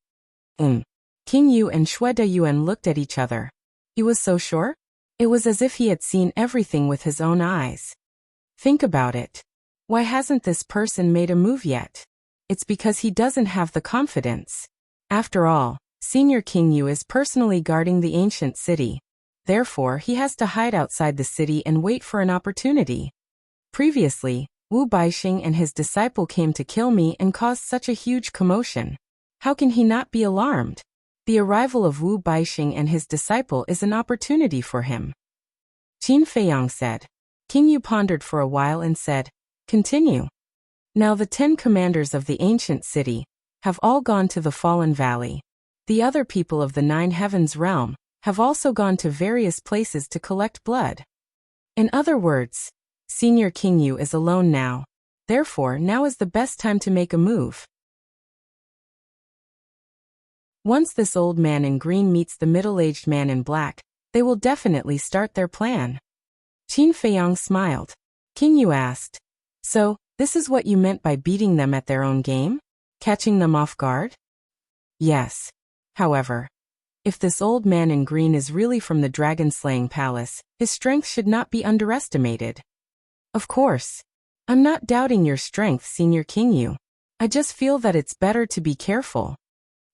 King Yu and Shui Yuan looked at each other. He was so sure? It was as if he had seen everything with his own eyes. Think about it. Why hasn't this person made a move yet? It's because he doesn't have the confidence. After all, Senior King Yu is personally guarding the ancient city. Therefore, he has to hide outside the city and wait for an opportunity. Previously, Wu Baixing and his disciple came to kill me and caused such a huge commotion. How can he not be alarmed? The arrival of Wu Baixing and his disciple is an opportunity for him. Qin Feiyang said. King Yu pondered for a while and said, "Continue." Now the 10 commanders of the ancient city have all gone to the Fallen Valley. The other people of the 9 Heavens realm have also gone to various places to collect blood. In other words, Senior King Yu is alone now. Therefore, now is the best time to make a move. Once this old man in green meets the middle-aged man in black, they will definitely start their plan. Qin Feiyang smiled. King Yu asked, "So, this is what you meant by beating them at their own game? Catching them off guard?" "Yes. However, if this old man in green is really from the dragon-slaying palace, his strength should not be underestimated." "Of course. I'm not doubting your strength, Senior King Yu. I just feel that it's better to be careful,"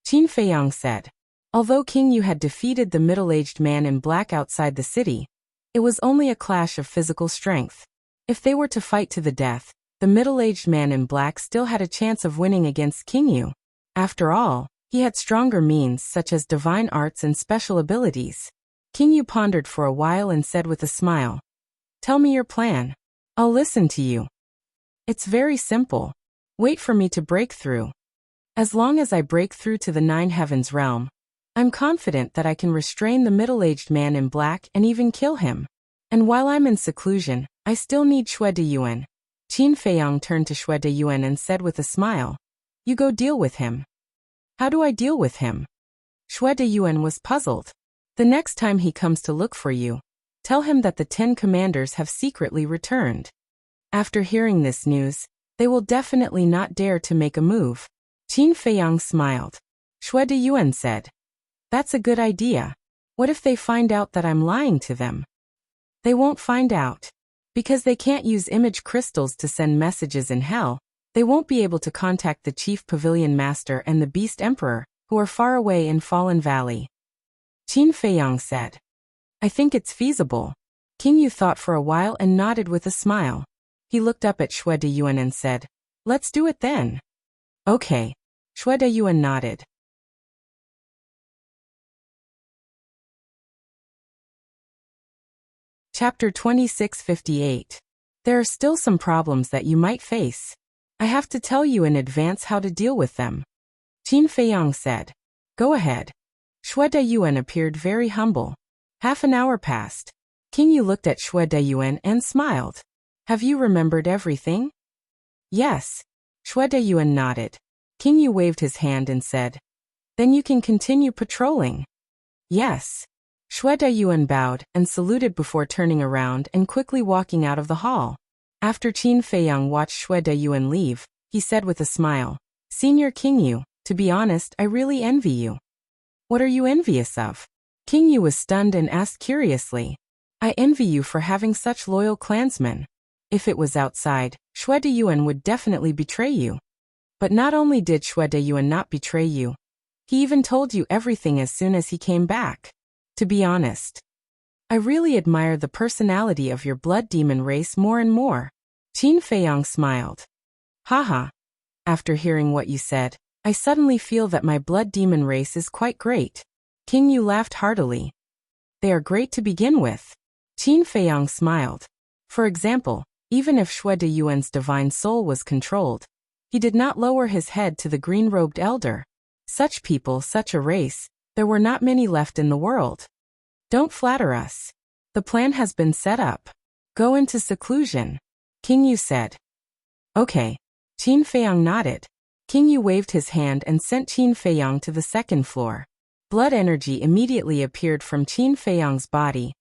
Qin Feiyang said. Although King Yu had defeated the middle-aged man in black outside the city, it was only a clash of physical strength. If they were to fight to the death, the middle-aged man in black still had a chance of winning against King Yu. After all, he had stronger means such as divine arts and special abilities. King Yu pondered for a while and said with a smile, "Tell me your plan. I'll listen to you." "It's very simple. Wait for me to break through. As long as I break through to the Nine Heavens realm, I'm confident that I can restrain the middle-aged man in black and even kill him. And while I'm in seclusion, I still need Xue Deyuan." Qin Feiyang turned to Xue Deyuan and said with a smile, "You go deal with him." "How do I deal with him?" Xue Deyuan was puzzled. "The next time he comes to look for you, tell him that the 10 commanders have secretly returned. After hearing this news, they will definitely not dare to make a move." Qin Feiyang smiled. Xue Deyuan said, "That's a good idea. What if they find out that I'm lying to them?" "They won't find out. Because they can't use image crystals to send messages in hell, they won't be able to contact the Chief Pavilion Master and the Beast Emperor, who are far away in Fallen Valley." Qin Feiyang said, "I think it's feasible." King Yu thought for a while and nodded with a smile. He looked up at Xue Deyuan and said, "Let's do it then." "Okay." Xue Deyuan nodded. Chapter 2658. There are still some problems that you might face. I have to tell you in advance how to deal with them. Qin Feiyang said, "Go ahead." Xue Deyuan appeared very humble. Half an hour passed. King Yu looked at Xue Deyuan and smiled. "Have you remembered everything?" "Yes." Xue Deyuan nodded. King Yu waved his hand and said, "Then you can continue patrolling." "Yes." Xue Deyuan bowed and saluted before turning around and quickly walking out of the hall. After Qin Feiyang watched Xue Deyuan leave, he said with a smile, "Senior King Yu, to be honest, I really envy you." "What are you envious of?" King Yu was stunned and asked curiously. "I envy you for having such loyal clansmen. If it was outside, Xue Deyuan would definitely betray you. But not only did Xue Deyuan not betray you, he even told you everything as soon as he came back. To be honest, I really admire the personality of your blood demon race more and more." Qin Feiyang smiled. "Haha. After hearing what you said, I suddenly feel that my blood demon race is quite great." King Yu laughed heartily. "They are great to begin with." Qin Feiyang smiled. For example, even if Xue Deyuan's divine soul was controlled, he did not lower his head to the green-robed elder. Such people, such a race, there were not many left in the world. "Don't flatter us. The plan has been set up. Go into seclusion," King Yu said. "Okay." Qin Feiyang nodded. King Yu waved his hand and sent Qin Feiyang to the second floor. Blood energy immediately appeared from Qin Feiyang's body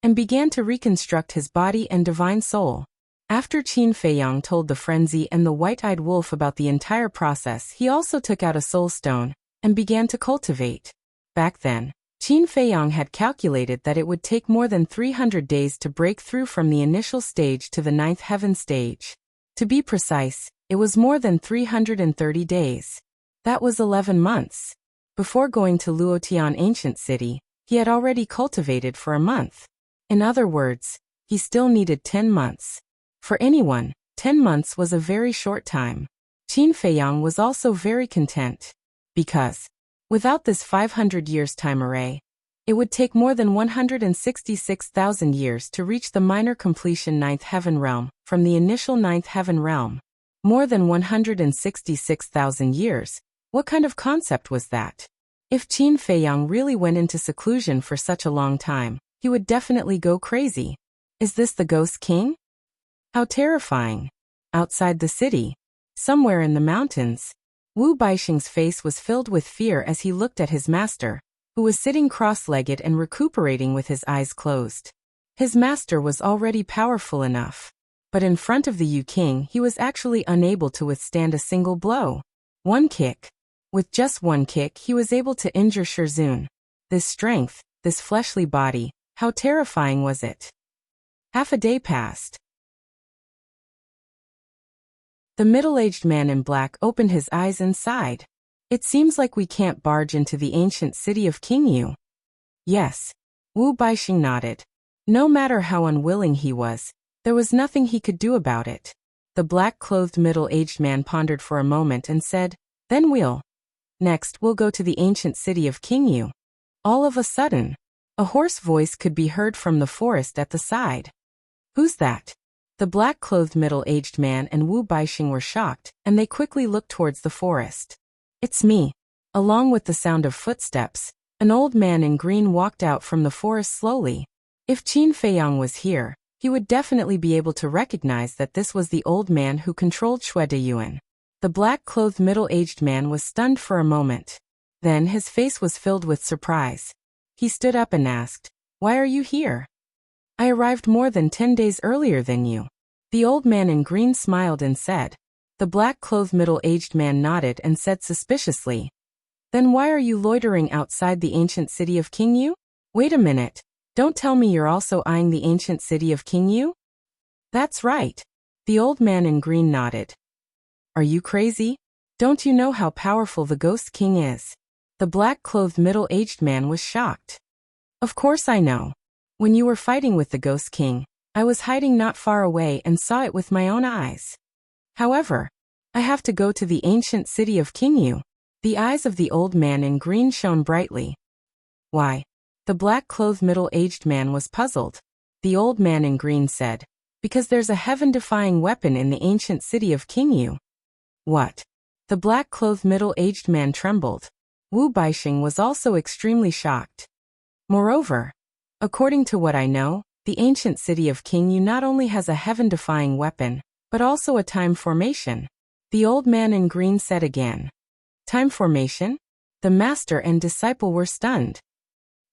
and began to reconstruct his body and divine soul. After Qin Feiyang told the frenzy and the white-eyed wolf about the entire process, he also took out a soul stone and began to cultivate. Back then, Qin Feiyang had calculated that it would take more than 300 days to break through from the initial stage to the 9th heaven stage. To be precise, it was more than 330 days. That was 11 months. Before going to Luotian Ancient City, he had already cultivated for a month. In other words, he still needed 10 months. For anyone, 10 months was a very short time. Qin Feiyang was also very content. Because, without this 500 years time array, it would take more than 166,000 years to reach the minor completion 9th heaven realm from the initial 9th heaven realm. More than 166,000 years. What kind of concept was that? If Qin Feiyang really went into seclusion for such a long time, he would definitely go crazy. Is this the Ghost King? How terrifying. Outside the city, somewhere in the mountains, Wu Baixing's face was filled with fear as he looked at his master, who was sitting cross-legged and recuperating with his eyes closed. His master was already powerful enough, but in front of the Yu King he was actually unable to withstand a single blow. One kick. With just one kick he was able to injure Shirzun. This strength, this fleshly body, how terrifying was it? Half a day passed. The middle-aged man in black opened his eyes and sighed. It seems like we can't barge into the ancient city of King Yu. Yes. Wu Baixing nodded. No matter how unwilling he was, there was nothing he could do about it. The black-clothed middle-aged man pondered for a moment and said, Then next we'll go to the ancient city of King Yu. All of a sudden, a hoarse voice could be heard from the forest at the side. Who's that? The black-clothed middle-aged man and Wu Baixing were shocked, and they quickly looked towards the forest. It's me. Along with the sound of footsteps, an old man in green walked out from the forest slowly. If Qin Feiyang was here, he would definitely be able to recognize that this was the old man who controlled Shui Deyuan. The black-clothed middle-aged man was stunned for a moment. Then his face was filled with surprise. He stood up and asked, Why are you here? I arrived more than 10 days earlier than you. The old man in green smiled and said. The black-clothed middle-aged man nodded and said suspiciously, Then why are you loitering outside the ancient city of King Yu? Wait a minute, don't tell me you're also eyeing the ancient city of King Yu? That's right. The old man in green nodded. Are you crazy? Don't you know how powerful the Ghost King is? The black-clothed middle-aged man was shocked. Of course I know. When you were fighting with the Ghost King, I was hiding not far away and saw it with my own eyes. However, I have to go to the ancient city of King Yu. The eyes of the old man in green shone brightly. Why? The black-clothed middle-aged man was puzzled. The old man in green said, Because there's a heaven-defying weapon in the ancient city of King Yu. What? The black-clothed middle-aged man trembled. Wu Baixing was also extremely shocked. Moreover, according to what I know, the ancient city of King Yu not only has a heaven-defying weapon, but also a time formation. The old man in green said again. Time formation? The master and disciple were stunned.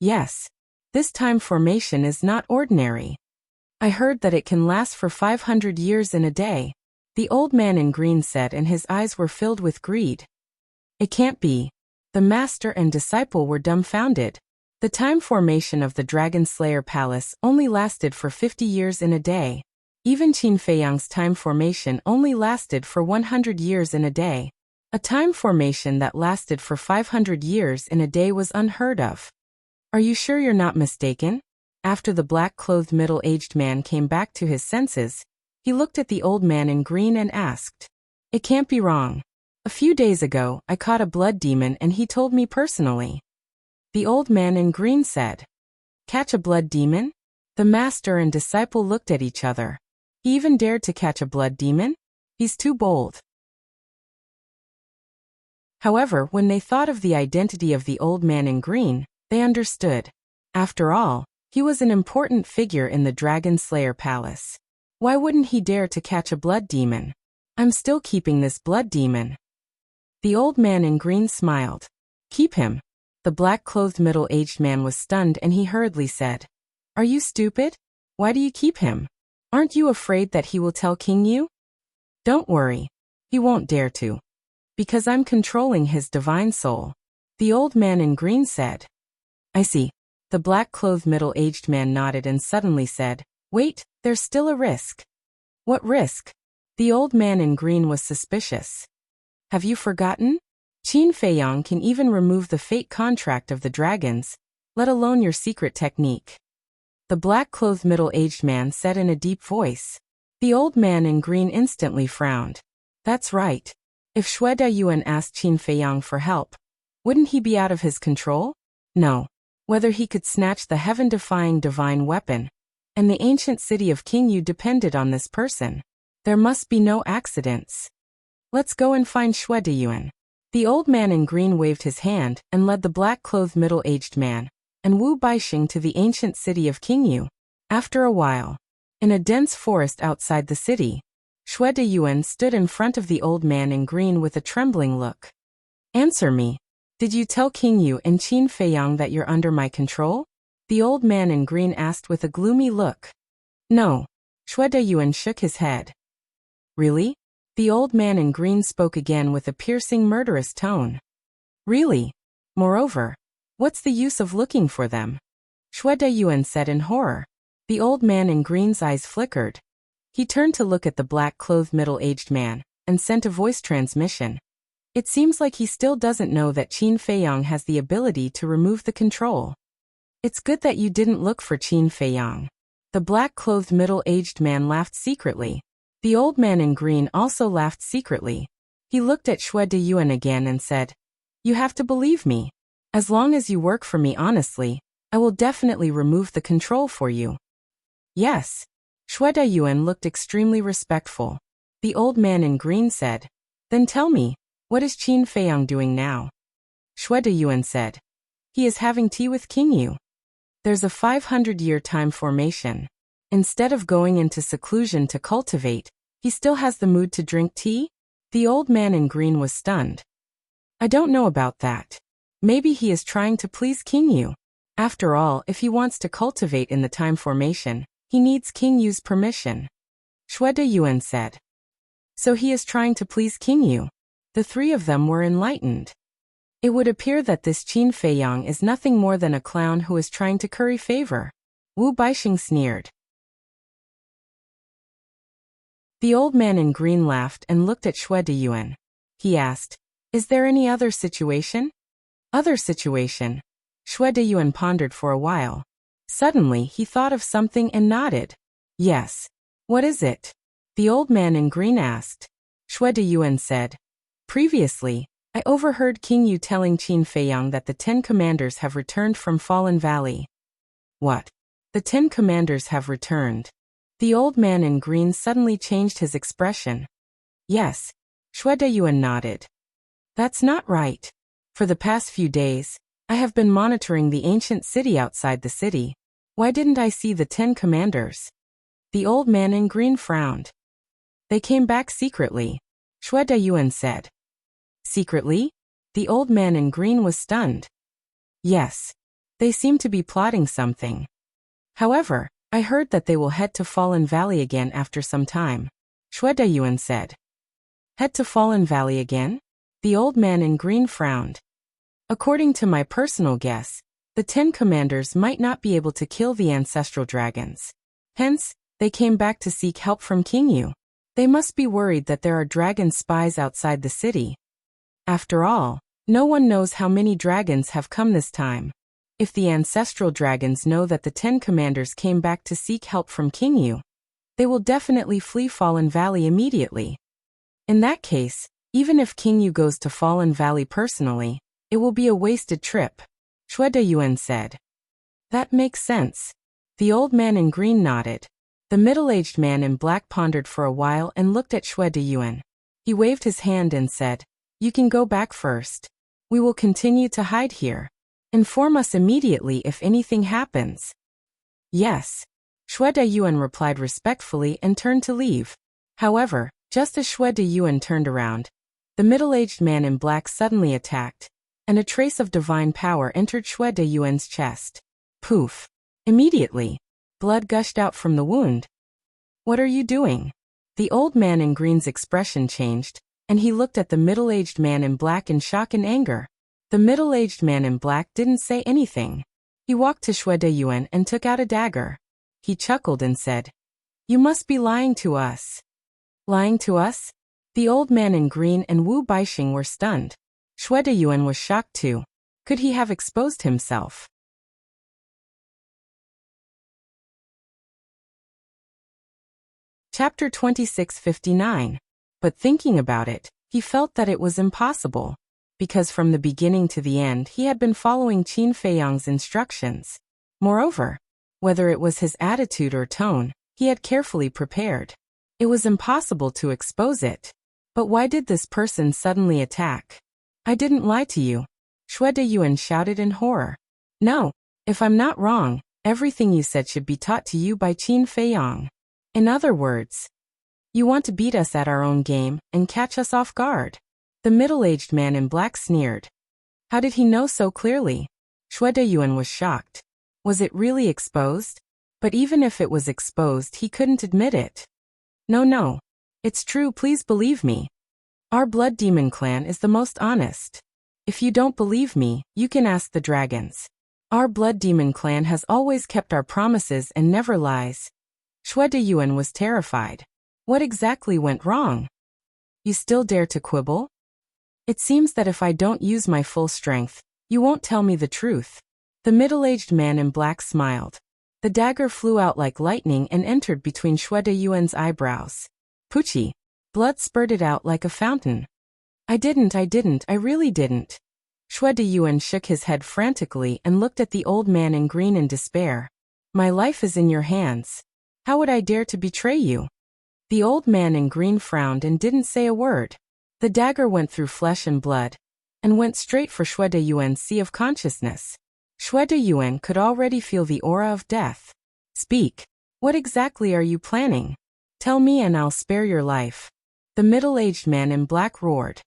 Yes. This time formation is not ordinary. I heard that it can last for 500 years in a day. The old man in green said, and his eyes were filled with greed. It can't be. The master and disciple were dumbfounded. The time formation of the Dragon Slayer Palace only lasted for 50 years in a day. Even Qin Feiyang's time formation only lasted for 100 years in a day. A time formation that lasted for 500 years in a day was unheard of. Are you sure you're not mistaken? After the black-clothed middle-aged man came back to his senses, he looked at the old man in green and asked, It can't be wrong. A few days ago, I caught a blood demon and he told me personally. The old man in green said, Catch a blood demon? The master and disciple looked at each other. He even dared to catch a blood demon? He's too bold. However, when they thought of the identity of the old man in green, they understood. After all, he was an important figure in the Dragon Slayer Palace. Why wouldn't he dare to catch a blood demon? I'm still keeping this blood demon. The old man in green smiled. Keep him. The black-clothed middle-aged man was stunned and he hurriedly said, Are you stupid? Why do you keep him? Aren't you afraid that he will tell King Yu? Don't worry. He won't dare to. Because I'm controlling his divine soul. The old man in green said. I see. The black-clothed middle-aged man nodded and suddenly said, Wait, there's still a risk. What risk? The old man in green was suspicious. Have you forgotten? Qin Feiyang can even remove the fate contract of the dragons, let alone your secret technique. The black-clothed middle-aged man said in a deep voice. The old man in green instantly frowned. That's right. If Shui Deyuan asked Qin Feiyang for help, wouldn't he be out of his control? No. Whether he could snatch the heaven-defying divine weapon, and the ancient city of King Yu depended on this person. There must be no accidents. Let's go and find Shui Deyuan. The old man in green waved his hand and led the black-clothed middle-aged man and Wu Baixing to the ancient city of King Yu. After a while, In a dense forest outside the city, Xue Deyuan stood in front of the old man in green with a trembling look. Answer me. Did you tell King Yu and Qin Feiyang that you're under my control? The old man in green asked with a gloomy look. No. Xue Deyuan shook his head. Really? The old man in green spoke again with a piercing murderous tone. Really? Moreover, what's the use of looking for them? Xue Deyuan said in horror. The old man in green's eyes flickered. He turned to look at the black-clothed middle-aged man, and sent a voice transmission. It seems like he still doesn't know that Qin Feiyang has the ability to remove the control. It's good that you didn't look for Qin Feiyang. The black-clothed middle-aged man laughed secretly. The old man in green also laughed secretly. He looked at Xue Deyuan again and said, You have to believe me. As long as you work for me honestly, I will definitely remove the control for you. Yes. Xue Deyuan looked extremely respectful. The old man in green said, Then tell me, what is Qin Feiyang doing now? Xue Deyuan said, He is having tea with King Yu. There's a 500-year time formation. Instead of going into seclusion to cultivate, he still has the mood to drink tea? The old man in green was stunned. I don't know about that. Maybe he is trying to please King Yu. After all, if he wants to cultivate in the time formation, he needs King Yu's permission. Xue Deyuan said. So he is trying to please King Yu. The three of them were enlightened. It would appear that this Qin Feiyang is nothing more than a clown who is trying to curry favor. Wu Baixing sneered. The old man in green laughed and looked at Xue Deyuan. He asked, Is there any other situation? Other situation? Xue Deyuan pondered for a while. Suddenly he thought of something and nodded. Yes. What is it? The old man in green asked. Xue Deyuan said, Previously, I overheard King Yu telling Qin Feiyang that the 10 commanders have returned from Fallen Valley. What? The 10 commanders have returned. The old man in green suddenly changed his expression. Yes. Xue Deyuan nodded. That's not right. For the past few days, I have been monitoring the ancient city outside the city. Why didn't I see the 10 commanders? The old man in green frowned. They came back secretly. Xue Deyuan said. Secretly? The old man in green was stunned. Yes. They seem to be plotting something. However, I heard that they will head to Fallen Valley again after some time. Xue Deyuan said. Head to Fallen Valley again? The old man in green frowned. According to my personal guess, the 10 commanders might not be able to kill the ancestral dragons. Hence, they came back to seek help from King Yu. They must be worried that there are dragon spies outside the city. After all, no one knows how many dragons have come this time. If the ancestral dragons know that the 10 commanders came back to seek help from King Yu, they will definitely flee Fallen Valley immediately. In that case, even if King Yu goes to Fallen Valley personally, it will be a wasted trip, Xue Deyuan said. That makes sense. The old man in green nodded. The middle-aged man in black pondered for a while and looked at Xue Deyuan. He waved his hand and said, You can go back first. We will continue to hide here. Inform us immediately if anything happens. Yes. Xue Deyuan replied respectfully and turned to leave. However, just as Xue Deyuan turned around, the middle-aged man in black suddenly attacked, and a trace of divine power entered Xue Deyuan's chest. Poof. Immediately, blood gushed out from the wound. What are you doing? The old man in green's expression changed, and he looked at the middle-aged man in black in shock and anger. The middle-aged man in black didn't say anything. He walked to Xue Deyuan and took out a dagger. He chuckled and said, You must be lying to us. Lying to us? The old man in green and Wu Baixing were stunned. Xue Deyuan was shocked too. Could he have exposed himself? Chapter 2659. But thinking about it, he felt that it was impossible. Because from the beginning to the end he had been following Qin Feiyang's instructions. Moreover, whether it was his attitude or tone, he had carefully prepared. It was impossible to expose it. But why did this person suddenly attack? I didn't lie to you. Xue Deyuan shouted in horror. No, if I'm not wrong, everything you said should be taught to you by Qin Feiyang. In other words, you want to beat us at our own game and catch us off guard. The middle-aged man in black sneered. How did he know so clearly? Xue Deyuan was shocked. Was it really exposed? But even if it was exposed, he couldn't admit it. No. It's true, please believe me. Our blood demon clan is the most honest. If you don't believe me, you can ask the dragons. Our blood demon clan has always kept our promises and never lies. Xue Deyuan was terrified. What exactly went wrong? You still dare to quibble? It seems that if I don't use my full strength, you won't tell me the truth. The middle-aged man in black smiled. The dagger flew out like lightning and entered between Xue Deyuan's eyebrows. Poochie. Blood spurted out like a fountain. I really didn't. Xue Deyuan shook his head frantically and looked at the old man in green in despair. My life is in your hands. How would I dare to betray you? The old man in green frowned and didn't say a word. The dagger went through flesh and blood, and went straight for Xue Deyuan's sea of consciousness. Xue Deyuan could already feel the aura of death. Speak. What exactly are you planning? Tell me and I'll spare your life. The middle-aged man in black roared.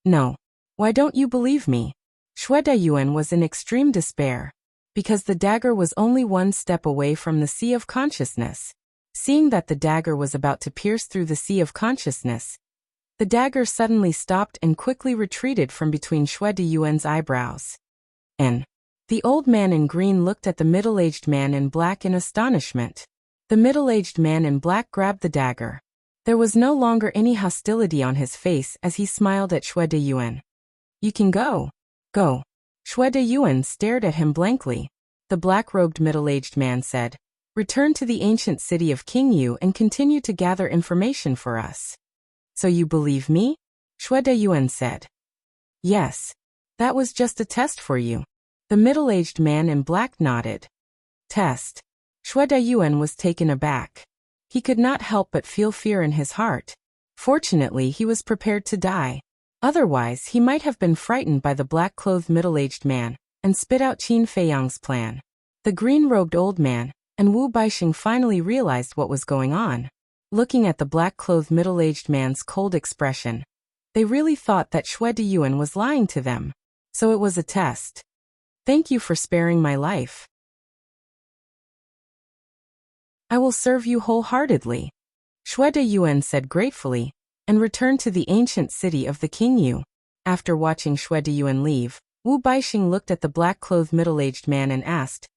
No. Why don't you believe me? Xue Deyuan was in extreme despair, because the dagger was only one step away from the sea of consciousness. Seeing that the dagger was about to pierce through the sea of consciousness, the dagger suddenly stopped and quickly retreated from between Xue Deyuan's eyebrows. The old man in green looked at the middle-aged man in black in astonishment. The middle-aged man in black grabbed the dagger. There was no longer any hostility on his face as he smiled at Xue Deyuan. You can go. Go. Xue Deyuan stared at him blankly. The black-robed middle-aged man said, Return to the ancient city of King Yu and continue to gather information for us. So you believe me? Xue Deyuan said. Yes. That was just a test for you. The middle-aged man in black nodded. Test. Xue Deyuan was taken aback. He could not help but feel fear in his heart. Fortunately, he was prepared to die. Otherwise, he might have been frightened by the black-clothed middle-aged man and spit out Qin Feiyang's plan. The green-robed old man and Wu Baixing finally realized what was going on. Looking at the black-clothed middle-aged man's cold expression, they really thought that Xue Deyuan was lying to them. So it was a test. Thank you for sparing my life. I will serve you wholeheartedly. Xue Deyuan said gratefully, and returned to the ancient city of the King Yu. After watching Xue Deyuan leave, Wu Baixing looked at the black-clothed middle-aged man and asked,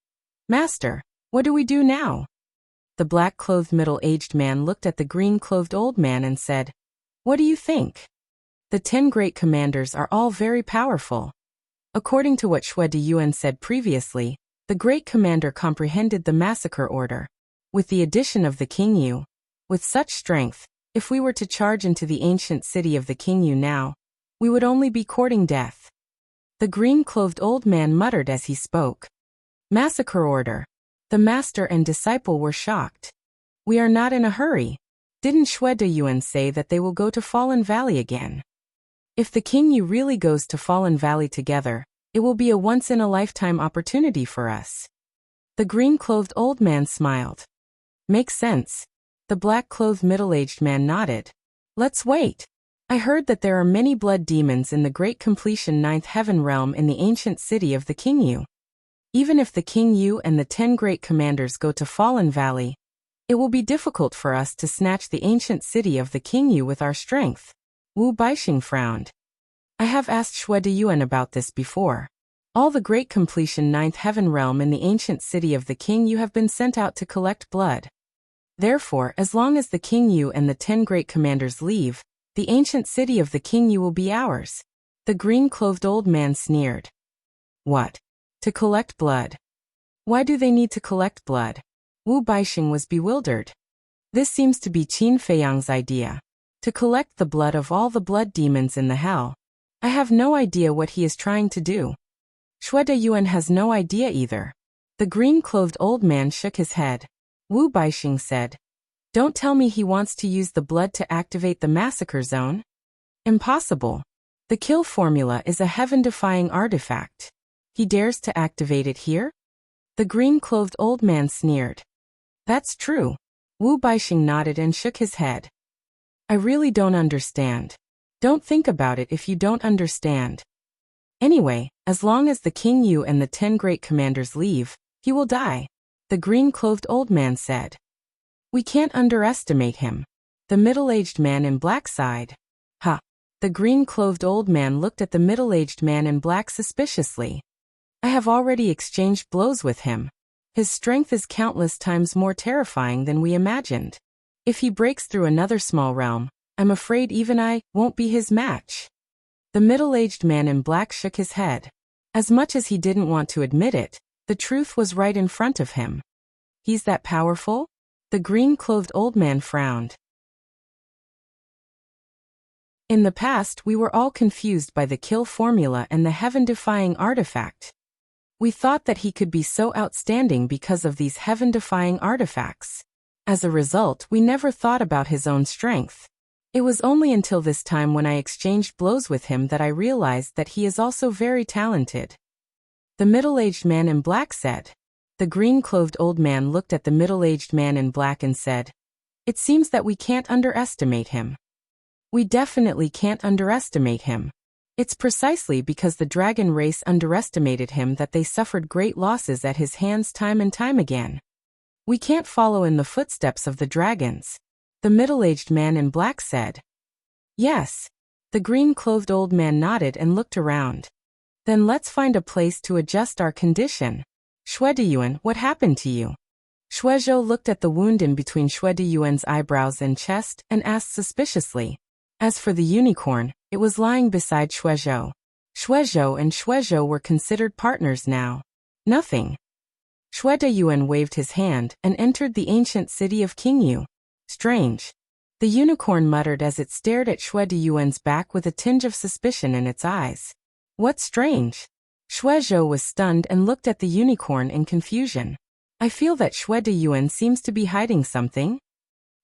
Master, what do we do now? The black-clothed middle-aged man looked at the green-clothed old man and said, What do you think? The 10 great commanders are all very powerful. According to what Xue Deyuan said previously, the great commander comprehended the massacre order. With the addition of the King Yu, with such strength, if we were to charge into the ancient city of the King Yu now, we would only be courting death. The green-clothed old man muttered as he spoke. Massacre order. The master and disciple were shocked. We are not in a hurry. Didn't Xue Deyuan say that they will go to Fallen Valley again? If the King Yu really goes to Fallen Valley together, it will be a once-in-a-lifetime opportunity for us. The green-clothed old man smiled. Makes sense. The black-clothed middle-aged man nodded. Let's wait. I heard that there are many blood demons in the Great Completion 9th Heaven Realm in the ancient city of the King Yu. Even if the King Yu and the 10 great commanders go to Fallen Valley, it will be difficult for us to snatch the ancient city of the King Yu with our strength. Wu Baixing frowned. I have asked Xue Deyuan about this before. All the Great Completion 9th Heaven Realm in the ancient city of the King Yu have been sent out to collect blood. Therefore, as long as the King Yu and the 10 great commanders leave, the ancient city of the King Yu will be ours. The green-clothed old man sneered. What? To collect blood? Why do they need to collect blood? Wu Baixing was bewildered. This seems to be Qin Feiyang's idea. To collect the blood of all the blood demons in the hell. I have no idea what he is trying to do. Xue Deyuan has no idea either. The green-clothed old man shook his head. Wu Baixing said, Don't tell me he wants to use the blood to activate the massacre zone. Impossible. The kill formula is a heaven-defying artifact. He dares to activate it here? The green-clothed old man sneered. That's true. Wu Baixing nodded and shook his head. I really don't understand. Don't think about it if you don't understand. Anyway, as long as the King Yu and the 10 great commanders leave, he will die, the green-clothed old man said. We can't underestimate him. The middle-aged man in black sighed. Ha! The green-clothed old man looked at the middle-aged man in black suspiciously. I have already exchanged blows with him. His strength is countless times more terrifying than we imagined. If he breaks through another small realm, I'm afraid even I won't be his match. The middle-aged man in black shook his head. As much as he didn't want to admit it, the truth was right in front of him. He's that powerful? The green-clothed old man frowned. In the past, we were all confused by the kill formula and the heaven-defying artifact. We thought that he could be so outstanding because of these heaven-defying artifacts. As a result, we never thought about his own strength. It was only until this time when I exchanged blows with him that I realized that he is also very talented. The middle-aged man in black said. The green-clothed old man looked at the middle-aged man in black and said, It seems that we can't underestimate him. We definitely can't underestimate him. It's precisely because the dragon race underestimated him that they suffered great losses at his hands time and time again. We can't follow in the footsteps of the dragons, the middle-aged man in black said. Yes. The green-clothed old man nodded and looked around. Then let's find a place to adjust our condition. Shuediyuan, what happened to you? Shuezhou looked at the wound in between Shuediyuan's eyebrows and chest and asked suspiciously. As for the unicorn, it was lying beside Shuezhou. Shuezhou and Shuezhou were considered partners now. Nothing. Shuediyuan waved his hand and entered the ancient city of Qingyu. Strange. The unicorn muttered as it stared at Shuediyuan's back with a tinge of suspicion in its eyes. What's strange? Shuezhou was stunned and looked at the unicorn in confusion. I feel that Shuediyuan seems to be hiding something.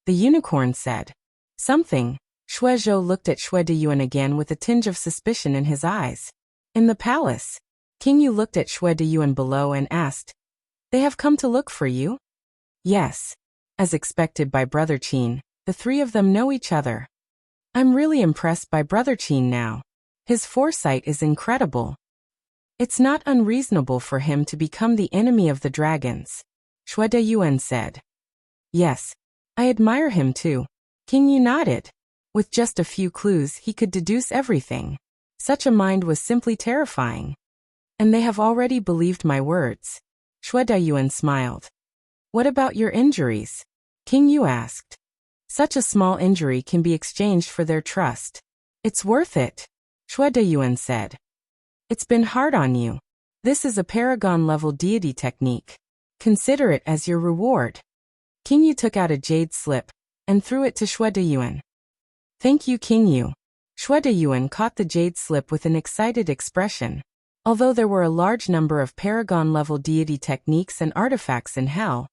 The unicorn said. Something. Shuezhou looked at Shuediyuan again with a tinge of suspicion in his eyes. In the palace. Qingyu looked at Shuediyuan below and asked, They have come to look for you? Yes. As expected by Brother Qin, the three of them know each other. I'm really impressed by Brother Qin now. His foresight is incredible. It's not unreasonable for him to become the enemy of the dragons, Shuediyuan said. Yes. I admire him too. Qingyu nodded. With just a few clues he could deduce everything. Such a mind was simply terrifying. And they have already believed my words. Shuediyuan smiled. What about your injuries? Qingyu asked. Such a small injury can be exchanged for their trust. It's worth it, Shuediyuan said. It's been hard on you. This is a paragon-level deity technique. Consider it as your reward. Qingyu took out a jade slip and threw it to Shuediyuan. Thank you, Qingyu. Shuediyuan caught the jade slip with an excited expression. Although there were a large number of paragon-level deity techniques and artifacts in hell,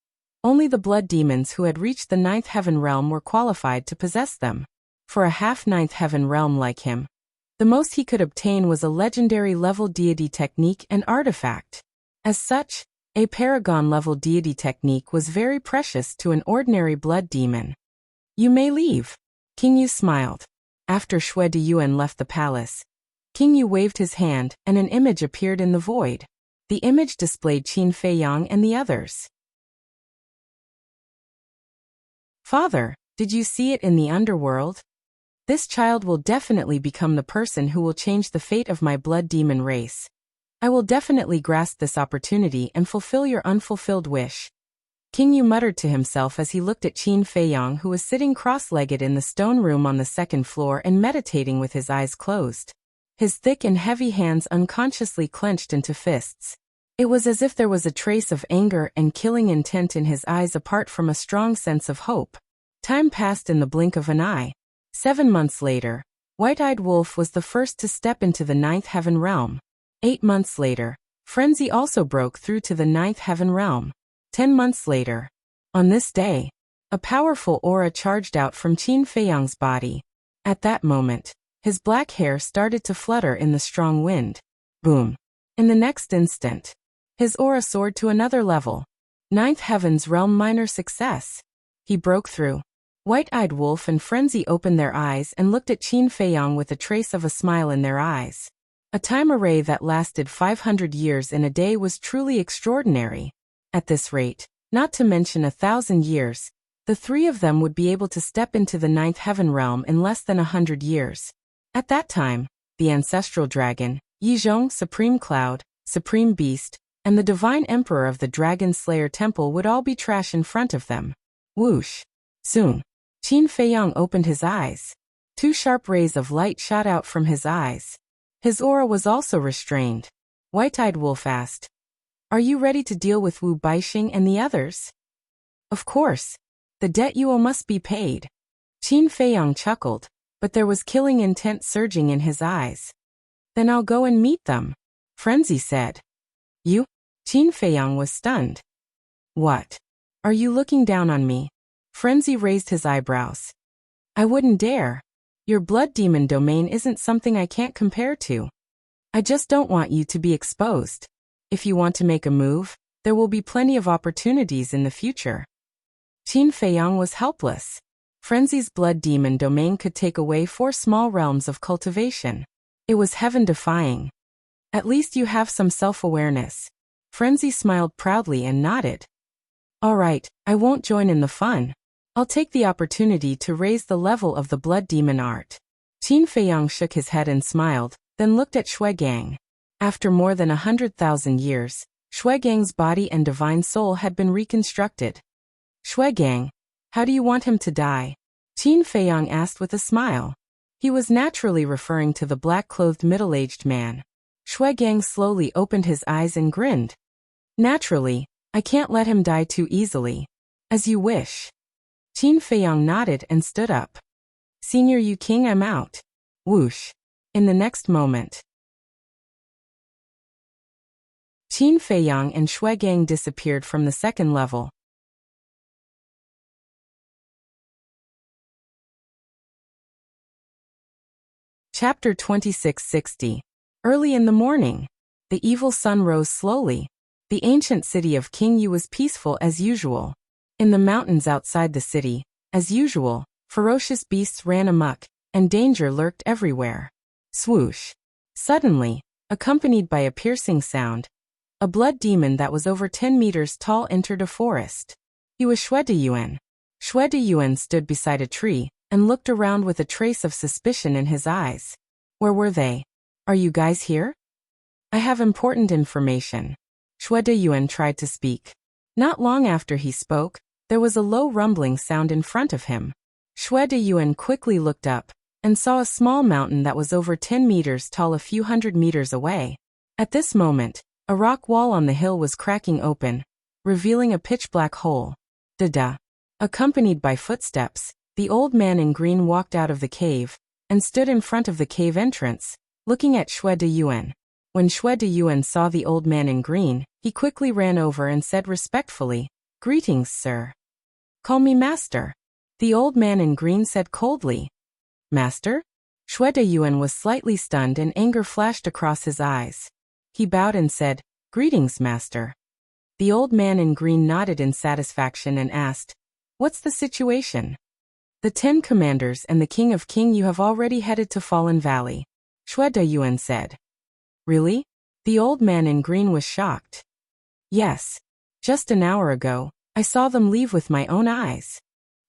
only the blood demons who had reached the 9th heaven realm were qualified to possess them. For a half-9th heaven realm like him, the most he could obtain was a legendary level deity technique and artifact. As such, a paragon-level deity technique was very precious to an ordinary blood demon. You may leave. Qingyu smiled. After Shuediyuan left the palace, Qingyu waved his hand and an image appeared in the void. The image displayed Qin Feiyang and the others. Father, did you see it in the underworld? This child will definitely become the person who will change the fate of my blood demon race. I will definitely grasp this opportunity and fulfill your unfulfilled wish. Qingyu muttered to himself as he looked at Qin Feiyang, who was sitting cross-legged in the stone room on the second floor and meditating with his eyes closed. His thick and heavy hands unconsciously clenched into fists. It was as if there was a trace of anger and killing intent in his eyes apart from a strong sense of hope. Time passed in the blink of an eye. 7 months later, White-Eyed Wolf was the first to step into the 9th heaven realm. 8 months later, Frenzy also broke through to the 9th heaven realm. 10 months later, on this day, a powerful aura charged out from Qin Feiyang's body. At that moment, his black hair started to flutter in the strong wind. Boom. In the next instant, his aura soared to another level. 9th heaven's realm minor success. He broke through. White-eyed Wolf and Frenzy opened their eyes and looked at Qin Feiyang with a trace of a smile in their eyes. A time array that lasted 500 years in a day was truly extraordinary. At this rate, not to mention 1,000 years, the three of them would be able to step into the ninth heaven realm in less than 100 years. At that time, the ancestral dragon, Yizhong, Supreme Cloud, Supreme Beast, and the Divine Emperor of the Dragon Slayer Temple would all be trash in front of them. Whoosh! Soon, Qin Feiyang opened his eyes. 2 sharp rays of light shot out from his eyes. His aura was also restrained. White-eyed Wolf asked, "Are you ready to deal with Wu Baixing and the others?" "Of course. The debt you owe must be paid." Qin Feiyang chuckled, but there was killing intent surging in his eyes. "Then I'll go and meet them," Frenzy said. "You?" Qin Feiyang was stunned. "What? Are you looking down on me?" Frenzy raised his eyebrows. "I wouldn't dare. Your blood demon domain isn't something I can't compare to. I just don't want you to be exposed. If you want to make a move, there will be plenty of opportunities in the future." Qin Feiyang was helpless. Frenzy's blood demon domain could take away 4 small realms of cultivation. It was heaven-defying. "At least you have some self-awareness." Frenzy smiled proudly and nodded. "All right, I won't join in the fun. I'll take the opportunity to raise the level of the blood demon art." Qin Feiyang shook his head and smiled, then looked at Shuigang. After more than 100,000 years, Shuigang's body and divine soul had been reconstructed. "Shuigang, how do you want him to die?" Qin Feiyang asked with a smile. He was naturally referring to the black-clothed middle-aged man. Shuigang slowly opened his eyes and grinned. "Naturally, I can't let him die too easily." "As you wish." Qin Feiyang nodded and stood up. "Senior Yu King, I'm out." Whoosh. In the next moment, Qin Feiyang and Shuigang disappeared from the second level. Chapter 2660. Early in the morning, the evil sun rose slowly. The ancient city of King Yu was peaceful as usual. In the mountains outside the city, as usual, ferocious beasts ran amok, and danger lurked everywhere. Swoosh! Suddenly, accompanied by a piercing sound, a blood demon that was over 10 meters tall entered a forest. He was Shuidayuan. Shuidayuan stood beside a tree and looked around with a trace of suspicion in his eyes. Where were they? "Are you guys here?" "I have important information." Shuidayuan tried to speak. Not long after he spoke, there was a low rumbling sound in front of him. Shuidayuan quickly looked up and saw a small mountain that was over 10 meters tall a few hundred meters away. At this moment, a rock wall on the hill was cracking open, revealing a pitch-black hole. Da-da. Accompanied by footsteps, the old man in green walked out of the cave and stood in front of the cave entrance, looking at Shuidayuan. When Shuidayuan saw the old man in green, he quickly ran over and said respectfully, "Greetings, sir." "Call me master." The old man in green said coldly. "Master?" Shuidayuan was slightly stunned and anger flashed across his eyes. He bowed and said, "Greetings, master." The old man in green nodded in satisfaction and asked, "What's the situation?" "The 10 commanders and the king of King Yu have already headed to Fallen Valley," Shuidayuan said. "Really?" The old man in green was shocked. "Yes. Just an hour ago, I saw them leave with my own eyes."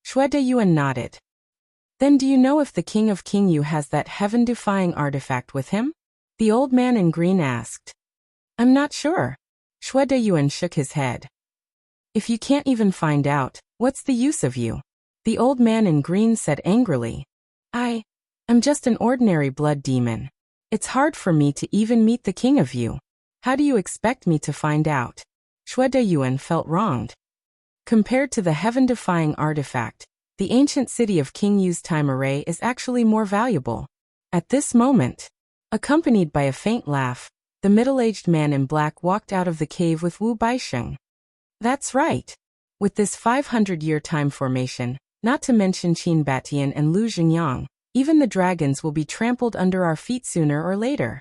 Shuidayuan nodded. "Then do you know if the king of King Yu has that heaven-defying artifact with him?" The old man in green asked. "I'm not sure." Shuidayuan shook his head. "If you can't even find out, what's the use of you?" The old man in green said angrily. I'm just an ordinary blood demon. It's hard for me to even meet the king of Yu. How do you expect me to find out?" Shuidayuan felt wronged. Compared to the heaven-defying artifact, the ancient city of King Yu's time array is actually more valuable. At this moment, accompanied by a faint laugh, the middle-aged man in black walked out of the cave with Wu Baixing. "That's right. With this 500-year time formation, not to mention Qin Batian and Lu Xingyang, even the dragons will be trampled under our feet sooner or later.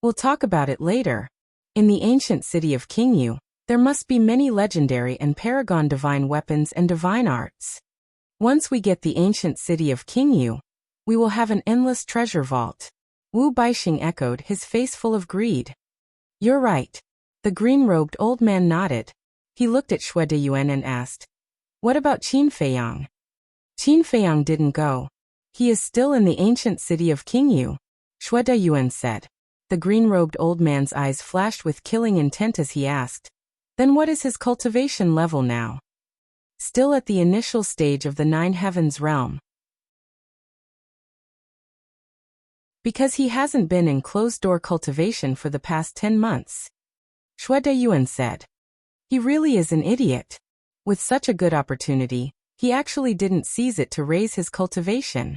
We'll talk about it later. In the ancient city of King Yu, there must be many legendary and paragon divine weapons and divine arts. Once we get the ancient city of Qingyu, we will have an endless treasure vault. Wu Baixing echoed, his face full of greed. You're right. The green-robed old man nodded. He looked at Xue Deyuan and asked, what about Qin Feiyang? Qin Feiyang didn't go. He is still in the ancient city of Qingyu, Xue Deyuan said. The green-robed old man's eyes flashed with killing intent as he asked, then what is his cultivation level now? Still at the initial stage of the Nine Heavens realm. Because he hasn't been in closed-door cultivation for the past 10 months. Xue Deyuan said. He really is an idiot. With such a good opportunity, he actually didn't seize it to raise his cultivation.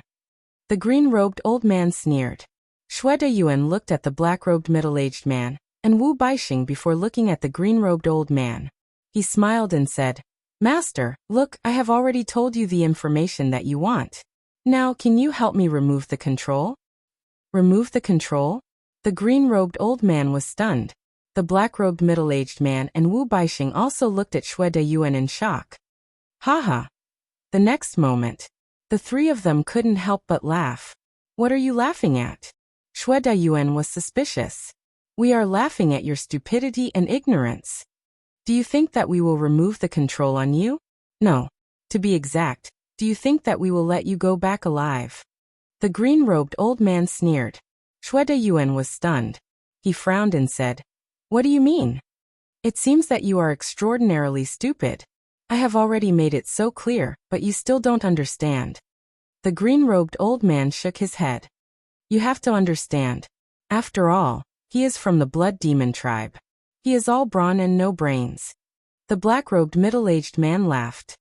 The green-robed old man sneered. Xue Deyuan looked at the black-robed middle-aged man, and Wu Baixing before looking at the green-robed old man. He smiled and said, Master, look, I have already told you the information that you want. Now, can you help me remove the control? Remove the control? The green-robed old man was stunned. The black-robed middle-aged man and Wu Baixing also looked at Xue Deyuan in shock. Haha. The next moment, the three of them couldn't help but laugh. What are you laughing at? Xue Deyuan was suspicious. We are laughing at your stupidity and ignorance. Do you think that we will remove the control on you? No. To be exact, do you think that we will let you go back alive? The green-robed old man sneered. Xue Deyuan was stunned. He frowned and said, what do you mean? It seems that you are extraordinarily stupid. I have already made it so clear, but you still don't understand. The green-robed old man shook his head. You have to understand. After all, he is from the blood demon tribe. He is all brawn and no brains. The black-robed middle-aged man laughed.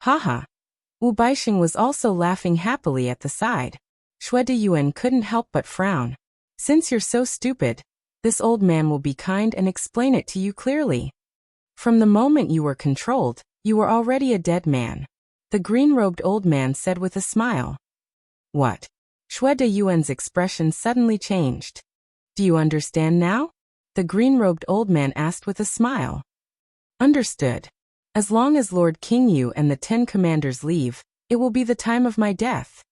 Haha. Wu Baixing was also laughing happily at the side. Xue Deyuan couldn't help but frown. Since you're so stupid, this old man will be kind and explain it to you clearly. From the moment you were controlled, you were already a dead man. The green-robed old man said with a smile. What? Xue Deyuan's expression suddenly changed. Do you understand now? The green-robed old man asked with a smile. Understood. As long as Lord Qingyu and the 10 commanders leave, it will be the time of my death.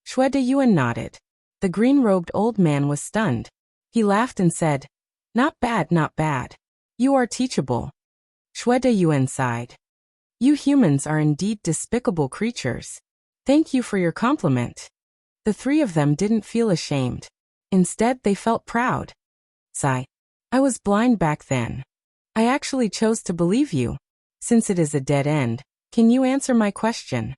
Xue Deyuan nodded. The green-robed old man was stunned. He laughed and said, not bad, not bad. You are teachable. Xue Deyuan sighed. You humans are indeed despicable creatures. Thank you for your compliment. The three of them didn't feel ashamed. Instead, they felt proud. Sigh. I was blind back then. I actually chose to believe you. Since it is a dead end, can you answer my question?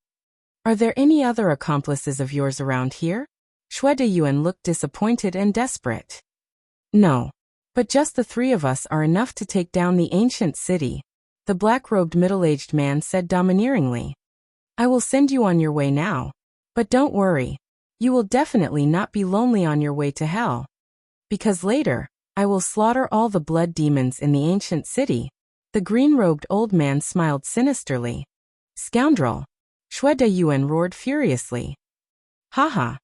Are there any other accomplices of yours around here? Xue Deyuan looked disappointed and desperate. No. But just the three of us are enough to take down the ancient city. The black-robed middle-aged man said domineeringly. I will send you on your way now. But don't worry. You will definitely not be lonely on your way to hell. Because later, I will slaughter all the blood demons in the ancient city. The green-robed old man smiled sinisterly. Scoundrel! Xue Deyuan roared furiously. Haha!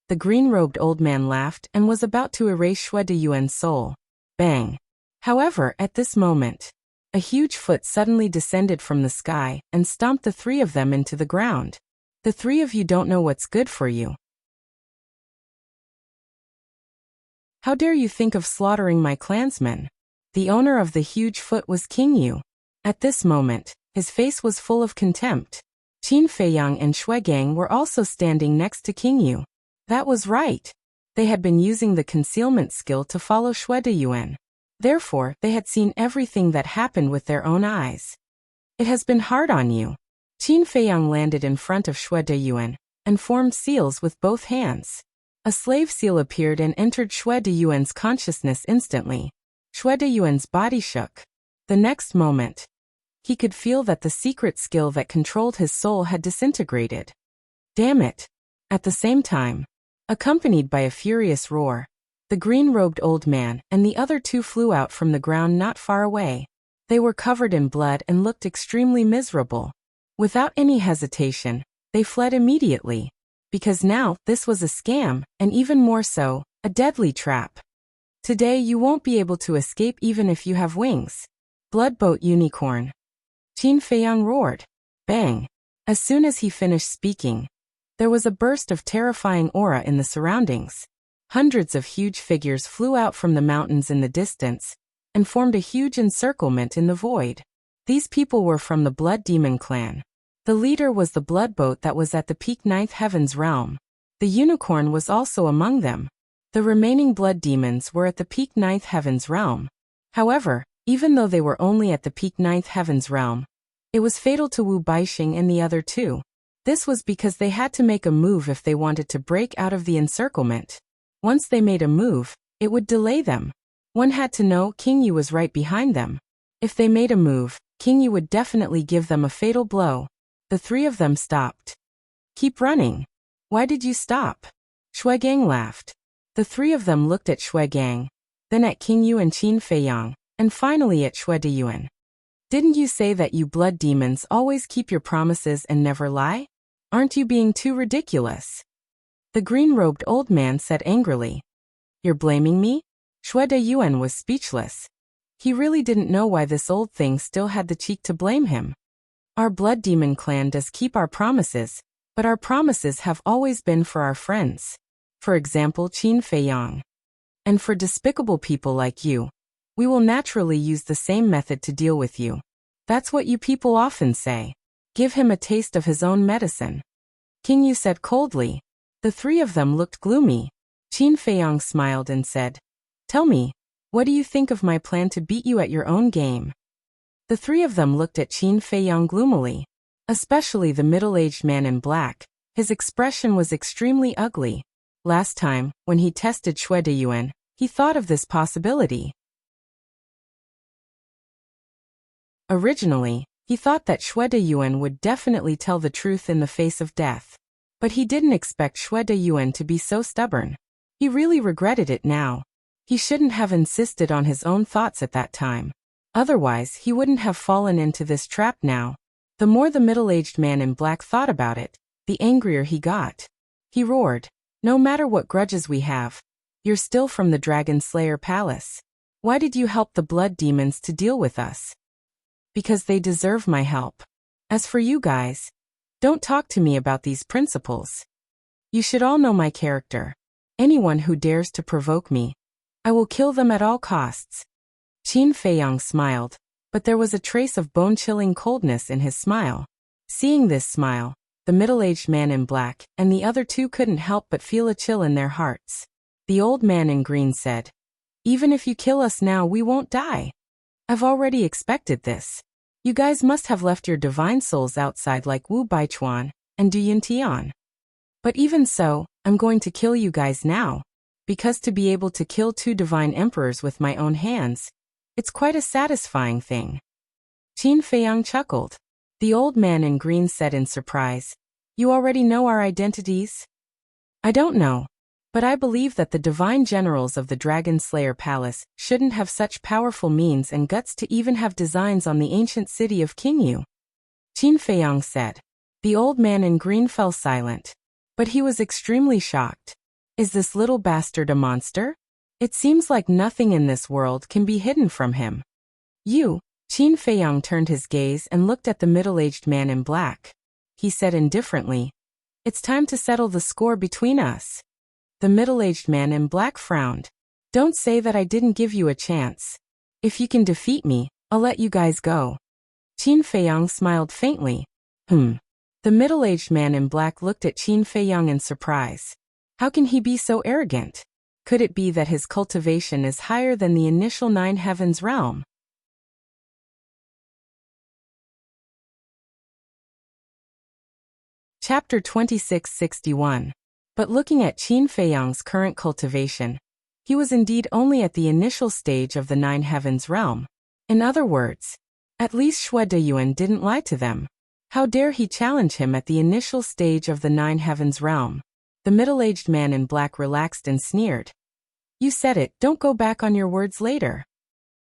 The green-robed old man laughed and was about to erase Xue Deyuan's soul. Bang! However, at this moment, a huge foot suddenly descended from the sky and stomped the three of them into the ground. The three of you don't know what's good for you. How dare you think of slaughtering my clansmen? The owner of the huge foot was Qingyu. At this moment, his face was full of contempt. Qin Feiyang and Xue Gang were also standing next to Qingyu. That was right. They had been using the concealment skill to follow Xue Deyuan. Therefore, they had seen everything that happened with their own eyes. It has been hard on you. Qin Feiyang landed in front of Xue Deyuan and formed seals with both hands. A slave seal appeared and entered Xue Deyuan's consciousness instantly. Xue Deyuan's body shook. The next moment, he could feel that the secret skill that controlled his soul had disintegrated. Damn it! At the same time, accompanied by a furious roar, the green-robed old man and the other two flew out from the ground not far away. They were covered in blood and looked extremely miserable. Without any hesitation, they fled immediately. Because now, this was a scam, and even more so, a deadly trap. Today you won't be able to escape even if you have wings. Bloodboat unicorn. Qin Feiyang roared. Bang! As soon as he finished speaking, there was a burst of terrifying aura in the surroundings. Hundreds of huge figures flew out from the mountains in the distance and formed a huge encirclement in the void. These people were from the Blood Demon clan. The leader was the blood boat that was at the peak ninth heaven's realm. The unicorn was also among them. The remaining blood demons were at the peak ninth heaven's realm. However, even though they were only at the peak ninth heaven's realm, it was fatal to Wu Baixing and the other two. This was because they had to make a move if they wanted to break out of the encirclement. Once they made a move, it would delay them. One had to know King Yu was right behind them. If they made a move, King Yu would definitely give them a fatal blow. The three of them stopped. Keep running. Why did you stop? Shuigang laughed. The three of them looked at Shuigang, then at King Yu and Qin Feiyang, and finally at Shui Deyuan. Didn't you say that you blood demons always keep your promises and never lie? Aren't you being too ridiculous? The green-robed old man said angrily. You're blaming me? Shui Deyuan was speechless. He really didn't know why this old thing still had the cheek to blame him. Our blood demon clan does keep our promises, but our promises have always been for our friends. For example, Qin Feiyang. And for despicable people like you, we will naturally use the same method to deal with you. That's what you people often say. Give him a taste of his own medicine. King Yu said coldly. The three of them looked gloomy. Qin Feiyang smiled and said, Tell me, what do you think of my plan to beat you at your own game? The three of them looked at Qin Feiyang gloomily. Especially the middle-aged man in black. His expression was extremely ugly. Last time, when he tested Shui Deyuan, he thought of this possibility. Originally, he thought that Shui Deyuan would definitely tell the truth in the face of death. But he didn't expect Shui Deyuan to be so stubborn. He really regretted it now. He shouldn't have insisted on his own thoughts at that time. Otherwise, he wouldn't have fallen into this trap now. The more the middle-aged man in black thought about it, the angrier he got. He roared, No matter what grudges we have, you're still from the Dragon Slayer Palace. Why did you help the blood demons to deal with us? Because they deserve my help. As for you guys, don't talk to me about these principles. You should all know my character. Anyone who dares to provoke me, I will kill them at all costs. Qin Feiyang smiled, but there was a trace of bone-chilling coldness in his smile. Seeing this smile, the middle-aged man in black and the other two couldn't help but feel a chill in their hearts. The old man in green said, Even if you kill us now, we won't die. I've already expected this. You guys must have left your divine souls outside like Wu Baichuan and Du Yuntian. But even so, I'm going to kill you guys now. Because to be able to kill two divine emperors with my own hands, it's quite a satisfying thing. Qin Feiyang chuckled. The old man in green said in surprise, You already know our identities? I don't know. But I believe that the divine generals of the Dragon Slayer Palace shouldn't have such powerful means and guts to even have designs on the ancient city of King Yu. Qin Feiyang said. The old man in green fell silent. But he was extremely shocked. Is this little bastard a monster? It seems like nothing in this world can be hidden from him. You, Qin Feiyang turned his gaze and looked at the middle-aged man in black. He said indifferently, It's time to settle the score between us. The middle-aged man in black frowned. Don't say that I didn't give you a chance. If you can defeat me, I'll let you guys go. Qin Feiyang smiled faintly. The middle-aged man in black looked at Qin Feiyang in surprise. How can he be so arrogant? Could it be that his cultivation is higher than the initial 9 heavens realm? Chapter 2661. But looking at Qin Feiyang's current cultivation, he was indeed only at the initial stage of the 9 heavens realm. In other words, at least Shui Deyuan didn't lie to them. How dare he challenge him at the initial stage of the 9 heavens realm? The middle-aged man in black relaxed and sneered. You said it, don't go back on your words later.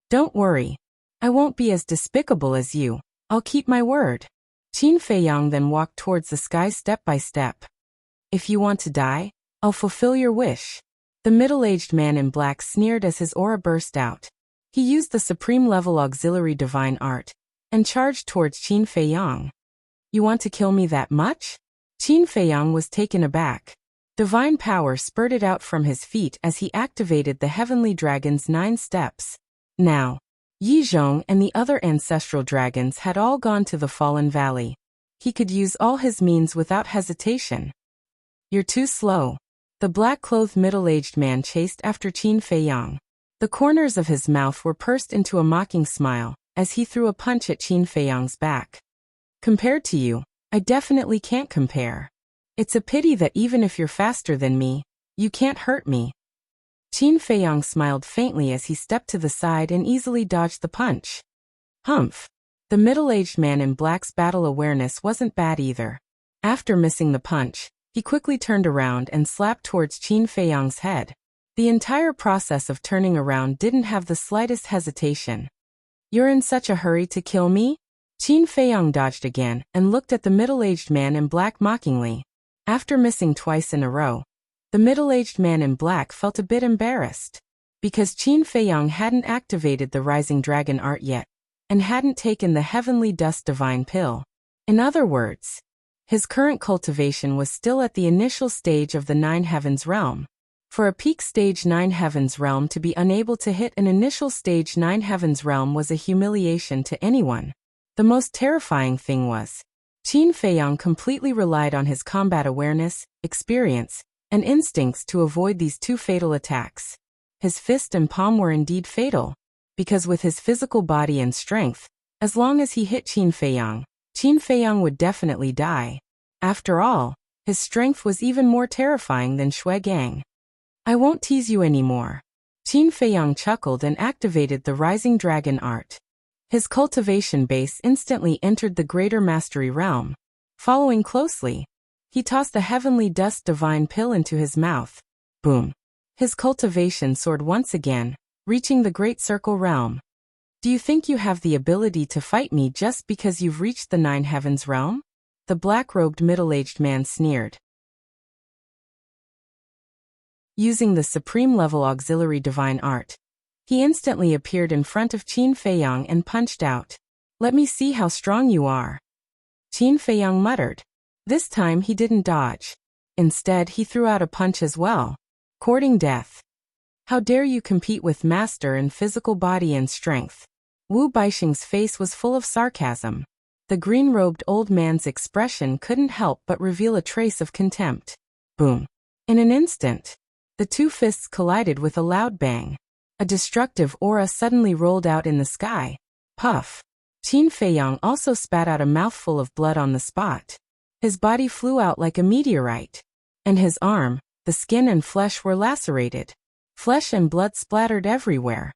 Don't worry. I won't be as despicable as you. I'll keep my word. Qin Feiyang then walked towards the sky step by step. If you want to die, I'll fulfill your wish. The middle-aged man in black sneered as his aura burst out. He used the supreme level auxiliary divine art and charged towards Qin Feiyang. You want to kill me that much? Qin Feiyang was taken aback. Divine power spurted out from his feet as he activated the heavenly dragon's 9 steps. Now, Yi Zhong and the other ancestral dragons had all gone to the Fallen Valley. He could use all his means without hesitation. You're too slow. The black-clothed middle-aged man chased after Qin Feiyang. The corners of his mouth were pursed into a mocking smile as he threw a punch at Qin Feiyang's back. Compared to you, I definitely can't compare. It's a pity that even if you're faster than me, you can't hurt me. Qin Feiyang smiled faintly as he stepped to the side and easily dodged the punch. Humph. The middle-aged man in black's battle awareness wasn't bad either. After missing the punch, he quickly turned around and slapped towards Qin Feiyang's head. The entire process of turning around didn't have the slightest hesitation. You're in such a hurry to kill me? Qin Feiyang dodged again and looked at the middle-aged man in black mockingly. After missing twice in a row, the middle-aged man in black felt a bit embarrassed. Because Qin Feiyang hadn't activated the Rising Dragon art yet, and hadn't taken the Heavenly Dust Divine Pill. In other words, his current cultivation was still at the initial stage of the 9 Heavens realm. For a peak stage 9 Heavens realm to be unable to hit an initial stage 9 Heavens realm was a humiliation to anyone. The most terrifying thing was, Qin Feiyang completely relied on his combat awareness, experience, and instincts to avoid these 2 fatal attacks. His fist and palm were indeed fatal, because with his physical body and strength, as long as he hit Qin Feiyang would definitely die. After all, his strength was even more terrifying than Shui Gang. I won't tease you anymore. Qin Feiyang chuckled and activated the Rising Dragon art. His cultivation base instantly entered the Greater Mastery realm. Following closely, he tossed the Heavenly Dust Divine Pill into his mouth. Boom. His cultivation soared once again, reaching the Great Circle realm. Do you think you have the ability to fight me just because you've reached the 9 Heavens realm? The black-robed middle-aged man sneered. Using the supreme-level auxiliary divine art, he instantly appeared in front of Qin Feiyang and punched out. Let me see how strong you are. Qin Feiyang muttered. This time he didn't dodge. Instead he threw out a punch as well. Courting death. How dare you compete with master in physical body and strength? Wu Baixing's face was full of sarcasm. The green-robed old man's expression couldn't help but reveal a trace of contempt. Boom. In an instant, the 2 fists collided with a loud bang. A destructive aura suddenly rolled out in the sky. Puff. Qin Feiyang also spat out a mouthful of blood on the spot. His body flew out like a meteorite. And his arm, the skin and flesh were lacerated. Flesh and blood splattered everywhere.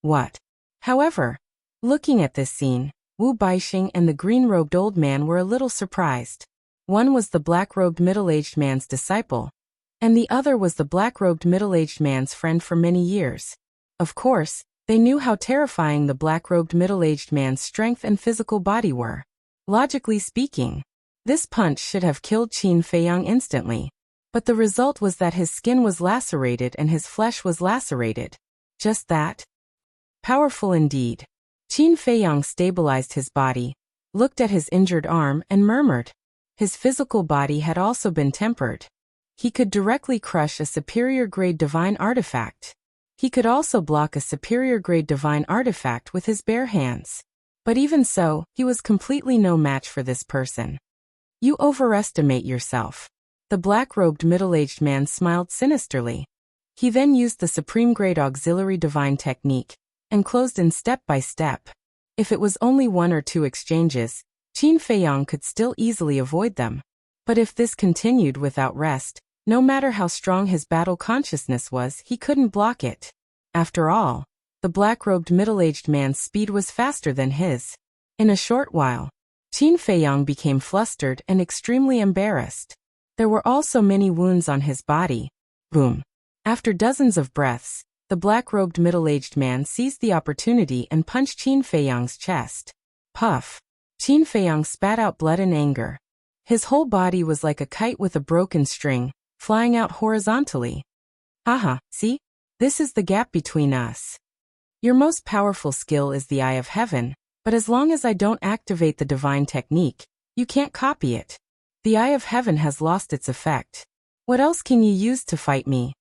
What? However, looking at this scene, Wu Baixing and the green-robed old man were a little surprised. One was the black-robed middle-aged man's disciple, and the other was the black-robed middle-aged man's friend for many years. Of course, they knew how terrifying the black-robed middle-aged man's strength and physical body were. Logically speaking, this punch should have killed Qin Feiyang instantly. But the result was that his skin was lacerated and his flesh was lacerated. Just that? Powerful indeed. Qin Feiyang stabilized his body, looked at his injured arm and murmured. His physical body had also been tempered. He could directly crush a superior-grade divine artifact. He could also block a superior-grade divine artifact with his bare hands. But even so, he was completely no match for this person. You overestimate yourself. The black-robed middle-aged man smiled sinisterly. He then used the supreme-grade auxiliary divine technique, and closed in step by step. If it was only 1 or 2 exchanges, Qin Feiyang could still easily avoid them. But if this continued without rest, no matter how strong his battle consciousness was, he couldn't block it. After all, the black-robed middle-aged man's speed was faster than his. In a short while, Qin Feiyang became flustered and extremely embarrassed. There were also many wounds on his body. Boom. After dozens of breaths, the black-robed middle-aged man seized the opportunity and punched Qin Feiyang's chest. Puff. Qin Feiyang spat out blood in anger. His whole body was like a kite with a broken string, flying out horizontally. Haha, see? This is the gap between us. Your most powerful skill is the Eye of Heaven, but as long as I don't activate the divine technique, You can't copy it. The eye of heaven has lost its effect. What else can you use to fight me?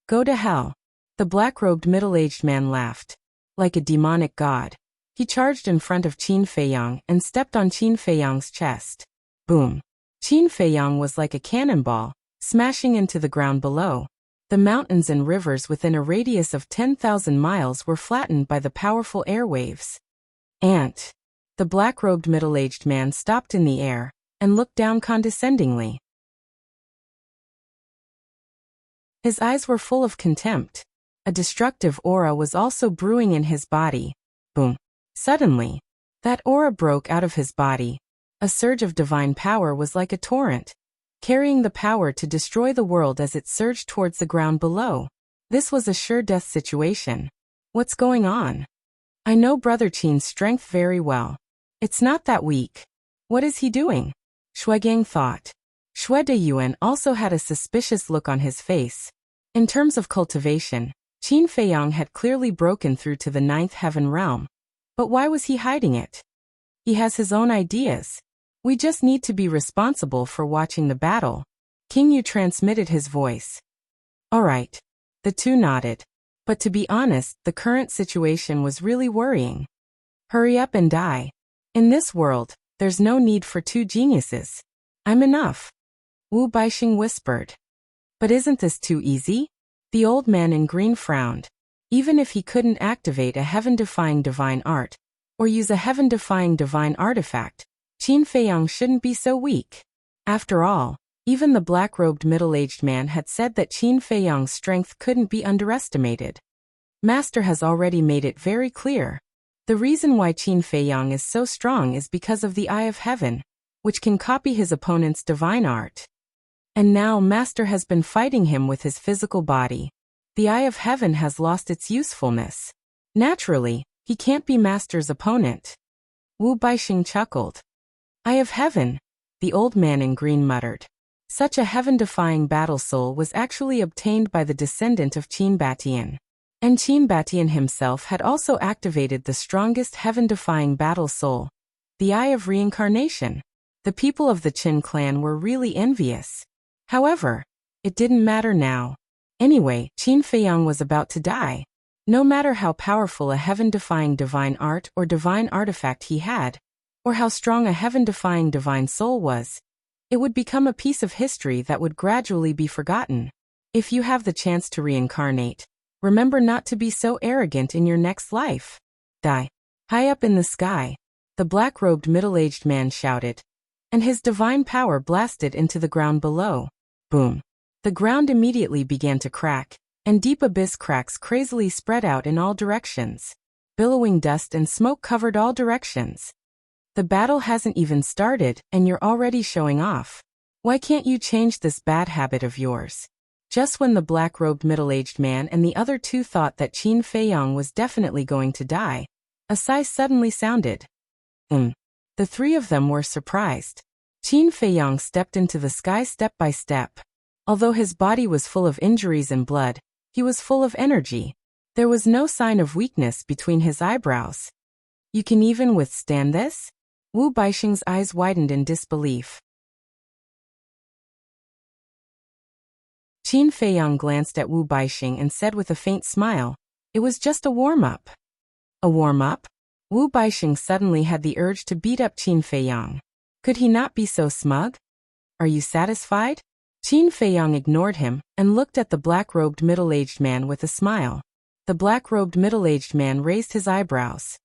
Go to hell. The black-robed middle-aged man laughed. Like a demonic god, he charged in front of Qin Feiyang and stepped on Qin Feiyang's chest. Boom. Qin Feiyang was like a cannonball, smashing into the ground below. The mountains and rivers within a radius of 10,000 miles were flattened by the powerful airwaves. Ant. The black-robed middle-aged man stopped in the air and looked down condescendingly. His eyes were full of contempt. A destructive aura was also brewing in his body. Boom. Suddenly, that aura broke out of his body. A surge of divine power was like a torrent, carrying the power to destroy the world as it surged towards the ground below. This was a sure death situation. What's going on? I know Brother Qin's strength very well. It's not that weak. What is he doing? Shuigang thought. Xue Deyuan also had a suspicious look on his face. In terms of cultivation, Qin Feiyang had clearly broken through to the 9th heaven realm. But why was he hiding it? He has his own ideas. We just need to be responsible for watching the battle. King Yu transmitted his voice. All right. The two nodded. But to be honest, the current situation was really worrying. Hurry up and die. In this world, there's no need for two geniuses. I'm enough. Wu Baixing whispered. But isn't this too easy? The old man in green frowned. Even if he couldn't activate a heaven-defying divine art, or use a heaven-defying divine artifact, Qin Feiyang shouldn't be so weak. After all, even the black-robed middle-aged man had said that Qin Feiyang's strength couldn't be underestimated. Master has already made it very clear. The reason why Qin Feiyang is so strong is because of the Eye of Heaven, which can copy his opponent's divine art. And now Master has been fighting him with his physical body. The Eye of Heaven has lost its usefulness. Naturally, he can't be Master's opponent. Wu Baixing chuckled. Eye of Heaven, the old man in green muttered. Such a heaven-defying battle soul was actually obtained by the descendant of Qin Batian. And Qin Batian himself had also activated the strongest heaven-defying battle soul, the Eye of Reincarnation. The people of the Qin clan were really envious. However, it didn't matter now. Anyway, Qin Feiyang was about to die. No matter how powerful a heaven-defying divine art or divine artifact he had, or how strong a heaven-defying divine soul was, it would become a piece of history that would gradually be forgotten. If you have the chance to reincarnate, remember not to be so arrogant in your next life. Die. High up in the sky, the black-robed middle-aged man shouted, and his divine power blasted into the ground below. Boom. The ground immediately began to crack, and deep abyss cracks crazily spread out in all directions. Billowing dust and smoke covered all directions. The battle hasn't even started, and you're already showing off. Why can't you change this bad habit of yours? Just when the black-robed middle-aged man and the other two thought that Qin Feiyang was definitely going to die, a sigh suddenly sounded. The three of them were surprised. Qin Feiyang stepped into the sky step by step. Although his body was full of injuries and blood, he was full of energy. There was no sign of weakness between his eyebrows. You can even withstand this? Wu Baixing's eyes widened in disbelief. Qin Feiyang glanced at Wu Baixing and said with a faint smile, "It was just a warm-up." A warm-up? Wu Baixing suddenly had the urge to beat up Qin Feiyang. Could he not be so smug? Are you satisfied? Qin Feiyang ignored him and looked at the black-robed middle-aged man with a smile. The black-robed middle-aged man raised his eyebrows.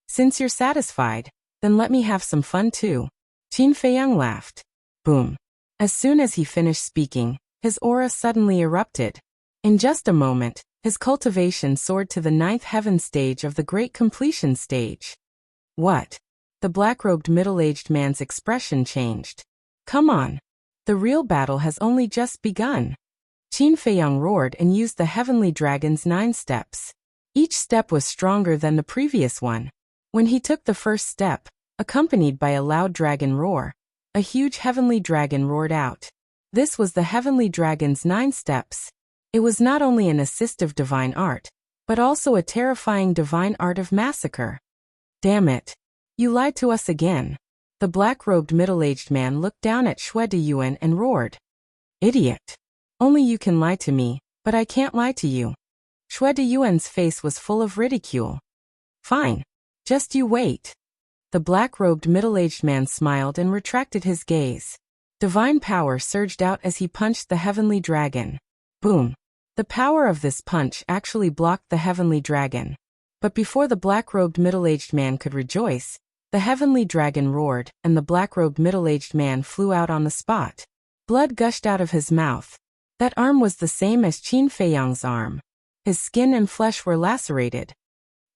Since you're satisfied, then let me have some fun too. Qin Feiyang laughed. Boom. As soon as he finished speaking, his aura suddenly erupted. In just a moment, his cultivation soared to the 9th heaven stage of the Great Completion stage. What? The black-robed middle-aged man's expression changed. Come on. The real battle has only just begun. Qin Feiyang roared and used the heavenly dragon's 9 steps. Each step was stronger than the previous one. When he took the first step, accompanied by a loud dragon roar, a huge heavenly dragon roared out. This was the heavenly dragon's 9 steps. It was not only an assistive divine art, but also a terrifying divine art of massacre. Damn it. You lied to us again. The The black-robed middle-aged man looked down at Xue Deyuan and roared. Idiot! Only you can lie to me, but I can't lie to you. Xue Deyuan's face was full of ridicule. Fine. Just you wait. The black-robed middle-aged man smiled and retracted his gaze. Divine power surged out as he punched the heavenly dragon. Boom! The power of this punch actually blocked the heavenly dragon. But before the black-robed middle-aged man could rejoice, the heavenly dragon roared, and the black-robed middle-aged man flew out on the spot. Blood gushed out of his mouth. That arm was the same as Qin Feiyang's arm. His skin and flesh were lacerated.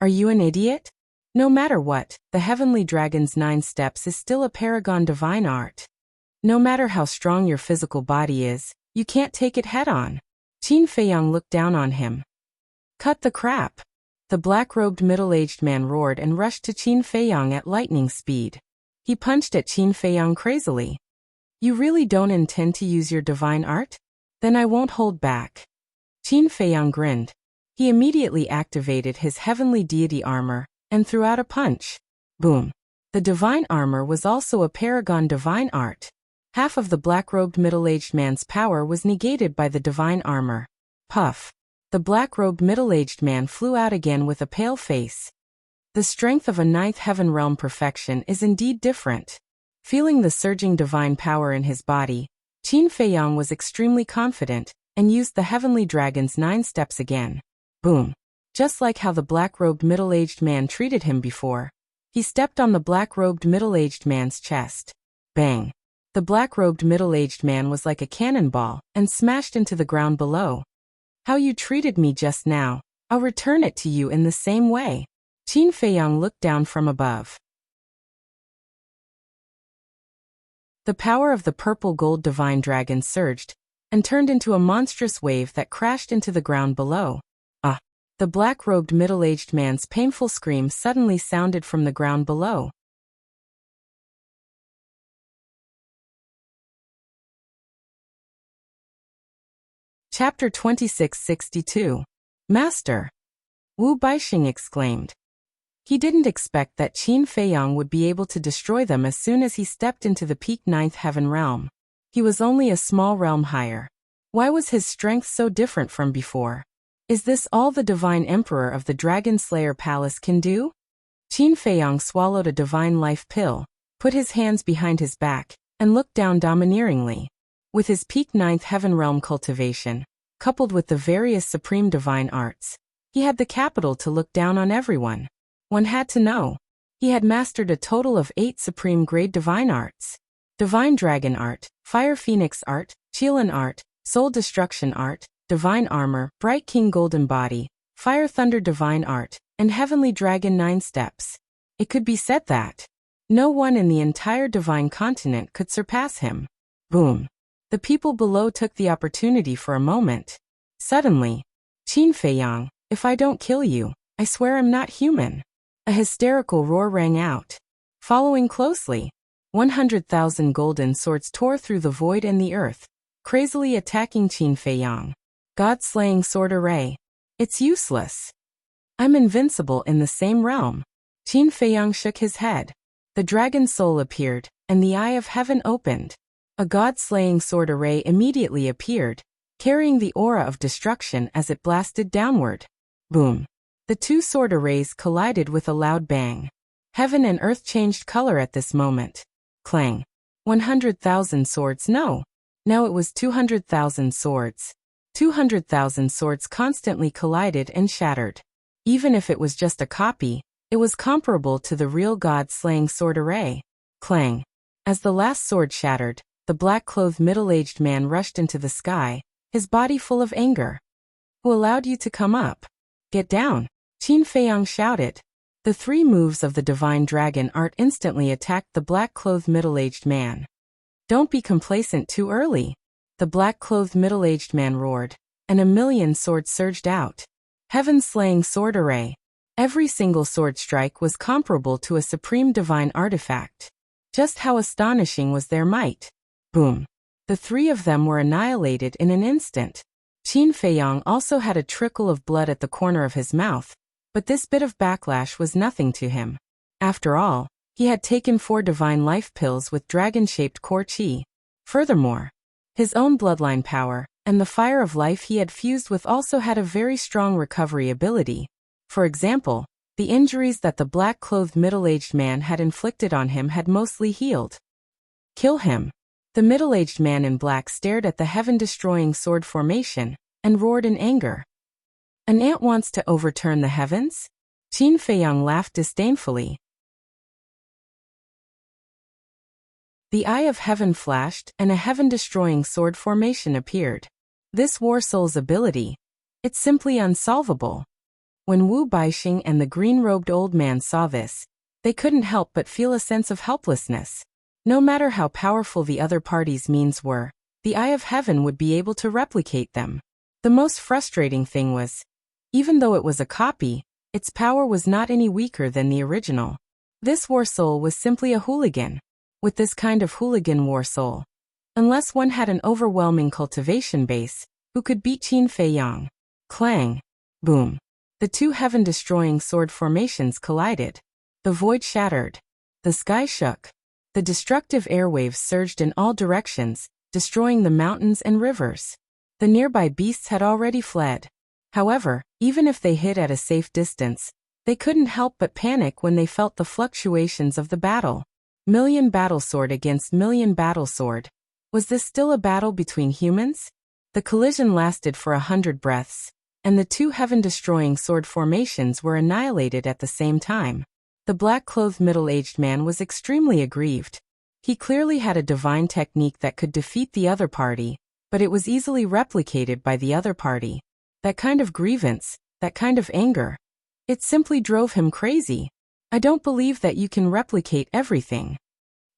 Are you an idiot? No matter what, the heavenly dragon's 9 steps is still a paragon divine art. No matter how strong your physical body is, you can't take it head-on. Qin Feiyang looked down on him. Cut the crap! The black-robed middle-aged man roared and rushed to Qin Feiyang at lightning speed. He punched at Qin Feiyang crazily. You really don't intend to use your divine art? Then I won't hold back. Qin Feiyang grinned. He immediately activated his heavenly deity armor and threw out a punch. Boom! The divine armor was also a paragon divine art. Half of the black-robed middle-aged man's power was negated by the divine armor. Puff! The black-robed middle-aged man flew out again with a pale face. The strength of a 9th heaven realm perfection is indeed different. Feeling the surging divine power in his body, Qin Feiyang was extremely confident and used the heavenly dragon's 9 steps again. Boom! Just like how the black-robed middle-aged man treated him before, he stepped on the black-robed middle-aged man's chest. Bang! The black-robed middle-aged man was like a cannonball and smashed into the ground below. How you treated me just now, I'll return it to you in the same way. Qin Feiyang looked down from above. The power of the purple-gold divine dragon surged and turned into a monstrous wave that crashed into the ground below. Ah! The black-robed middle-aged man's painful scream suddenly sounded from the ground below. Chapter 2662. Master! Wu Baixing exclaimed. He didn't expect that Qin Feiyang would be able to destroy them as soon as he stepped into the peak 9th heaven realm. He was only a small realm higher. Why was his strength so different from before? Is this all the divine emperor of the Dragon Slayer Palace can do? Qin Feiyang swallowed a divine life pill, put his hands behind his back, and looked down domineeringly. With his peak 9th heaven realm cultivation, coupled with the various supreme divine arts, he had the capital to look down on everyone. One had to know. He had mastered a total of 8 supreme grade divine arts. Divine Dragon Art, Fire Phoenix Art, Qilin Art, Soul Destruction Art, Divine Armor, Bright King Golden Body, Fire Thunder Divine Art, and Heavenly Dragon 9 Steps. It could be said that no one in the entire divine continent could surpass him. Boom! The people below took the opportunity for a moment. Suddenly, Qin Feiyang, if I don't kill you, I swear I'm not human. A hysterical roar rang out. Following closely, 100,000 golden swords tore through the void and the earth, crazily attacking Qin Feiyang. God-slaying sword array. It's useless. I'm invincible in the same realm. Qin Feiyang shook his head. The dragon soul appeared, and the eye of heaven opened. A god-slaying sword array immediately appeared, carrying the aura of destruction as it blasted downward. Boom! The 2 sword arrays collided with a loud bang. Heaven and earth changed color at this moment. Clang! 100,000 swords, no. Now it was 200,000 swords. 200,000 swords constantly collided and shattered. Even if it was just a copy, it was comparable to the real god-slaying sword array. Clang! As the last sword shattered, the black-clothed middle-aged man rushed into the sky, his body full of anger. Who allowed you to come up? Get down! Qin Feiyang shouted. The 3 moves of the divine dragon art instantly attacked the black-clothed middle-aged man. Don't be complacent too early. The black-clothed middle-aged man roared, and 1,000,000 swords surged out. Heaven-slaying sword array. Every single sword strike was comparable to a supreme divine artifact. Just how astonishing was their might. Boom! The 3 of them were annihilated in an instant. Qin Feiyang also had a trickle of blood at the corner of his mouth, but this bit of backlash was nothing to him. After all, He had taken 4 divine life pills with dragon-shaped core chi. Furthermore, his own bloodline power and the fire of life he had fused with also had a very strong recovery ability. For example, the injuries that the black-clothed middle-aged man had inflicted on him had mostly healed. Kill him. The middle-aged man in black stared at the heaven-destroying sword formation and roared in anger. An ant wants to overturn the heavens? Qin Feiyang laughed disdainfully. The eye of heaven flashed and a heaven-destroying sword formation appeared. This war soul's ability, it's simply unsolvable. When Wu Baixing and the green-robed old man saw this, they couldn't help but feel a sense of helplessness. No matter how powerful the other party's means were, the eye of heaven would be able to replicate them. The most frustrating thing was, even though it was a copy, its power was not any weaker than the original. This war soul was simply a hooligan. With this kind of hooligan war soul, unless one had an overwhelming cultivation base, who could beat Qin Feiyang? Clang! Boom! The 2 heaven-destroying sword formations collided. The void shattered. The sky shook. The destructive airwaves surged in all directions, destroying the mountains and rivers. The nearby beasts had already fled. However, even if they hid at a safe distance, they couldn't help but panic when they felt the fluctuations of the battle. Million battle sword against million battle sword. Was this still a battle between humans? The collision lasted for 100 breaths, and the 2 heaven-destroying sword formations were annihilated at the same time. The black-clothed middle-aged man was extremely aggrieved. He clearly had a divine technique that could defeat the other party, but it was easily replicated by the other party. That kind of grievance, that kind of anger, it simply drove him crazy. I don't believe that you can replicate everything.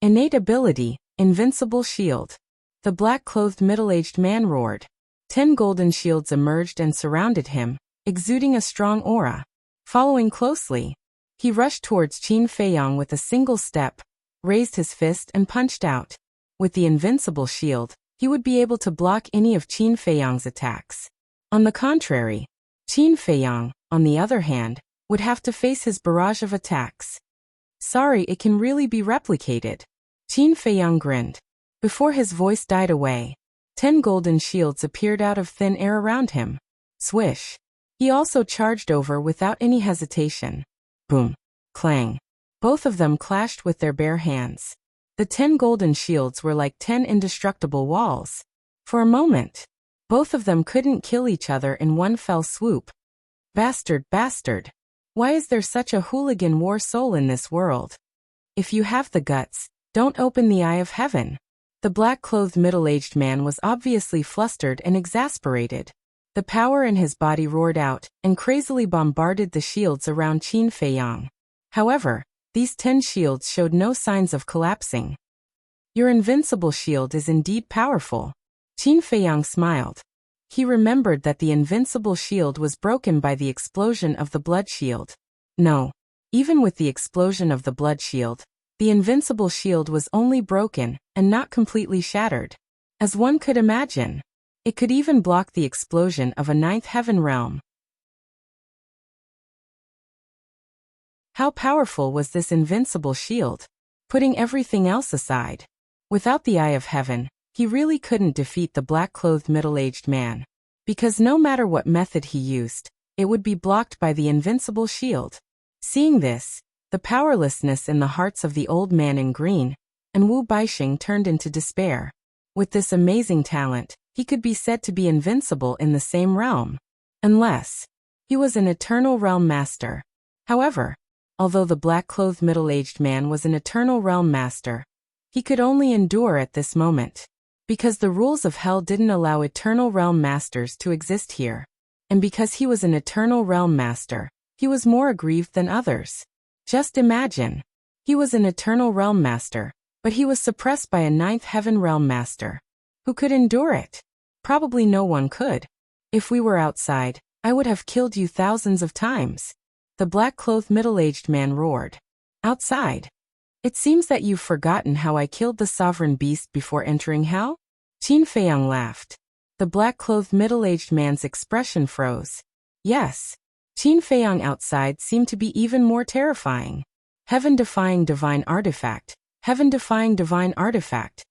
Innate ability, invincible shield. The black-clothed middle-aged man roared. 10 golden shields emerged and surrounded him, exuding a strong aura. Following closely, he rushed towards Qin Feiyang with a single step, raised his fist and punched out. With the invincible shield, he would be able to block any of Qin Feiyang's attacks. On the contrary, Qin Feiyang, on the other hand, would have to face his barrage of attacks. Sorry, it can really be replicated. Qin Feiyang grinned. Before his voice died away, 10 golden shields appeared out of thin air around him. Swish. He also charged over without any hesitation. Boom. Clang. Both of them clashed with their bare hands. The 10 golden shields were like 10 indestructible walls. For a moment, both of them couldn't kill each other in one fell swoop. Bastard, bastard. Why is there such a hooligan war soul in this world? If you have the guts, don't open the eye of heaven. The black-clothed middle-aged man was obviously flustered and exasperated. The power in his body roared out and crazily bombarded the shields around Qin Feiyang. However, these 10 shields showed no signs of collapsing. Your invincible shield is indeed powerful. Qin Feiyang smiled. He remembered that the invincible shield was broken by the explosion of the blood shield. No, even with the explosion of the blood shield, the invincible shield was only broken and not completely shattered. As one could imagine, it could even block the explosion of a 9th heaven realm. How powerful was this invincible shield? Putting everything else aside, without the eye of heaven, he really couldn't defeat the black-clothed middle-aged man. Because no matter what method he used, it would be blocked by the invincible shield. Seeing this, the powerlessness in the hearts of the old man in green and Wu Baixing turned into despair. With this amazing talent, he could be said to be invincible in the same realm. Unless he was an eternal realm master. However, although the black-clothed middle-aged man was an eternal realm master, he could only endure at this moment. Because the rules of hell didn't allow eternal realm masters to exist here. And because he was an eternal realm master, he was more aggrieved than others. Just imagine. He was an eternal realm master, but he was suppressed by a 9th heaven realm master. Who could endure it? Probably no one could. If we were outside, I would have killed you thousands of times. The black-clothed middle-aged man roared. Outside? It seems that you've forgotten how I killed the sovereign beast before entering hell? Qin Feiyang laughed. The black-clothed middle-aged man's expression froze. Yes. Qin Feiyang outside seemed to be even more terrifying. heaven-defying divine artifact, heaven-defying divine artifact.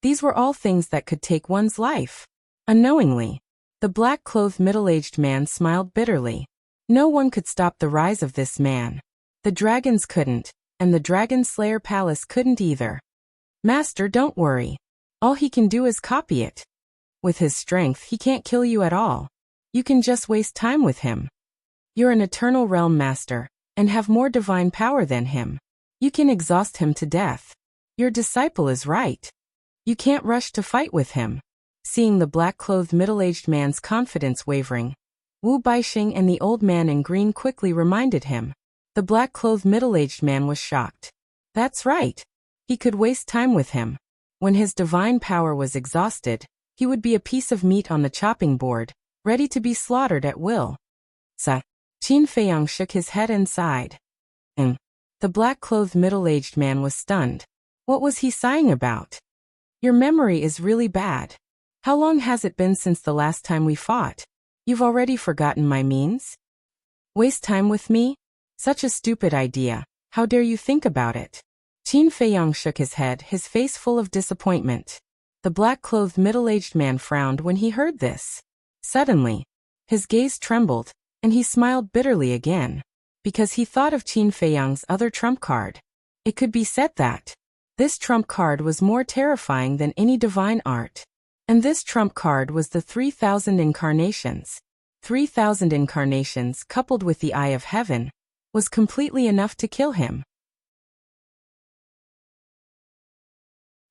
These were all things that could take one's life. Unknowingly, the black-clothed middle-aged man smiled bitterly. No one could stop the rise of this man. The dragons couldn't, and the Dragon Slayer Palace couldn't either. Master, don't worry. All he can do is copy it. With his strength, he can't kill you at all. You can just waste time with him. You're an eternal realm master, and have more divine power than him. You can exhaust him to death. Your disciple is right. You can't rush to fight with him. Seeing the black-clothed middle-aged man's confidence wavering, Wu Baixing and the old man in green quickly reminded him. The black-clothed middle-aged man was shocked. That's right. He could waste time with him. When his divine power was exhausted, he would be a piece of meat on the chopping board, ready to be slaughtered at will. Qin Feiyang shook his head and sighed. The black-clothed middle-aged man was stunned. What was he sighing about? Your memory is really bad. How long has it been since the last time we fought? You've already forgotten my means? Waste time with me? Such a stupid idea. How dare you think about it? Qin Feiyang shook his head, his face full of disappointment. The black-clothed middle-aged man frowned when he heard this. Suddenly, his gaze trembled, and he smiled bitterly again, because he thought of Qin Feiyang's other trump card. It could be said that this trump card was more terrifying than any divine art. And this trump card was the 3,000 incarnations. 3,000 incarnations coupled with the Eye of Heaven was completely enough to kill him.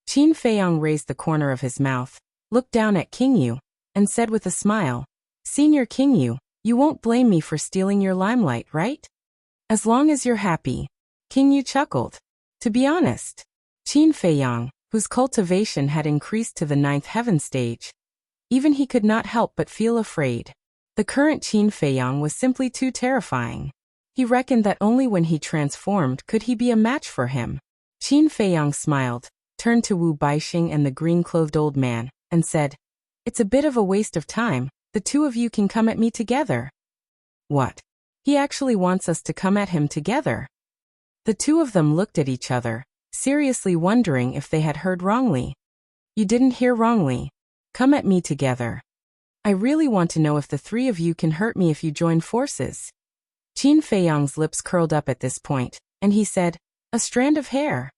Qin Feiyang raised the corner of his mouth, looked down at King Yu, and said with a smile, Senior King Yu, you won't blame me for stealing your limelight, right? As long as you're happy. King Yu chuckled. To be honest, Qin Feiyang, whose cultivation had increased to the 9th heaven stage, even he could not help but feel afraid. The current Qin Feiyang was simply too terrifying. He reckoned that only when he transformed could he be a match for him. Qin Feiyang smiled, turned to Wu Baixing and the green-clothed old man, and said, It's a bit of a waste of time. The two of you can come at me together. What? He actually wants us to come at him together. The two of them looked at each other, seriously wondering if they had heard wrongly. You didn't hear wrongly. Come at me together. I really want to know if the three of you can hurt me if you join forces. Qin Feiyang's lips curled up at this point, and he said, A strand of hair.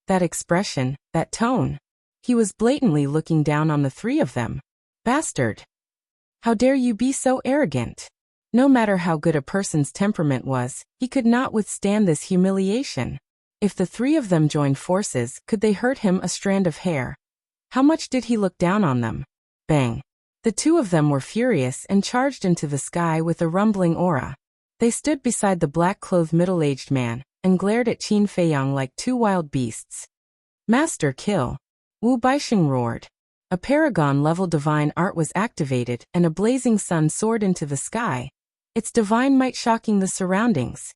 That expression, that tone. He was blatantly looking down on the three of them. Bastard. How dare you be so arrogant? No matter how good a person's temperament was, he could not withstand this humiliation. If the three of them joined forces, could they hurt him a strand of hair? How much did he look down on them? Bang. The two of them were furious and charged into the sky with a rumbling aura. They stood beside the black-clothed middle-aged man, and glared at Qin Feiyang like two wild beasts. Master kill. Wu Baixing roared. A paragon-level divine art was activated and a blazing sun soared into the sky, its divine might shocking the surroundings.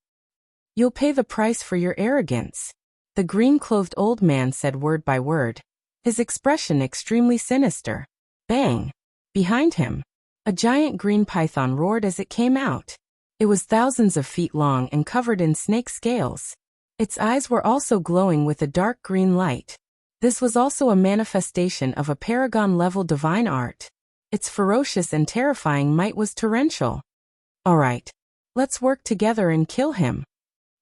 You'll pay the price for your arrogance. The green-clothed old man said word by word, his expression extremely sinister. Bang! Behind him, a giant green python roared as it came out. It was thousands of feet long and covered in snake scales. Its eyes were also glowing with a dark green light. This was also a manifestation of a paragon-level divine art. Its ferocious and terrifying might was torrential. All right. Let's work together and kill him.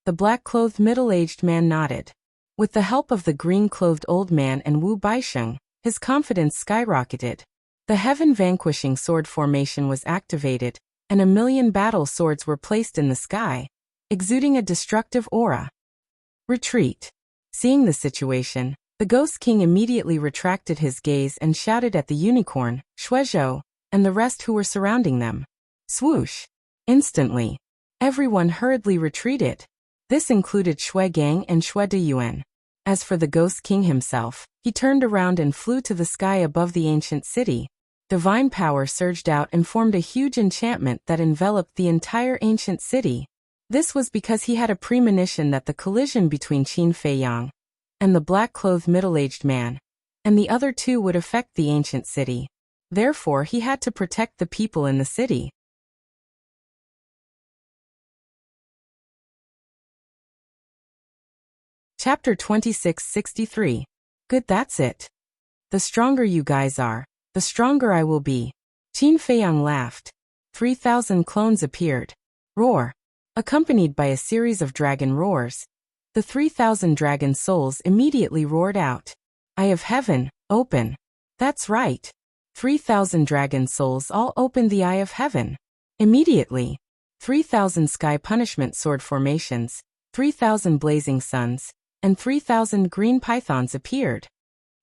The black-clothed middle-aged man nodded. With the help of the green-clothed old man and Wu Baixing, his confidence skyrocketed. The heaven-vanquishing sword formation was activated, and 1,000,000 battle swords were placed in the sky, exuding a destructive aura. Retreat. Seeing the situation, the Ghost King immediately retracted his gaze and shouted at the unicorn, Shuizhou, and the rest who were surrounding them. Swoosh! Instantly, everyone hurriedly retreated. This included Shui Gang and Shui Deyuan. As for the Ghost King himself, he turned around and flew to the sky above the ancient city. Divine power surged out and formed a huge enchantment that enveloped the entire ancient city. This was because he had a premonition that the collision between Qin Feiyang and the black-clothed middle-aged man, and the other two would affect the ancient city. Therefore, he had to protect the people in the city. Chapter 2663. Good, that's it. The stronger you guys are, the stronger I will be. Qin Feiyang laughed. 3,000 clones appeared. Roar. Accompanied by a series of dragon roars. The 3,000 dragon souls immediately roared out. Eye of Heaven, open. That's right. 3,000 dragon souls all opened the Eye of Heaven. Immediately. 3,000 sky punishment sword formations, 3,000 blazing suns, and 3,000 green pythons appeared.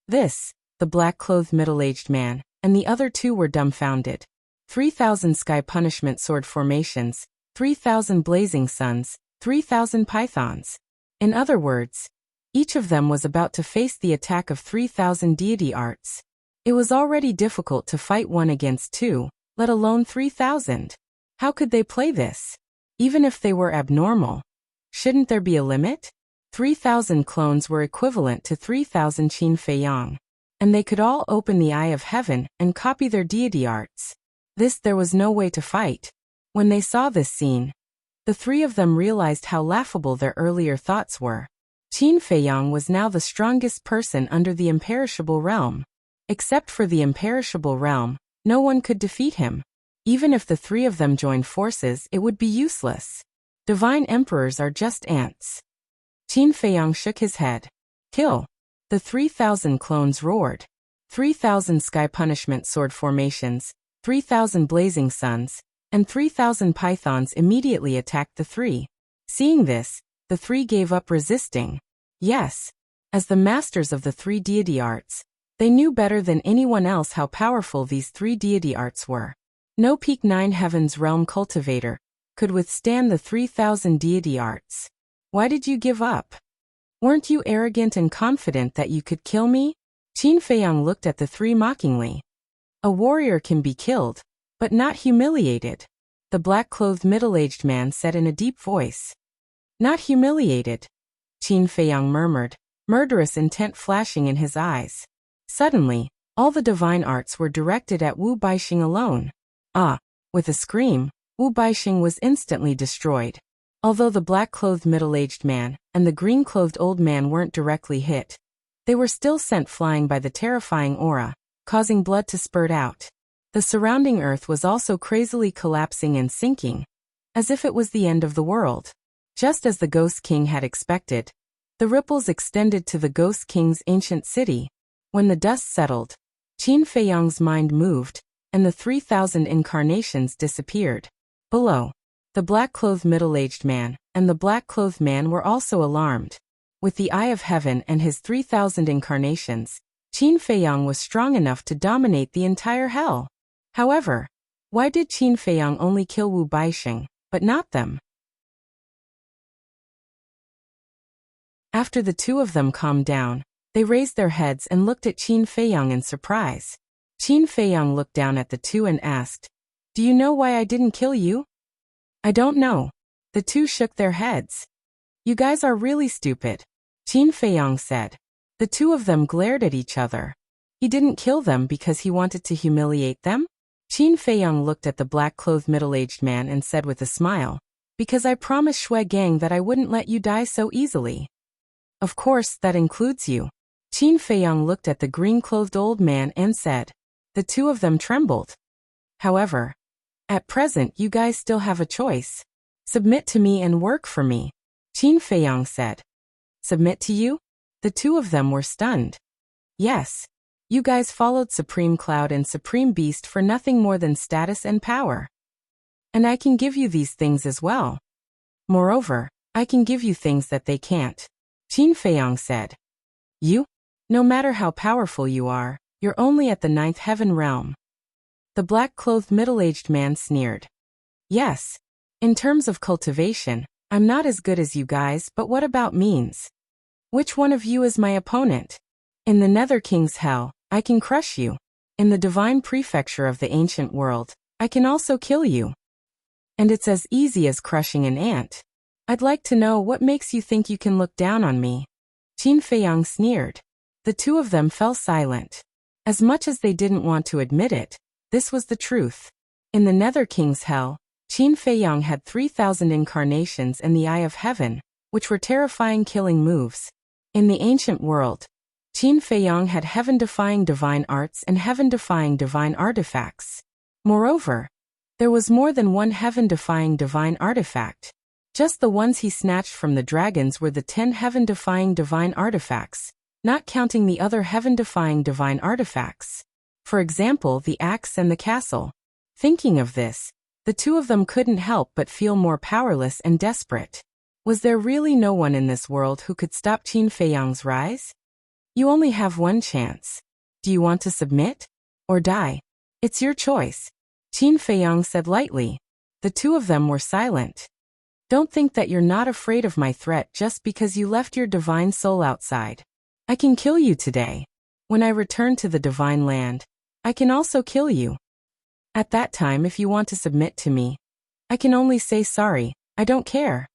This, the black-clothed middle-aged man, and the other two were dumbfounded. 3,000 sky punishment sword formations, 3,000 blazing suns, 3,000 pythons. In other words, each of them was about to face the attack of 3,000 deity arts. It was already difficult to fight one against two, let alone 3,000. How could they play this? Even if they were abnormal. Shouldn't there be a limit? 3,000 clones were equivalent to 3,000 Qin Feiyang. And they could all open the Eye of Heaven and copy their deity arts. This there was no way to fight. When they saw this scene, the three of them realized how laughable their earlier thoughts were. Qin Feiyang was now the strongest person under the imperishable realm. Except for the imperishable realm, no one could defeat him. Even if the three of them joined forces, it would be useless. Divine emperors are just ants. Qin Feiyang shook his head. Kill. The 3,000 clones roared. 3,000 sky punishment sword formations, 3,000 blazing suns, and 3,000 pythons immediately attacked the three. Seeing this, the three gave up resisting. Yes, as the masters of the three deity arts, they knew better than anyone else how powerful these three deity arts were. No peak 9 heavens realm cultivator could withstand the 3,000 deity arts. Why did you give up? Weren't you arrogant and confident that you could kill me? Qin Feiyang looked at the three mockingly. A warrior can be killed, but not humiliated, the black-clothed middle-aged man said in a deep voice. Not humiliated, Qin Feiyang murmured, murderous intent flashing in his eyes. Suddenly, all the divine arts were directed at Wu Baixing alone. Ah! With a scream, Wu Baixing was instantly destroyed. Although the black-clothed middle-aged man and the green-clothed old man weren't directly hit, they were still sent flying by the terrifying aura, causing blood to spurt out. The surrounding earth was also crazily collapsing and sinking, as if it was the end of the world. Just as the Ghost King had expected, the ripples extended to the Ghost King's ancient city. When the dust settled, Qin Feiyang's mind moved, and the 3,000 incarnations disappeared. Below, the black-clothed middle-aged man and the black-clothed man were also alarmed. With the Eye of Heaven and his 3,000 incarnations, Qin Feiyang was strong enough to dominate the entire hell. However, why did Qin Feiyang only kill Wu Baixing, but not them? After the two of them calmed down, they raised their heads and looked at Qin Feiyang in surprise. Qin Feiyang looked down at the two and asked, "Do you know why I didn't kill you?" "I don't know." The two shook their heads. "You guys are really stupid," Qin Feiyang said. The two of them glared at each other. He didn't kill them because he wanted to humiliate them? Qin Feiyang looked at the black-clothed middle-aged man and said with a smile, "Because I promised Shui Gang that I wouldn't let you die so easily." "Of course, that includes you." Qin Feiyang looked at the green-clothed old man and said. The two of them trembled. "However, at present you guys still have a choice. Submit to me and work for me," Qin Feiyang said. "Submit to you?" The two of them were stunned. "Yes. You guys followed Supreme Cloud and Supreme Beast for nothing more than status and power. And I can give you these things as well. Moreover, I can give you things that they can't," Qin Feiyang said. "You? No matter how powerful you are, you're only at the 9th heaven realm." The black-clothed middle-aged man sneered. "Yes. In terms of cultivation, I'm not as good as you guys, but what about means? Which one of you is my opponent? In the Nether King's hell, I can crush you. In the divine prefecture of the ancient world, I can also kill you. And it's as easy as crushing an ant. I'd like to know what makes you think you can look down on me." Qin Feiyang sneered. The two of them fell silent. As much as they didn't want to admit it, this was the truth. In the Nether King's hell, Qin Feiyang had 3,000 incarnations and the Eye of Heaven, which were terrifying killing moves. In the ancient world, Qin Feiyang had heaven-defying divine arts and heaven-defying divine artifacts. Moreover, there was more than one heaven-defying divine artifact. Just the ones he snatched from the dragons were the 10 heaven-defying divine artifacts, not counting the other heaven-defying divine artifacts. For example, the axe and the castle. Thinking of this, the two of them couldn't help but feel more powerless and desperate. Was there really no one in this world who could stop Qin Feiyang's rise? You only have one chance. Do you want to submit? Or die? It's your choice, Qin Feiyang said lightly. The two of them were silent. Don't think that you're not afraid of my threat just because you left your divine soul outside. I can kill you today. When I return to the divine land, I can also kill you. At that time, if you want to submit to me, I can only say sorry, I don't care.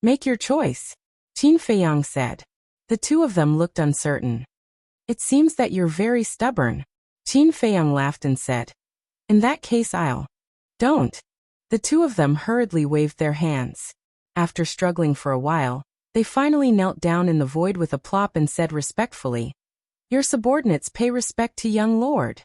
Make your choice, Qin Feiyang said. The two of them looked uncertain. It seems that you're very stubborn, Qin Feiyang laughed and said. In that case don't. The two of them hurriedly waved their hands. After struggling for a while, they finally knelt down in the void with a plop and said respectfully, Your subordinates pay respect to young lord.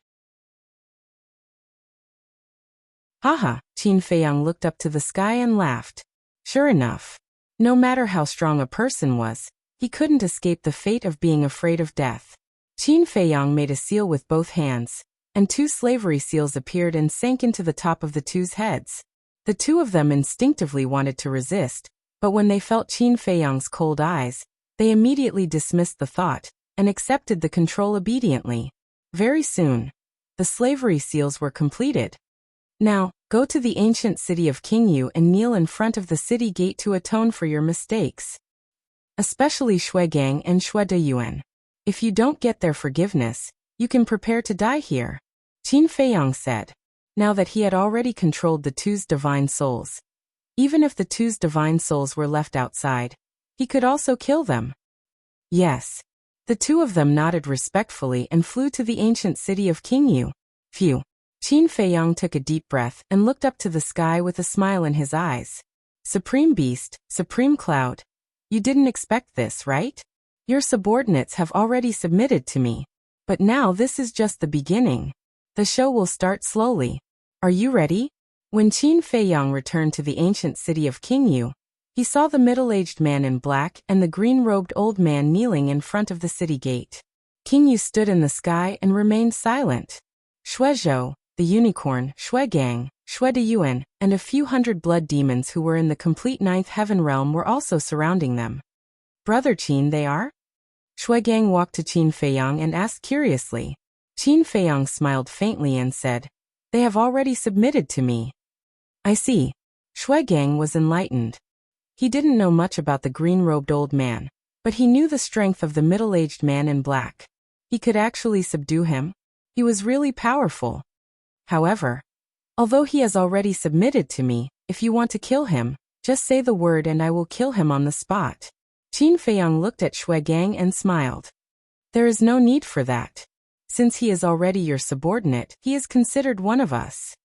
Haha, Qin Feiyang looked up to the sky and laughed. Sure enough, no matter how strong a person was, he couldn't escape the fate of being afraid of death. Qin Feiyang made a seal with both hands, and 2 slavery seals appeared and sank into the top of the two's heads. The two of them instinctively wanted to resist, but when they felt Qin Feiyang's cold eyes, they immediately dismissed the thought and accepted the control obediently. Very soon, the slavery seals were completed. Now, go to the ancient city of Qingyu and kneel in front of the city gate to atone for your mistakes. Especially Shuigang and Shuedayuan. If you don't get their forgiveness, you can prepare to die here, Qin Feiyang said. Now that he had already controlled the two's divine souls. Even if the two's divine souls were left outside, he could also kill them. Yes. The two of them nodded respectfully and flew to the ancient city of Qingyu. Phew. Qin Feiyang took a deep breath and looked up to the sky with a smile in his eyes. Supreme Beast, Supreme Cloud. You didn't expect this, right? Your subordinates have already submitted to me. But now this is just the beginning. The show will start slowly. Are you ready? When Qin Feiyang returned to the ancient city of Qingyu, he saw the middle-aged man in black and the green-robed old man kneeling in front of the city gate. Qingyu stood in the sky and remained silent. Shuizhou, the unicorn, Shuigang, Shuedayuan, and a few hundred blood demons who were in the complete 9th heaven realm were also surrounding them. Brother Qin, they are? Shuigang walked to Qin Feiyang and asked curiously. Qin Feiyang smiled faintly and said, They have already submitted to me. I see. Shuigang was enlightened. He didn't know much about the green-robed old man, but he knew the strength of the middle-aged man in black. He could actually subdue him. He was really powerful. However, although he has already submitted to me, if you want to kill him, just say the word and I will kill him on the spot. Qin Feiyang looked at Shuigang and smiled. There is no need for that. Since he is already your subordinate, he is considered one of us.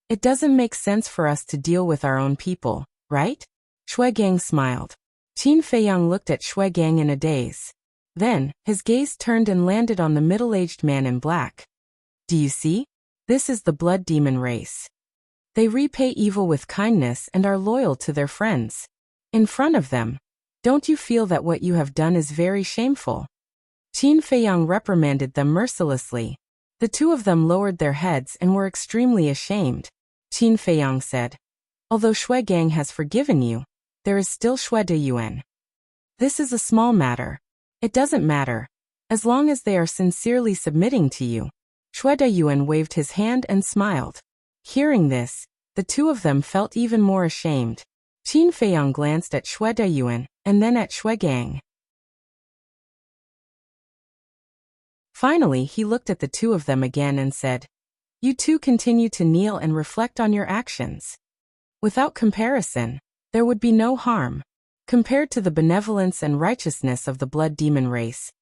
It doesn't make sense for us to deal with our own people, right? Shuigang smiled. Qin Feiyang looked at Shuigang in a daze. Then, his gaze turned and landed on the middle-aged man in black. Do you see? This is the blood demon race. They repay evil with kindness and are loyal to their friends. In front of them, don't you feel that what you have done is very shameful? Qin Feiyang reprimanded them mercilessly. The two of them lowered their heads and were extremely ashamed. Qin Feiyang said, Although Shuigang has forgiven you, there is still Shuedayuan. This is a small matter. It doesn't matter, as long as they are sincerely submitting to you. Shuedayuan waved his hand and smiled. Hearing this, the two of them felt even more ashamed. Qin Feiyang glanced at Shuedayuan and then at Shuigang. Finally, he looked at the two of them again and said, You two continue to kneel and reflect on your actions. Without comparison, there would be no harm. Compared to the benevolence and righteousness of the blood demon race,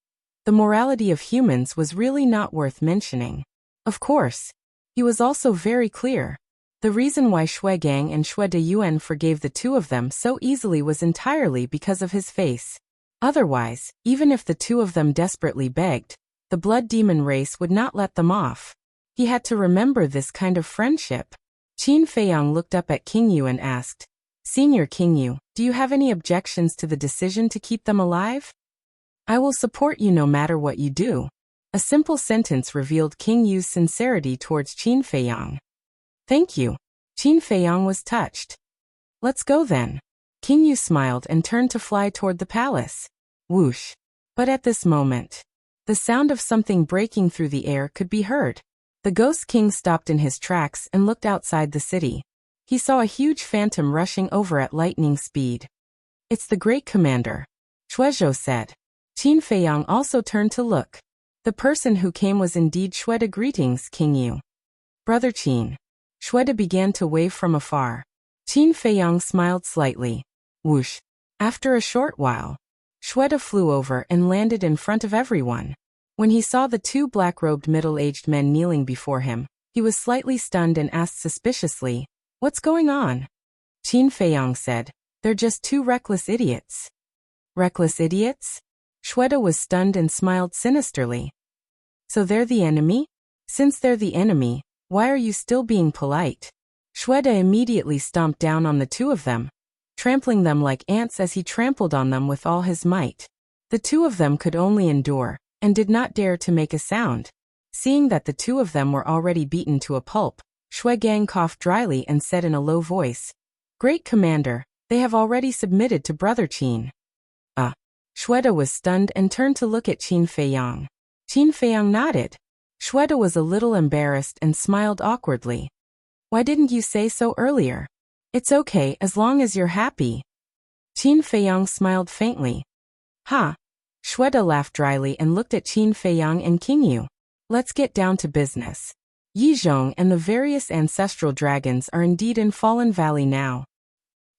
the morality of humans was really not worth mentioning. Of course, he was also very clear. The reason why Shuigang and Shuedayuan forgave the two of them so easily was entirely because of his face. Otherwise, even if the two of them desperately begged, the blood demon race would not let them off. He had to remember this kind of friendship. Qin Feiyang looked up at King Yu and asked, Senior King Yu, do you have any objections to the decision to keep them alive? I will support you no matter what you do. A simple sentence revealed King Yu's sincerity towards Qin Feiyang. Thank you. Qin Feiyang was touched. Let's go then. King Yu smiled and turned to fly toward the palace. Whoosh. But at this moment, the sound of something breaking through the air could be heard. The Ghost King stopped in his tracks and looked outside the city. He saw a huge phantom rushing over at lightning speed. It's the Great Commander, Shuezhou said. Qin Feiyang also turned to look. The person who came was indeed Shueda. Greetings, King Yu. Brother Qin. Shueda began to wave from afar. Qin Feiyang smiled slightly. Whoosh. After a short while, Shueda flew over and landed in front of everyone. When he saw the two black-robed middle-aged men kneeling before him, he was slightly stunned and asked suspiciously, What's going on? Qin Feiyang said, They're just two reckless idiots. Reckless idiots? Shueda was stunned and smiled sinisterly. So they're the enemy? Since they're the enemy, why are you still being polite? Shueda immediately stomped down on the two of them, trampling them like ants as he trampled on them with all his might. The two of them could only endure, and did not dare to make a sound. Seeing that the two of them were already beaten to a pulp, Shui Gang coughed dryly and said in a low voice, Great Commander, they have already submitted to Brother Qin. Shueda was stunned and turned to look at Qin Feiyang. Qin Feiyang nodded. Shueda was a little embarrassed and smiled awkwardly. Why didn't you say so earlier? It's okay as long as you're happy. Qin Feiyang smiled faintly. Ha! Shueda laughed dryly and looked at Qin Feiyang and King Yu. Let's get down to business. Yi Zhong and the various ancestral dragons are indeed in Fallen Valley now.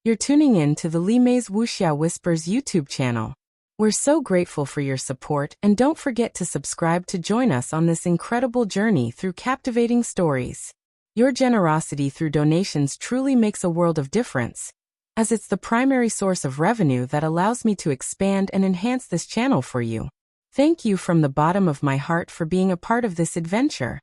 You're tuning in to the Li Mei's Wuxia Whispers YouTube channel. We're so grateful for your support, and don't forget to subscribe to join us on this incredible journey through captivating stories. Your generosity through donations truly makes a world of difference, as it's the primary source of revenue that allows me to expand and enhance this channel for you. Thank you from the bottom of my heart for being a part of this adventure.